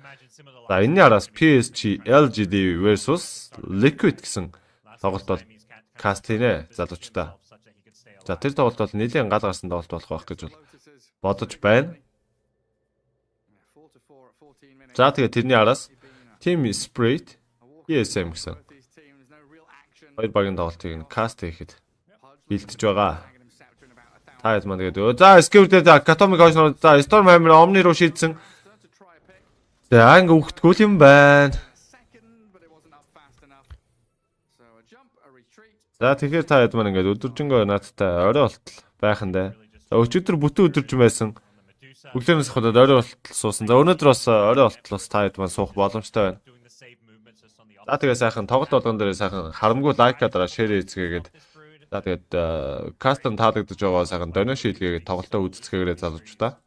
За энэний араас PSG LGD versus Liquid гэсэн тоглолт бол каст хийнэ залуучдаа. За тэр тоглолт бол нэлийн гал гарсан тоглолт болох байх гэж бол бодож байна. За тэгээ тэрний араас Team Spirit ESM гэсэн хоёр багийн тоглолтыг нь каст хийхэд бэлдэж байгаа. Та хэд маань тэгээд за Skewed Atomic Ocean за Stormhammer Omni руу шийдсэн. За анги үхтгүүл юм байна. За тэгэхээр та хэд маань ингээд өдөржингөө наадтай орой болтол байхандаа. За өчигдөр бүтэн өдөржин байсан. Өглөөнөөс хойш орой болтол суусан. За өнөөдөр бас орой болтолоос та хэд маань суух боломжтой байна. За тэгээ сайхан тоглолт болгон дээр сайхан харамгүй лайка дараа шеэр хийцгээгээд. За тэгээд кастом таалагдж байгаа сайхан доно шийдгээгээд тоглолтоо үздэцгээгээрээ залуучдаа.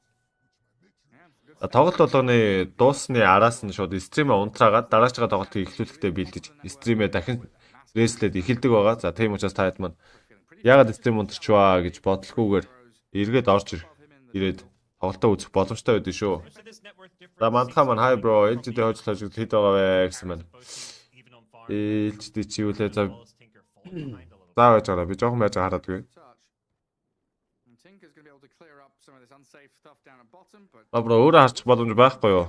За тоглолт болгоны дуусны араас нь шууд стримээ унтраагаад дараачгаа тоглолтыг эхлүүлэхдээ бэлдэж стримээ дахин рестлээд эхэлдэг байгаа. За тийм учраас та хэд маань ягаад стрим унтарчваа гэж бодлохгүйгээр эргээд орж ирээд тоглолтоо үзэх боломжтой байдэн шүү. За мантха маань хай бро LGD хожлож хэд байгаа вэ гэсэн маань. LGD чивлээ за байж байгаа би жоохон байж хараад гээ. Бро өөрөө харчих боломж байхгүй юу?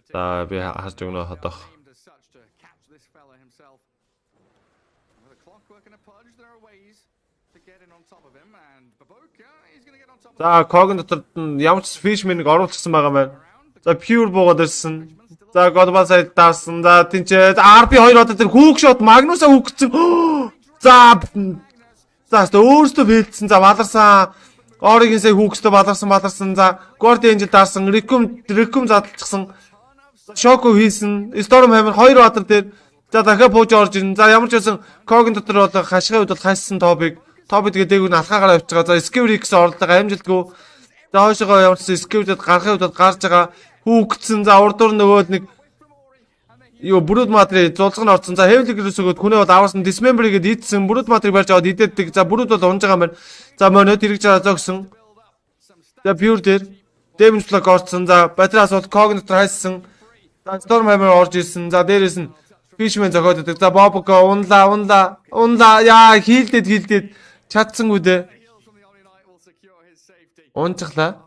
За би харж өгнө хотох. За Коген дотор ямар ч Fishman-ыг оруулчихсан байгаа маань. За Pure буугаад ирсэн. За Godman сайд даарсан. За тэнцээ RP 2 одоо тэр хүүг шот Магнусаа үгцсэн. За өөрөөсөө фейлдсэн. За баларсан. Оригийн сая хүүгстэй баларсан. За Guardian Angel даарсан. Recum задлчихсан. Шоко хийсэн. Stormhammer 2 баатар дээр. За дахиад бууж орж ирнэ. За ямар ч байсан Коген дотор бол хашгын үед бол хайсан Тобиг. Тоби тэгээ дээгүүр нь алхаагаар авч байгаа. За Skewrix орлого амжилтгүй. За хоошоо ямар ч Skewrix-д гарахын үед гарч байгаа. Хүүгдсэн. За урдуур нөгөөд нэг Брүүд матрийн зулцган орсон. За Heavenly-гээс өгөөд хүнээ бол аварсан Dismember-ийг идсэн. Брүүд матрийг барьж аваад идээддэг. За Брүүд бол унж байгаа юм байна. За Monod хэрэгж байгаа зогсон. За Pure дээр Damage block орсон. За Battery асуулт Cogen дотор хайсан. За Stormhammer орж ирсэн. За дээрээс нь Fishman зохиод өгдөг. За Boboko унлаа. Яа хийлдээд чадсангүй дээ. Унцглаа.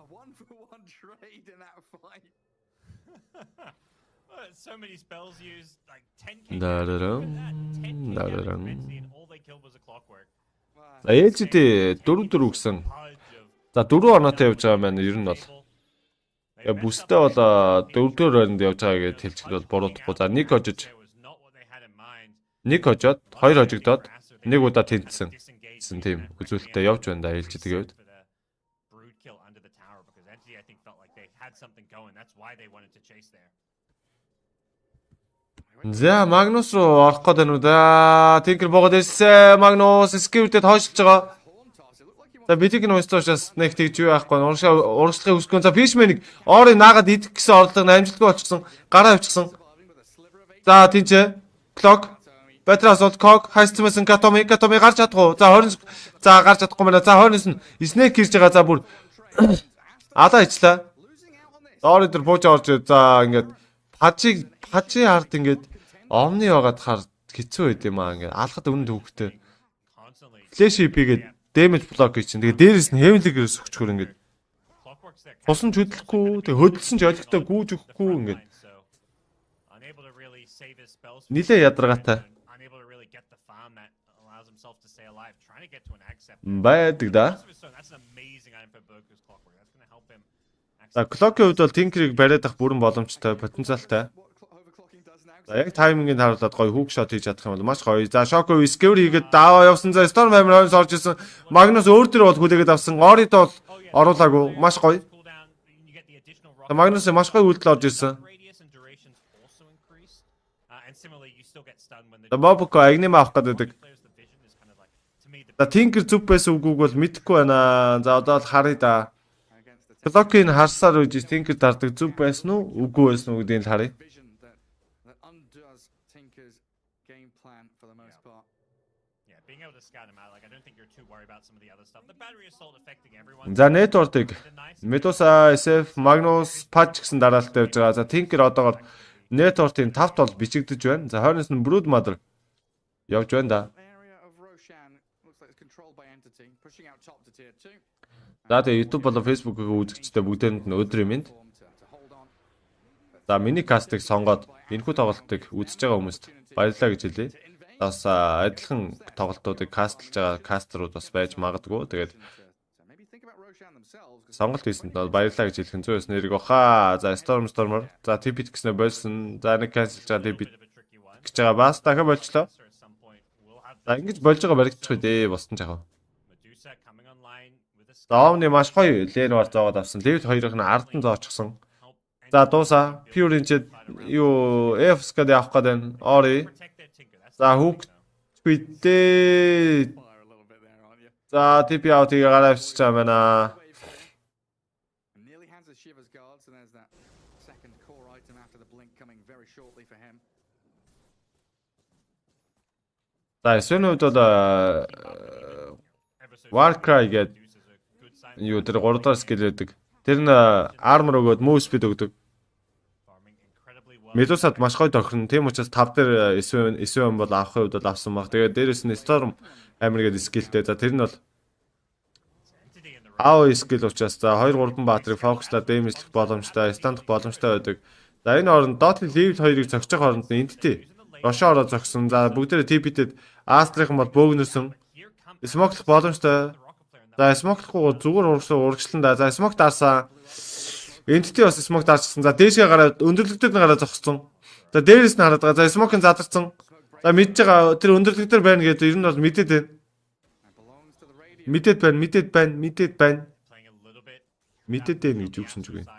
So many spells used, like 10k. За ээлжид 4-4 гэсэн. За 4 орнотой явж байгаа маань ер нь бол бүстэй бол 4-4 оронд явж байгаа гэж хэлчихэл бол буруудахгүй. За нэг хожиж 2 хожигдоод 1 удаа тэнцсэн. Гэсэн тийм үзүүлэлттэй явж байна да ээлжид тэгээд. За Магнус руу орох гээд байна уу да. Тинкер богод ирсэн. Магнус Skewed-д хойшлж байгаа. За бидийг нь уустуушаас нэг тэгж юу яахгүй. Урагшлахыг үсгэн. За Fishman-ыг орыг наагаад идэх гэсэн орлого амжилтгүй болчихсон. Гараа авчихсан. За тэнцээ. Clock. Батраас бол Ког хайцсан Катоми гарч чадахгүй. За 20 за гарч чадахгүй байна. За 29 Снэйк ирж байгаа. За бүр алаа ичлээ. Доор дээр бууж орж за ингээд пажи хард ингээд омны байгаад хаар хэцүү байд юм аа ингээд алхад өмнө төвхтэй. Флэш хийгээд дэмэж блок хийчин. Тэгээ дээрээс нь хевлэгээс өгчхөр ингээд тусан ч хөдлөхгүй. Тэгээ хөдөлсөн ч олигтой гүүж өгөхгүй ингээд нилээ ядаргаатай байдаг да. За клокийн хувьд бол Tinker-ыг бариад ах бүрэн боломжтой, потенциалтай. За яг таймингийг харуулад гоё хүүк шот хийж чадах юм бол маш гоё. За Шоко Скевер хийгээд даваа явсан. За Storm Hammer хойс орж исэн. Магнус өөр дээр бол хүлээгээд авсан. Оридо бол оруулаагүй. Маш гоё. За Магнус маш гоё үйлдэл орж исэн. За Бобко агним авах гэдэг. За Tinker зүв байсан үгүйг бол мэдэхгүй байна. За одоо л харъя да. Клокийг харсаар үжиж Tinker дардаг зүв байсан уу? Үгүй байсан уу гэдгийг л харъя. За network Medusa, SF, Magnus, Patch гэсэн дараалттай явж байгаа. За Tinker одоогоор network-ийн 5-т бол бичигдэж байна. За 20-с нь Brood Mother явж байна да. За тэгээ YouTube болон Facebook-ийн үзэгчтэй бүгдээрэнд нь өдрийн мэнд. За миний кастыг сонгоод энэхүү тоглолтыг үзэж байгаа хүмүүст баярлалаа гэж хэлье. Бас адилхан тоглолтуудыг кастлж байгаа кастерууд бас байж магадгүй. Тэгээд сонголт хийсэнд баярлалаа гэж хэлэх нь зүйс нэрийг баха. За Stormer. За TP гэснээр болсон. За нэг канселж байгаа TP гэж байгаа бас дахиад болчлоо. За ингэж болж байгаа баригдчих үү дээ босton жахав. За Omni маш гоё лен бар зоогод авсан. Level 2-ыг нь ард нь зоочсон. За дуусаа. Pure инчэд юу F-скад явах гэдэг Ori. За хүүк бидээ. За TP out-ийг гараа авчиж байгаа байна. За эсвэл бол Warcry гэдэг юу тэр 3 дахь скил өгдөг. Тэр нь armor өгөөд move speed өгдөг. Медусад маш гоё тохирно. Тийм учраас 5 дээр эсвэл бол авахын хувьд бол авсан баг. Тэгээд дээрэс нь Storm Hammer гэдэг скилтэй. За тэр нь бол AOE скил учраас за 2 3 баатрыг фокуслаа дэмжлэх боломжтой, стандах боломжтой байдаг. За энэ оронд Dota level 2-ыг зогсож байгаа оронд Entity Рошо ороо зогсон. За бүгдээрээ TP-дэд Aster-ын бол бөөгнөрсөн. Smoke-лох боломжтой. За smoke-лохгүй зүгээр урагшлан да. За smoke даарсан. Entity бас smoke даарсан. За дээшгээ гараад өндөрлөгдөд нь гараад зогссон. За дээрээс нь хараад байгаа. За smoke-ын задарсан. За мэдж байгаа тэр өндөрлөгдөр байна гэдэг ер нь бол мэдээд байна. Мэдээд байна гэж үгсэн ч үгүй.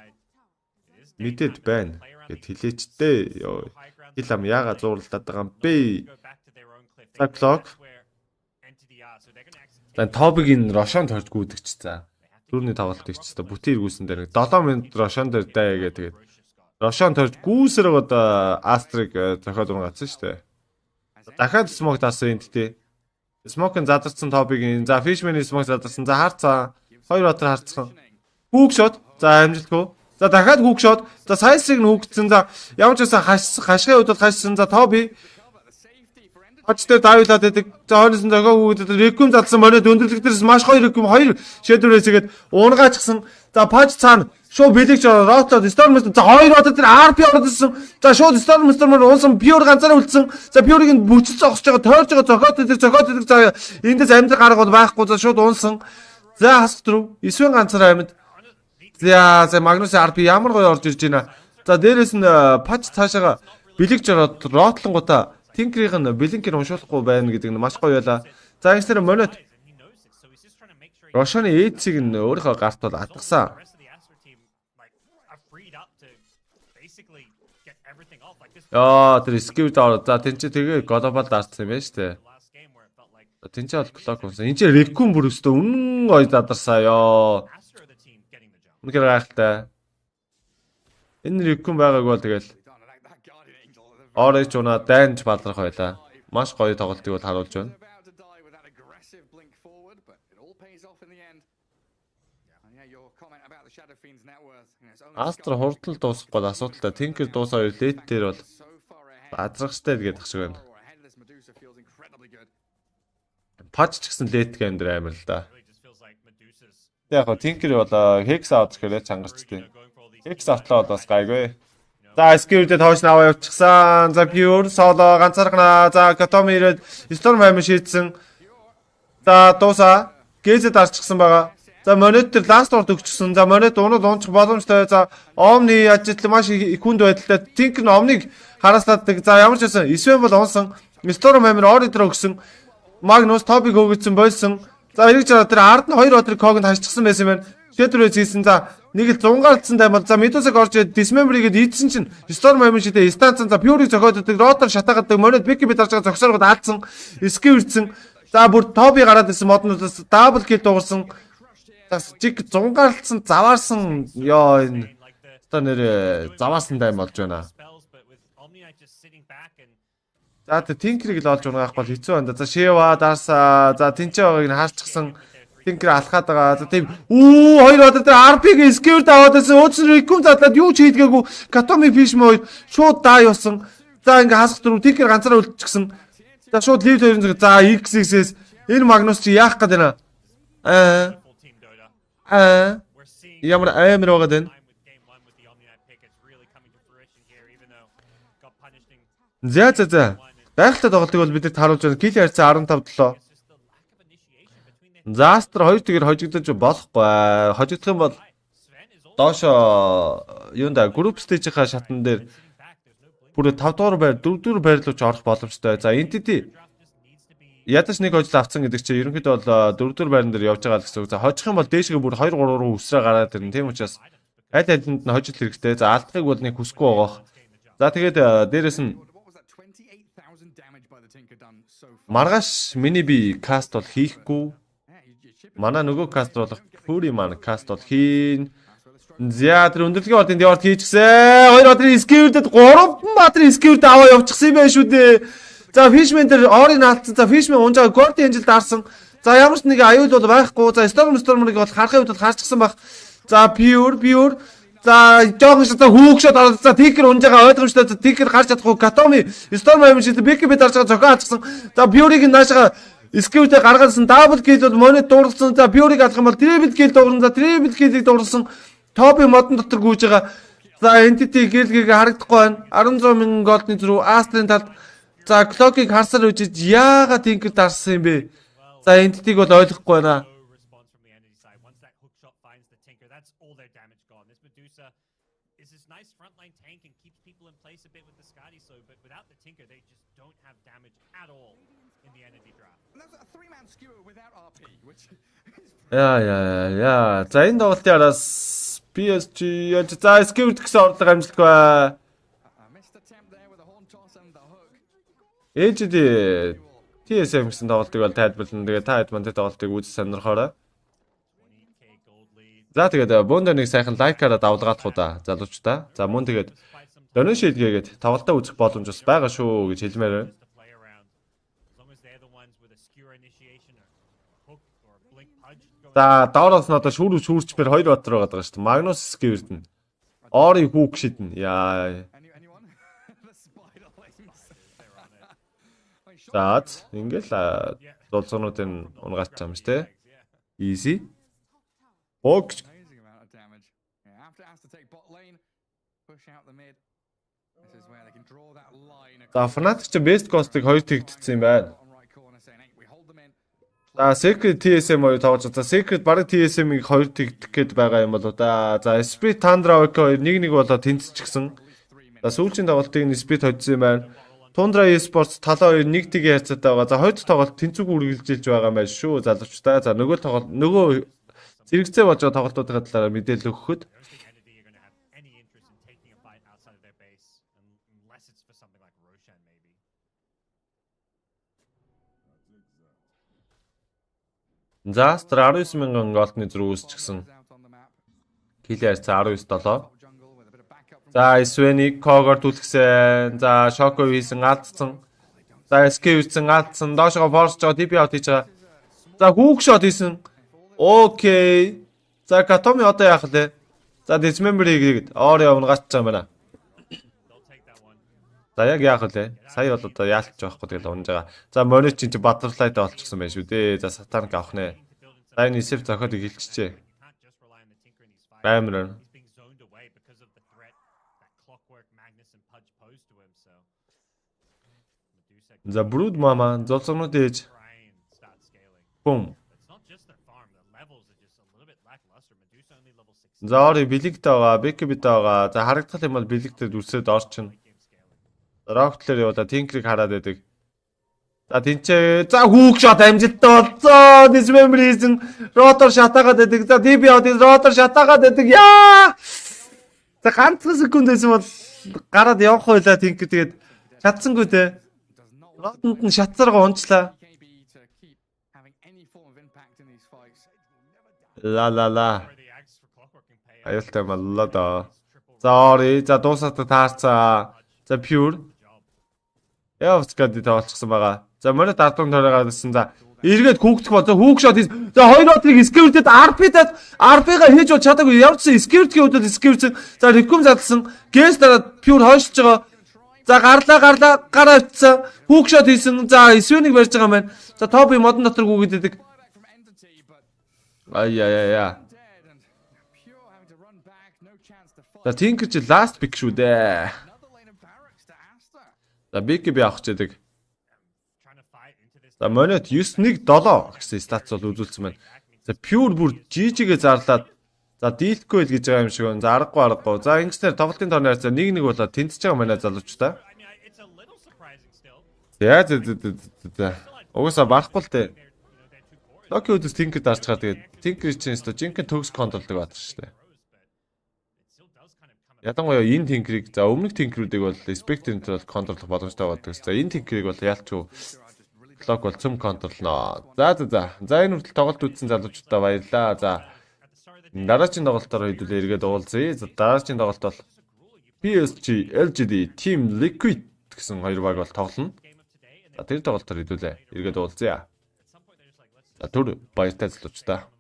Мэдээд байна гэд хэлээч дээ. Йоо. Хил ам яага зууралдаад байгаа юм бэ? За clock. За топигийн Рошон торж гүйдэгч за. Түрүүний тоглолтыг ч та бүтээр гүйсэн дээр 7 минут Рошон дээр даа гээ тэгээд Рошон торж гүйсэр одоо Aster-ыг зохиод унгацсан шүү дээ. Дахиад smoke даасан Entity. Smoke-ын задарсан топигийн за Fishman-ийн smoke задарсан. За харцаа. 2 батар харцсан. Hook shot. За амжилтгүй. За дахиад hook shot. За Size-ыг нь hookцсан. За ямар ч байсан хашгын хувьд бол хашсан. За Toby Хачтай давилаад байдаг. За хойноос нь зохио хүүгдэд рекум залсан мониод өндөрлөгдөрс маш гоё рекум 2 шэдвэрээсгээд уунгаачсан. За паж цаана шууд бэлэгч ротлоод Storm за 2 бата тэр RP ороод ирсэн. За шууд Storm уунсан Pure ганцаараа үлдсэн. За Pure-ыг нь бүчил зогсож байгаа тойрж байгаа зохиод за эндээс амьд гаргал байхгүй за шууд уунсан. За хасах дөрөв 9 ганцаараа амьд. За Магнусын RP ямар гоё орж ирж байна. За дээрээс нь паж цаашаага бэлэгч ороод ротлонгуудаа Tinker-ийн Blink-ийг уншуулахгүй байна гэдэг нь маш гоё байлаа. За ингэснээр монит Рошоны эйдсийг нь өөрийнхөө гарт бол атгасан. Яа тэр скив даа. За тэнцээ тэгээ глобал даарсан юм байна шүү дээ. Тэнцээ бол клок болсон. Энд чинь рекум бүр өстө үнэн гоё задарсаа ёо. Үнэхээр гайхалтай. Энэ рекум байгааг бол тэгэл Орж унаа дайнж балрах байлаа. маш гоё тоглолтыг бол харуулж байна. About to die with that aggressive blink forward, but it all pays off in the end. And yeah, your comment about the Shadow Fiend's net worth. It's only Aster хурдан дуусах бол асуудалтай. Tinker дуусаа хоёр лейт дээр бол so far ahead. азрагчтай гэдэг шиг байна. Or ahead of this Medusa feels incredibly good. Пач ч гэсэн лейт гейм дээр амар л да. Really just feels like Medusa's Яг гоо Tinker бол Hex out гэхээр чангарчтэй. going for all these Hex автлаа бол бас гайгүй. За Skewed-д хойш наваа явчихсан. За Pure solo ганцаархнаа. За Katomi ирээд Storm амин шийдсэн. За дуусаа. Гэзэд арчсан байгаа. За Monet төр last орд өгчихсөн. За Monet унууд унчих боломжтой. За Omni ажил маш их хүнд байдалтай. Tinker нь Omni-г хараасладаг. За ямар ч байсан Sven бол унсан. Storm амин ордер өгсөн. Magnus Topic өгсөн болсон. За эргэж аваад тэр ард нь 2 өдөр Kog-нд хашчихсан байсан юм байна. Шэдрөө хийсэн. За нэг л 100 галцсан таймд за Medusa-г орж ирээд Dismember-ийг ийдсэн чинь Storm амин шидэ станцсан. За Pure-ийг зохиоддаг. Rotor шатаагадаг. Monet Becky бид арчгаа зогсооргод аалцсан. Skill ирсэн. За бүр Toby гараад ирсэн моднуудаас double kill дуурсан. За жиг 100 галцсан заваарсан ёо энэ like the та нэр заваасан тайм болж байна. spells, but with Omni Knight just sitting back and За тэ Tinker-ийг л олж унаах бол хэцүү байна. За Shiva дарсаа. За тэнцээ байгааг нь хаалцсан. Tinker алхаад байгаа. За тийм хоёр өдөр дээр RP-г Skill даваад байсан. Өөцөр Recon задлаад юу ч хийдгээгүй. Katomi Fish мөн шууд дай болсон. За ингээ хасах дөрөв Tinker ганцаараа үлдчихсэн. За шууд lead 2 зэрэг. За XXS энэ Magnus чи яах гээд байна? full team Dota. We're seeing Ямар амар байгаад байна. time with game 1 with the Omni Knight pick. It's really coming to fruition here, even though got punished in За. Гайхалтай тоглолтыг бол бидэд харуулж байна. Kill харьцаа 15-7. it's just the lack of initiation between the За Aster 2 тэгэр хожигдож болохгүй. Хожигдох юм бол Sven is also доошо юунда group stage-ийнхаа шатан дээр sitting back. There's no blink. бүр 5 дугаар байр 4 дугаар байр руу ч орох боломжтой. За Entity Draft just needs to be ядаж нэг хожил авцсан гэдэг чинь ерөнхийдөө бол 4 дугаар байран дээр явж байгаа л гэсэн үг. За хожих юм бол дээшгээ бүр 2 3 руу өсрөө гараад ирнэ. Тийм учраас аль алинд нь хожил хэрэгтэй. За алдахыг бол нэг хүсэхгүй байгаах. За тэгээд дээрэс нь What was that? 28,000 damage by the Tinker done so far. маргааш миний би каст бол хийхгүй. Yeah, you're shipping. Манай нөгөө каст болох Fury маань каст бол хийн. За тэр өндөрлөгийн ордын дээрт хийчихсэн. 2 өдрийн Skewed-д 3 баатрын Skewed аваа явчихсан юм байна шүү дээ. За Fishman дээр Ori-г алдсан. За Fishman унжаа Gordy Angel дарсан. За ямар ч нэг аюул бол байхгүй. За Storm-ыг бол харахын үед бол харчихсан байх. За Pure. За жоохон шатаа хүүгшөд ороод за Tinker унжаага ойлгомжтой. За Tinker гарч чадахгүй. Katomi Storm амин шид Becky бид дарж байгаа зохион алцсан. За Pure-ыг наашаа Skewed-ийг гаргаасан. Double kill бол Monet дуурсан. За Pure-ыг алах юм бол triple kill дуурсан. За triple kill-ийг дуурсан. Toby модон дотор гүйж байгаа. За Entity гэлгийг харагдахгүй байна. 16,000 голдны зүрх Aster-ын талд. За Clock-ыг харсаар үжиж яагаад Tinker дарсан юм бэ? За Entity-г бол ойлгохгүй байна. no response from the enemy side. Once that hook shot finds the Tinker, that's all their damage gone. This Medusa is this nice frontline tank and keeps people in place a bit with the Skadi slow, but without the Tinker, they just don't have damage at all in the energy draft. And that's a 3-man skewer without RP, which is Яа. За энэ тоглолтын араас PSG яаж за Skewed гэсэн орлого амжилтгүй. a missed attempt there with a horn toss and the hook. HD TSM гэсэн тоглолтыг бол тайлбарлана. Тэгээ та хэд манд тоглолтыг үз сонирхоорой. 20k gold lead. За тэгээд Бонда нэг сайхан лайкаараа давлгаадах уу да залуучдаа. За мөн тэгээд Despite some дөрөн шийдгээгээд тоглолтоо үзэх боломж бас байгаа шүү гэж хэлмээр байна. to play around. As long as they're the ones with a skewer initiation or hook or a blink punch going За доороос нь одоо шүүрчмээр 2 батар байгаа даа шүү дээ. Magnus Skewed нь. Ori хүүг шиднэ. Яа. Anyone? The spider lanes. there on it. I mean, sure, За ингээл дулцуунуудын унгаач юм шүү дээ. Yeah. Easy. Бог amazing amount of damage. Yeah, after has to take bot lane, push out the mid. This is where they can draw that line За Fnatic ч Best Coast-ыг 2 тэгдсэн юм байна. bottom right corner saying, hey, we hold them in. За Secret TSM хоёр тоглож байгаа. За Secret баг TSM-ийг 2 тэгдэх гээд байгаа юм болоо да. За Spirit Tundra OK 1-1 болоод тэнцчихсэн. За сүүлчийн тоглолтыг нь Spirit хоцсон юм байна. Tundra Esports талаа 2 1 тгийн харьцаатай байгаа. За хоёр дахь тоглолт тэнцвэг үргэлжилж байгаа юм байна шүү залуучдаа. За нөгөө зэрэгцээ болж байгаа тоглолтуудын талаар мэдээлэл өгөхөд Entity are going to have any interest in taking a fight outside of their base, unless it's for something like Roshan, maybe. За Aster 19,000 голдны зүрх үүсчихсэн. Out on the map. Kill харьцаа 19-7. Jungle with a bit of backup from За Sven-ийг Kogor түлхсэн. За Shockwave хийсэн алдсан. За SK үтсэн алдсан. Доошоо форсж байгаа TP out хийж байгаа. За хүүг шот хийсэн. Окей. За Катоми одоо яах вэ? За dismember хийгээд оор явна гацж байгаа юм байна. За яг яах вэ? Сая бол одоо яалтч байхгүй тэгэл унж байгаа. За Мони чинь butterfly-тай болчихсон байх шүү дээ. За Satanic авах нэ. За энэ Isef зохиод хэлчихжээ. Баймер. За Brood Mama золсогнууд ээж. Бум. За ори бэлэгтэй байгаа, бэкбитэй байгаа. За харагдах юм бол бэлэгтэй үсрээд орчин. Роктлэр явуулаа Тинкрийг хараад байдаг. За тэнцээ. За хүүг шот амжилттай болцоо. Dismember хийсэн. Ротор шатаагаад байдаг. За DB одын ротор шатаагаад байдаг. Яа! За ганцхан секунд байсан бол гараад явах байлаа Тинкер тэгээд чадсангүй те. Ротонд нь шатсаргаа унчлаа. Ла. Аюултай маллаа да. За ори. За дуусаад таарцаа. За pure. Явцгаад тавалчихсан байгаа. За Мони дардуун тойроогаадсэн. За эргээд хүүхдэх бол. За хүүг шот. За хоёр отрыг скевэртэд RP-га хийж бол чадаагүй. Явцсан скевэртгийн хувьд скевэрсэн. За реком задалсан. Гэс дараад pure хойшиж байгаа. За гараа авчихсан. Хүүг шот хийсэн. За Исвэнийг барьж байгаа юм байна. За топ модон дотор гүгээд байдаг. Ая. За Tinker чи last pick шүү дээ. За BKB авах чийдэг. За Monot 9-1-7 гэсэн статс бол үзүүлсэн байна. За Pure бүр GG-гээ зарлаад за Dealcoil гэж байгаа юм шиг байна. За аргагүй. За ингэснээр тоглолтын тооны харьцаа 1-1 болоод тэнцэж байгаа манай залуучтай. Яа за. Угсаа барахгүй л дээ. Токио үдэс Tinker дарж байгаа тэгээд Tinker чинь өстө жинхэнэ төгс контролдог байдаг шүү дээ. Ядангуяа энэ Tinker-ийг за өмнөх Tinker-үүдийг бол Spectre-ийн төлөв контролдох боломжтой байдаг. За энэ Tinker-ийг бол яалчгүй блок бол цөм контролно. За. За энэ хүртэл тоглолт үзсэн залуучуудаа баярлалаа. За дараагийн тоглолтоор хэдүүлээ эргээд уулзъя. За дараагийн тоглолт бол PSG, LGD, Team Liquid гэсэн хоёр баг бол тоглоно. За тэр тоглолтоор хэдүүлээ эргээд уулзъя. За түр баяртай залуучдаа.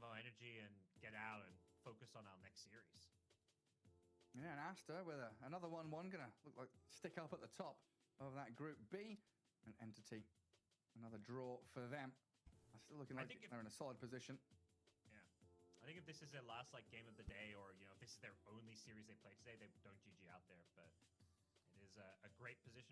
Aster with another 1-1 gonna look like stick up at the top of that group B, and Entity another draw for them. Still looking like they're in a solid position. Yeah, I think if this is their last game of the day, or if this is their only series they play today, they don't GG out there. But it is a great position.